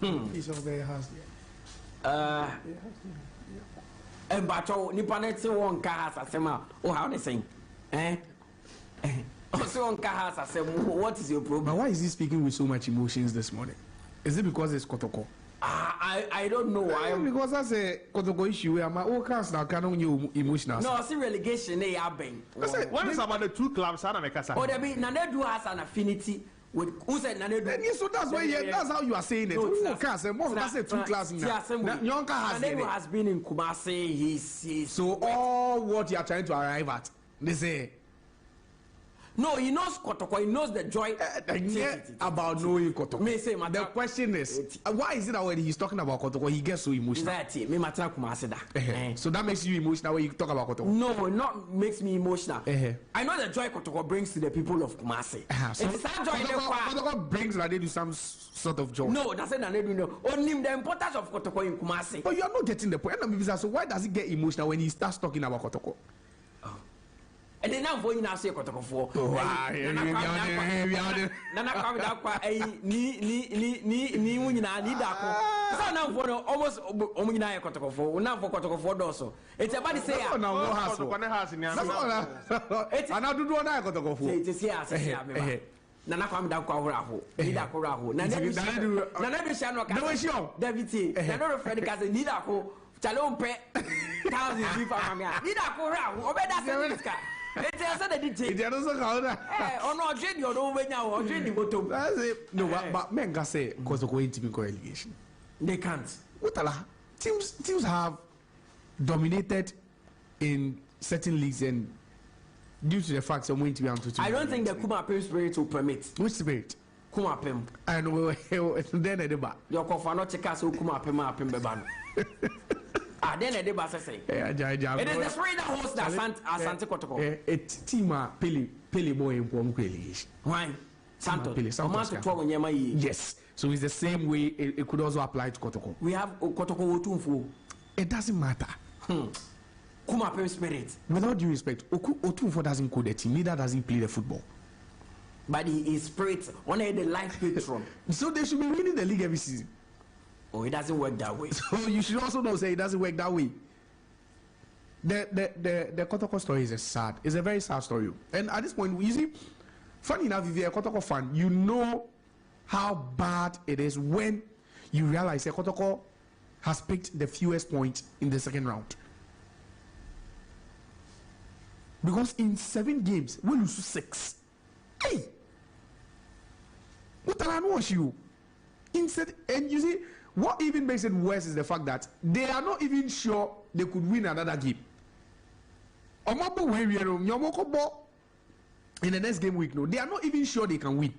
He's over there, has
and Bacho Nipanetse won't cast as a oh, how they sing. Also on Kahas, I said, what is your problem?
But why is he speaking with so much emotions this morning? Is it because it's Kotoko?
I don't know.
Because that's a Kotoko issue. I'm now can't you emotional.
No, I see relegation. They are being.
What is about the two clubs?
Oh, there be Nanedu has an affinity with who said Nanedu.
So that's why that's how you are saying it. Who can say more? That's a two class.
Nanedu has been in Kumasi. He's
so all what you are trying to arrive at. They say.
No, he knows Kotoko. He knows the joy
about knowing Kotoko.
Me say,
the question is, why is it that when he's talking about Kotoko, he gets so emotional?
Exactly. Me matra kumasida.
So that makes you emotional when you talk about Kotoko?
No, not makes me emotional. I know the joy Kotoko brings to the people of Kumasi.
So Kotoko brings Nade some sort of joy.
No, that's it. Nade no. Only the importance of Kotoko in Kumasi.
But you are not getting the point. So why does he get emotional when he starts talking about Kotoko?
And then now you now say Kotoko for. Nana come down kwa ni unyina ni dako. So now for almost omunyina Kotoko for. Now for Kotoko for also. It's about to say
no has.
It's another do na Kotoko for.
It's here. Nana come down kwa raho. Ni dako raho. Nana do shano ka. David. Nana do Fred ka say ni dako. Chalompe. Thousands of people from here. Ni dako raho. Obeda say it's also the detail.
It's also called that.
Oh no, Jane, you don't win now. Jane, you go.
That's it. No, but men can say because of going to be relegation.
They can't.
Teams have dominated in certain leagues and due to the fact I'm going to be able to.
I don't think the Kumapem spirit will permit.
Which spirit?
Kumapem.
And then at the back.
Your coffee not check us. Kumapem bebano. Then a debate say. It is the spirit that hosts the Asante Kotoko.
A team Pele boy in one relegation.
Why? Santos.
Yes. So it's the same way it could also apply to Kotoko.
We have Kotoko Otunfu.
It doesn't matter.
Kumapem spirit.
Without due respect, Otunfu doesn't code the team, neither does he play the football.
But he is spirit, one of the life patron.
So they should be winning the league every season.
Oh, it doesn't work that way.
So you should also know say it doesn't work that way. The Kotoko story is it's a very sad story. And at this point, you see, funny enough, if you're a Kotoko fan, you know how bad it is when you realize that Kotoko has picked the fewest points in the second round. Because in 7 games, we lose 6. Hey! What I know you? And you see, what even makes it worse is the fact that they are not even sure they could win another game. In the next game week, no, they are not even sure they can win.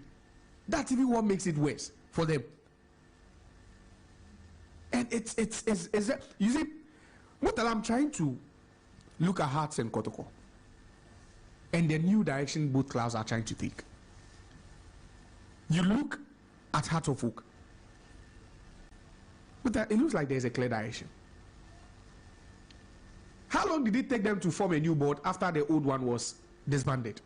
That's even what makes it worse for them. And it's you see, what I'm trying to look at Hearts and Kotoko and the new direction both clubs are trying to take. You look at Hearts of Oak. But it looks like there's a clear direction. How long did it take them to form a new board after the old one was disbanded?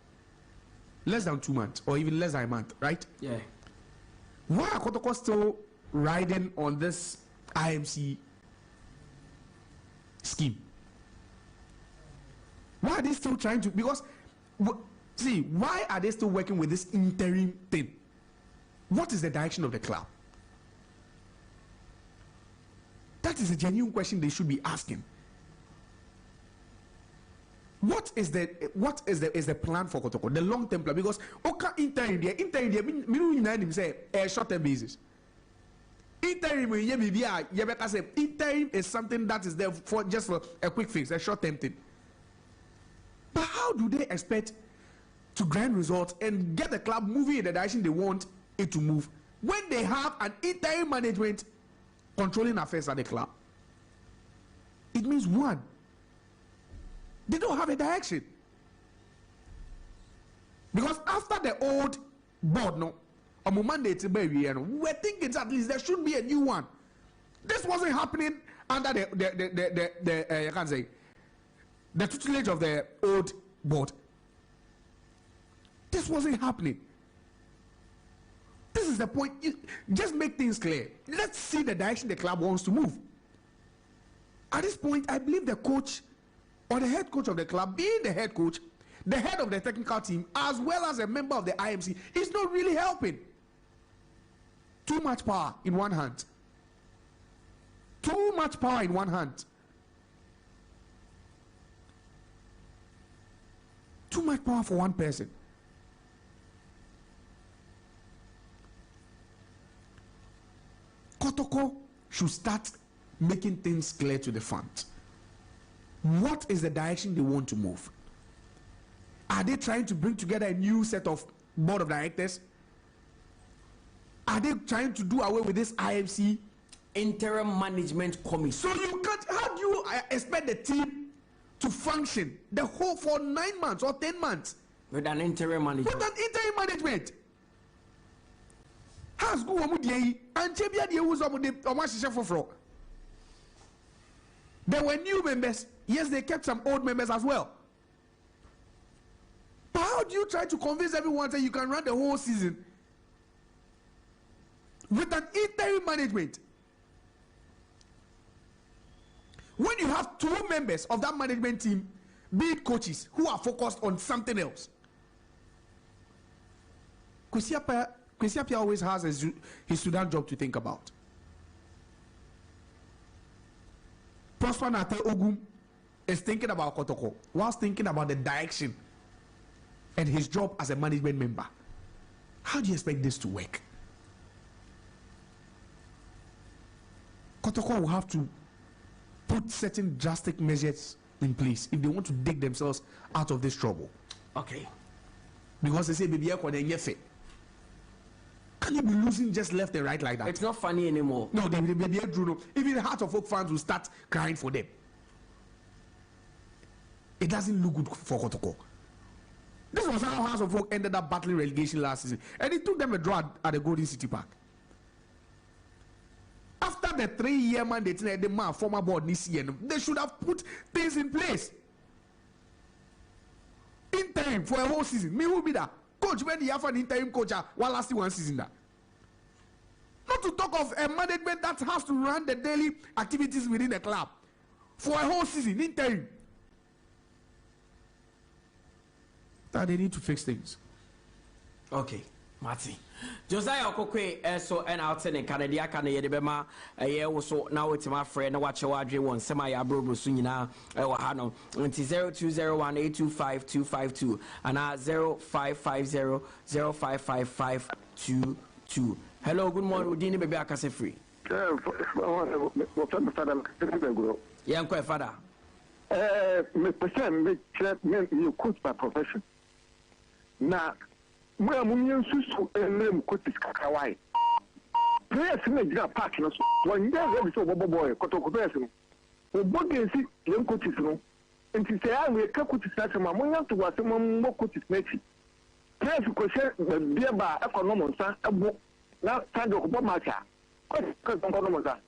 Less than 2 months, or even less than a month, right?
Yeah.
Why are Kotoko still riding on this IMC scheme? Why are they still trying to? Because, see, why are they still working with this interim thing? What is the direction of the club? That is a genuine question they should be asking. What is the plan for Kotoko? The long-term plan, because interim say a short-term basis. Interim is something that is there for just for a quick fix, a short-term thing. But how do they expect to grind results and get the club moving in the direction they want it to move when they have an interim management controlling affairs at the club? It means one, they don't have a direction. Because after the old board, no, we're thinking at least there should be a new one. This wasn't happening under the you can't say the tutelage of the old board. This wasn't happening. This is the point. Just make things clear. Let's see the direction the club wants to move. At this point, I believe the coach or the head coach of the club, being the head coach, the head of the technical team, as well as a member of the IMC, is not really helping. Too much power in one hand. Too much power in one hand. Too much power for one person. Kotoko should start making things clear to the fans. What is the direction they want to move? Are they trying to bring together a new set of board of directors? Are they trying to do away with this IMC
interim management committee?
So you can't. How do you expect the team to function the whole for 9 months or 10 months
with an interim management?
With an interim management. Has go on and Chebia the use of the there were new members. Yes, they kept some old members as well. But how do you try to convince everyone that you can run the whole season with an interim management when you have 2 members of that management team being coaches who are focused on something else? Kwesi always has his Sudan job to think about. Prosper Nate Ogum is thinking about Kotoko whilst thinking about the direction and his job as a management member. How do you expect this to work? Kotoko will have to put certain drastic measures in place if they want to dig themselves out of this trouble.
Okay.
Because they say, baby, can you be losing just left and right like that?
It's not funny anymore.
No, even the Heart of Oak fans will start crying for them. It doesn't look good for Kotoko. This was how House of Oak ended up battling relegation last season. And it took them a draw at the Golden City Park. After the 3-year mandate, the former board this year, they should have put things in place. In time for a whole season. Me will be that. Coach, when you have an interim coach, while lasting 1 season that. Not to talk of a management that has to run the daily activities within the club for a whole season, interim. That they need to fix things.
Okay, Marty. Josiah Okokwe so and outside in Canada can ye bema also now it's my friend watch your dream one semi abroad sunyina hano until 0201825252 and 0550055522. Hello, good morning. Udini baby akase free. Yeah, quite father.
Me coach by profession. Now where mun susu elem coaches kakawai players in the park no so when they ready so boy Kotoko players no oboge si young coaches no nti say I we ka coaches na ma mun have to was mo coaches mechi players ko share bia ba economy nsa ebo na stand ko bo match ko economy nsa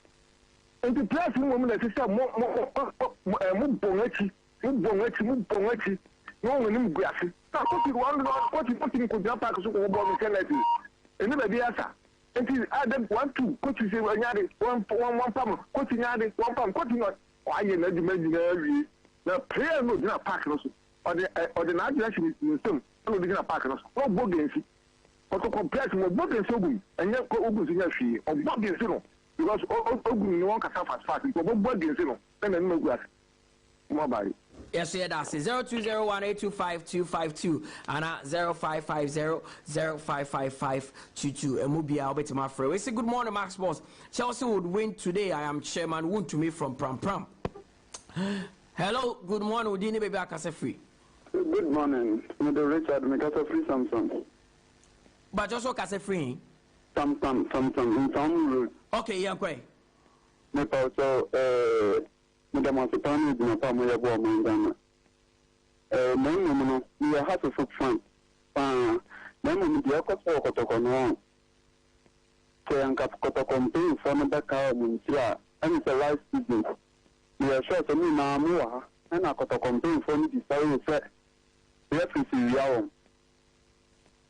nti players mo na say mo bongachi no woni mguasi what you could jump back so go ball Kennedy and baby asa until Adam 1-2 coach say nyade one pam coach nyade one pam coach not why you know the player no na park no so or the na direction is system no dey na park no so no go against but to compare to go against ogun and you go ogun nya hwie or go against no because ogun no one can fast go against no then no go asa mobile.
Yes, yeah, that's it. 0201825252 and 0550055522. And we'll be out with my friend. We say good morning, Max Boss. Chelsea would win today. I am Chairman Woon to me from Pram Pram. Hello, good morning. Udini baby akase free.
Good morning, Mr. Richard. Me kase free Samsung.
But also kase free.
Samsung in Town Road.
Okay, yeah, okay.
Me also Madam Asipani is my family of Mangana. We are half a foot fan. Then we are Kotoko no. Saying Kotoko paying for the car in Tia, and it's a life season. We are sure to me now more, and I Kotoko paying for me to say, reference in Yawam.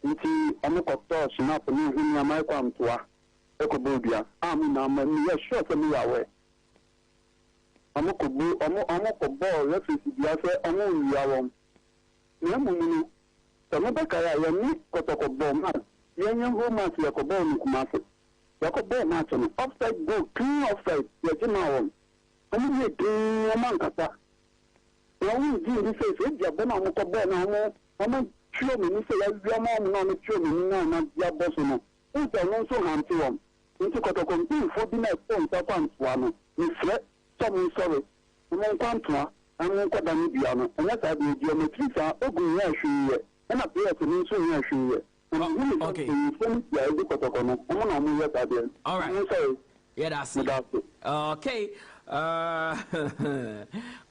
Nti Amukoto, she not to me, whom I might come to her. Ecobobia, I'm not sure to me away. Amoko ball reference bia say omo wiawom na mumunu tamabaka ya ni Kotoko ball match yenye ho match ya ko ball ni kumase ya ko ball match no offside goal clean offside ya jimawom amu ye tin amankata ya wi di ni say dia bona mo ko ball na omo tio me ni say ya wi omo no no tio me ni na dia boss no nti no so hanti wom nti Kotoko mpi fo bi na phone ta kwantoa no ni fre I'm sorry. I'm on Quantua, I'm quite an idiot, and that's how the geometry are open here. And I play to me so here.
Okay.
All
right. Yeah, that's it. Okay.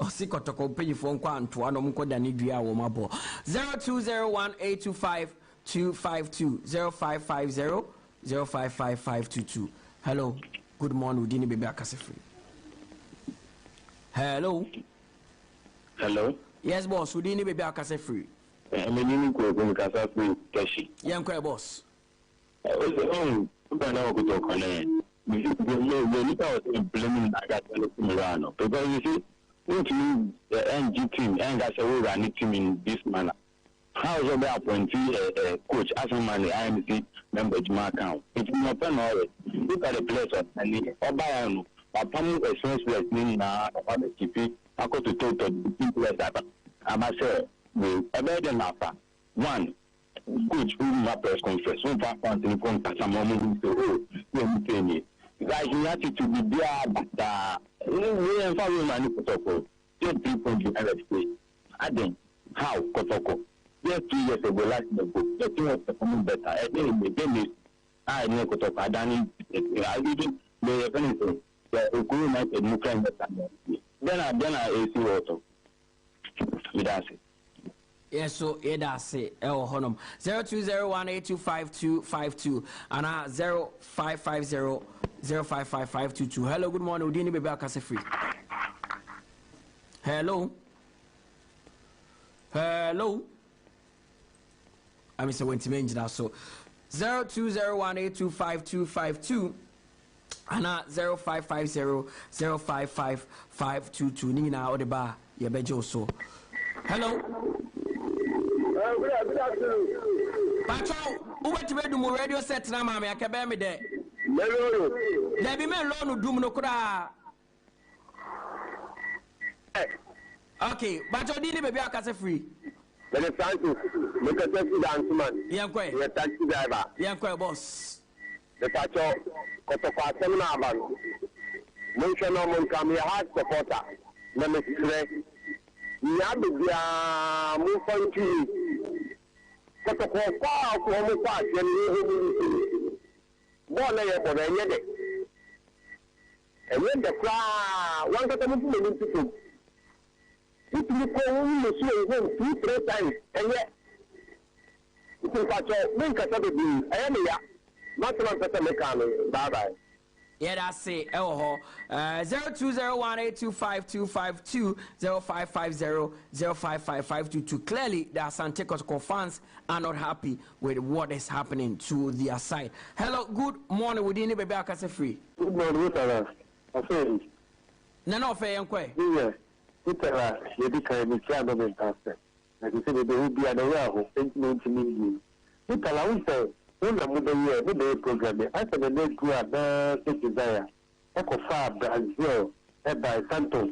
Osi Kotoko pay phone kwanto ano mko dani dua wo mabo 0201825252 0550 Hello, good morning. Udini baby akase free. Hello. Yes boss, Udini baby akase free.
I'm ko kasa free kashi.
Yankwe boss.
Because you see, the NG team and that's a running team in this manner. How is it appointee a coach as a man, the IMC member to my account? It's not done already. Look at the players and the Obayano, upon a sense like Nina, or the TP, I go to total people that I must say, a better than after. One, coach who my press conference, one part on the phone, some moment to oh, guys, you have to be there, but we are following my Kotoko. 3 people you have to Adam, how Kotoko? Just 2 years ago, last year, just 2 years ago, better. I think I know Kotoko. I didn't the anything. The United Nuclear. Then I see also. That's it.
Yes, so that's it. Honum 0201825252 and 0550055522. Hello, good morning. Udini baby akase free. Hello. I'm Mr. Wentimenji now. So 0201825252 and 0550055522. Nina Odeba Yebejo so. Hello.
Good afternoon.
Pacho, who went to do more radio set now, mammy? I can bear me there. There be men loan do no kura. Okay, but you didn't maybe I can free.
But it's time to look at the dance man.
Yankwe,
you're taxi driver.
Yankwe boss.
The Pacho, Kotoko Seminaban. Mention no one come here hard supporter. Let me say, Yabia move on to you. Kotoko far from the park and you born there for the year. And when the crowd, one got a movement to do. If you call him, you see him 2-3 times, and yet, if you catch a link at the beam, and yeah, not to let the mechanic. Bye bye.
Yeah, that's it. 0201825252 0550055522. Clearly, the Asante Kotoko fans are not happy with what is happening to their side. Hello, good morning. We didn't be back as a free.
Good morning, Utara. Affair.
No, fair and quay.
Yeah, Utara, you became a child of the pastor. Like you said, they will be at the well, thank you to meet you. Utara, we say, when I'm with the year, with the program, I said the next group at the desire. Echo Far, Brazil, by Santos.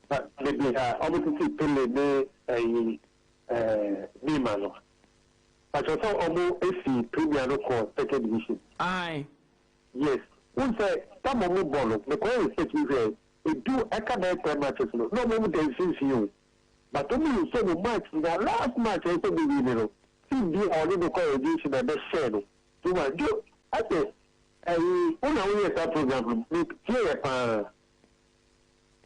But maybe obviously, Pele, Nimano. But also, almost AC Premier Local Second Division.
Aye.
Yes. One say, some of the ball, the call is taking there. They do a couple of matches. No moment they see you. But only you say the match, the last match, I said, you know. See, the already call edition and the shadow. So, I do. I say, una only that program, here,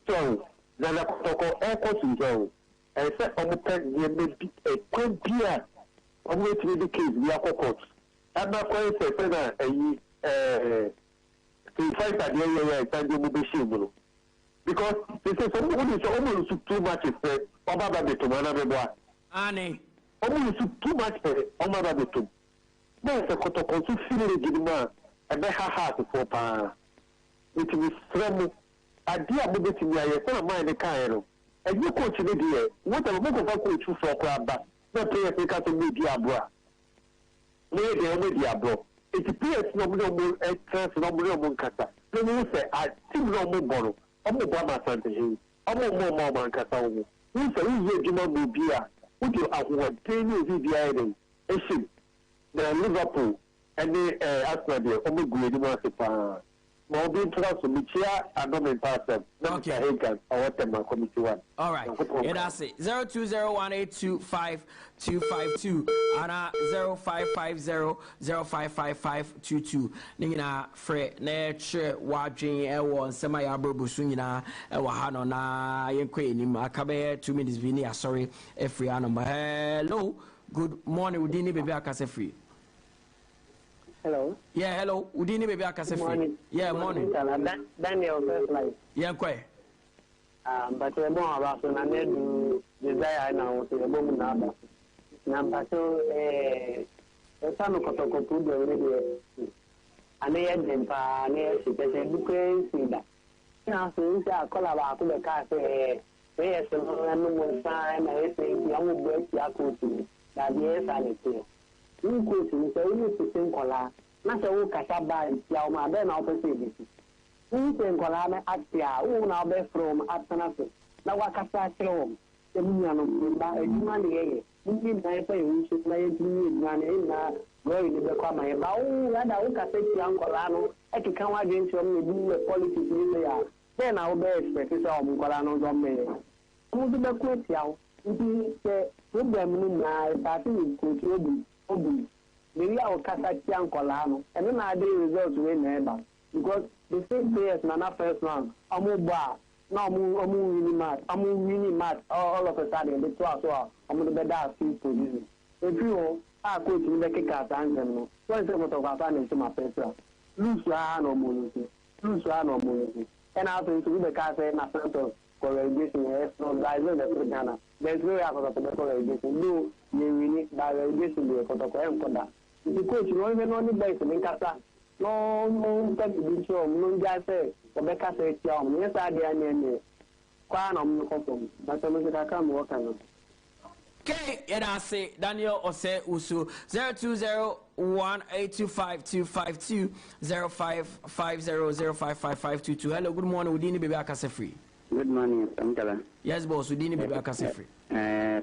so, then I talk echo to go. And say, on the pen, there may be a quick beer. I'm going to the case, we are court. I'm not going to say that to fight at the area and you be shameful. Because they say someone is almost too much for Obaba to Manabua.
Annie.
Almost too much for Obaba to. There's a Kotoko to feel the Gidima and they have heart for Pa. It is from a dear movie to me, I saw mind the Cairo. And you coach the dear, what a book of a coach for Crabba, no player take out to meet Diabra. Lay the only Diablo. It appears no more a trans no more Cata. No more say, I think no more borrow. I'm a Brahma Santa Hill. I'm a more man Cata. We say, you know, beer. Would you have what 10 years in the island? A ship. The Liverpool and the Astra, almost great. Mobile trust will be chair and not in person.
Okay.
Committee 1.
All right. Yeah, that's it. 0201825252 and 0550055522. Nina Fred Nature Wajin Ewan Semaya Burbusunina Ewahano na Yenkwe ni Makabe 2 minutes Vinia. Sorry, every animal. Hello. Good morning, Udini baby Akasefree.
Hello.
Yeah, hello. Udini baby Akasefree.
Morning.
Yeah, morning.
Daniel first life.
Yeah, kwe.
But we're more about when I do desire now to the moment number. Number 2, the son of Kotoko put the radio. And they had them for near the book. Now, so I call about the car. Yes, and no more time. I think young boys are coaching. That yes, I say. You coaching, so you need to think color. Not a walk at a bar, Yama, then I'll perceive it. You think color at the now be from at Sanasa. Now, what can I say home? The million of money, you need to say we should play to me, man, in going to become my bow. And I look at the young Colano. I can come against you, do a politics. Then I'll be expecting some Colano's on me. Who's the quote now? The problem now, starting with Obi. Maybe I'll catch a young Colano, and then I do results win ever. Because the same players, Nana first round, I'm bar, now I'm really mad, all of a sudden, the 12 hours, I'm going to be that position. If you are coaching the kick out and no, what's the matter of finding to my person? Lose your hand or money, and I think to the car say, my Santos, correlation, yes, no, there's no other correlation. No, you need by relegation to a Kotoko and Koda. The coach, you don't even on the base in Casa. No, thank you, no, guys say, Rebecca says, yes, I did. Quan on the conform, but I can't work on it.
Okay, and I say Daniel Ose Usu 0201825252 0550055522. Hello, good morning. Udini baby Akasefree.
Good morning, Sankala.
Yes, boss. Udini baby Akasefree.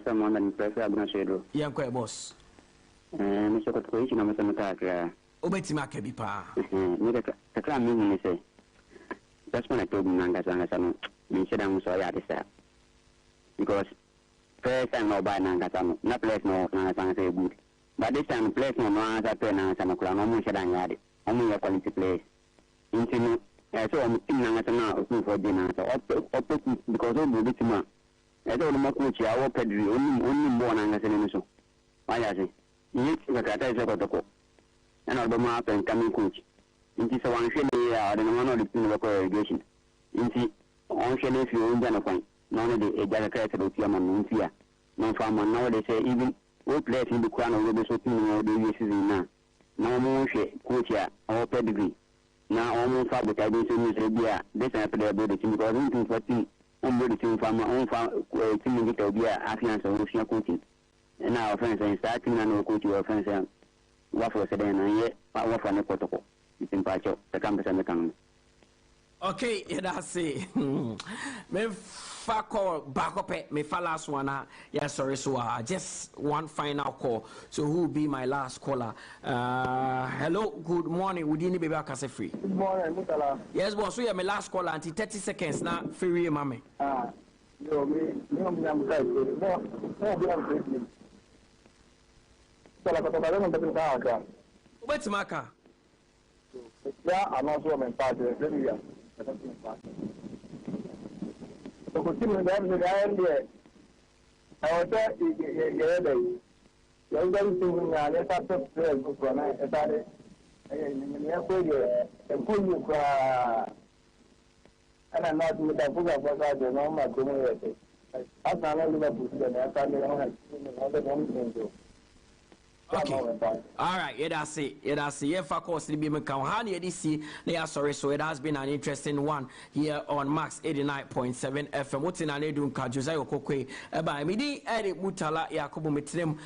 Someone that impressive Abnashedo.
Yeah, quite boss.
Mr. Kotoko, no Masamaka.
Obetima Kebipa.
The clan meaning say. That's when I told Nanga Sangasano, Minshadam Soyadisa. Because first time no buy Nangasano, not place no Nangasano good. But this time place no answer to Nangasano, no Mushadan Yadi, only a quality place. Intimate, so I'm in Nangasano for dinner, so because of the Bitima. I told him, Mokuchi, our pedigree, only born Nangasano. Why I say, you the Kata Kotoko, and all the map and coming coach. It is a one shilling or the one of the local irrigation. Inti on shilling if you own Janapine, none of the Ejaka of Yaman Muntia. No farmer now they say even all place in the crown of the Sopin or the uses in now. No more coachia or pedigree. Now almost fabric I didn't use Rabia. This happened about the team because into 14 on the team from my own team with Obia, Afians or Russian coaching. And now friends are starting and no coach your friends and what for Sedan and yet what for Kotoko. It's in Pacho, the campus and the camp.
Okay, that's it. Me call back up me last one. Yes, sorry, so just one final call. So who will be my last caller? Hello, good morning. Would you need baby Akasefree?
Good morning, Mutala.
Yes, boss. So you're my last caller until 30 seconds now. Free, mommy.
No, I'm
what's Maka?
Yeah, I'm also a party. So, continue to have the guy in there. I was there, you're going to let us go for a night. And pull you and I'm not with a book of what I don't know my community. I can't Liverpool, and I can't another one.
Okay. All right. Yeah, that's it. Yeah, that's it. Yeah, for course, the Biman Kawhani, DC. They are sorry. So it has been an interesting one here on Max 89.7 FM. What's in an edun Kajuza Okokwe? Eba, Midi, Eric Mutala, Yakubu Mitrem,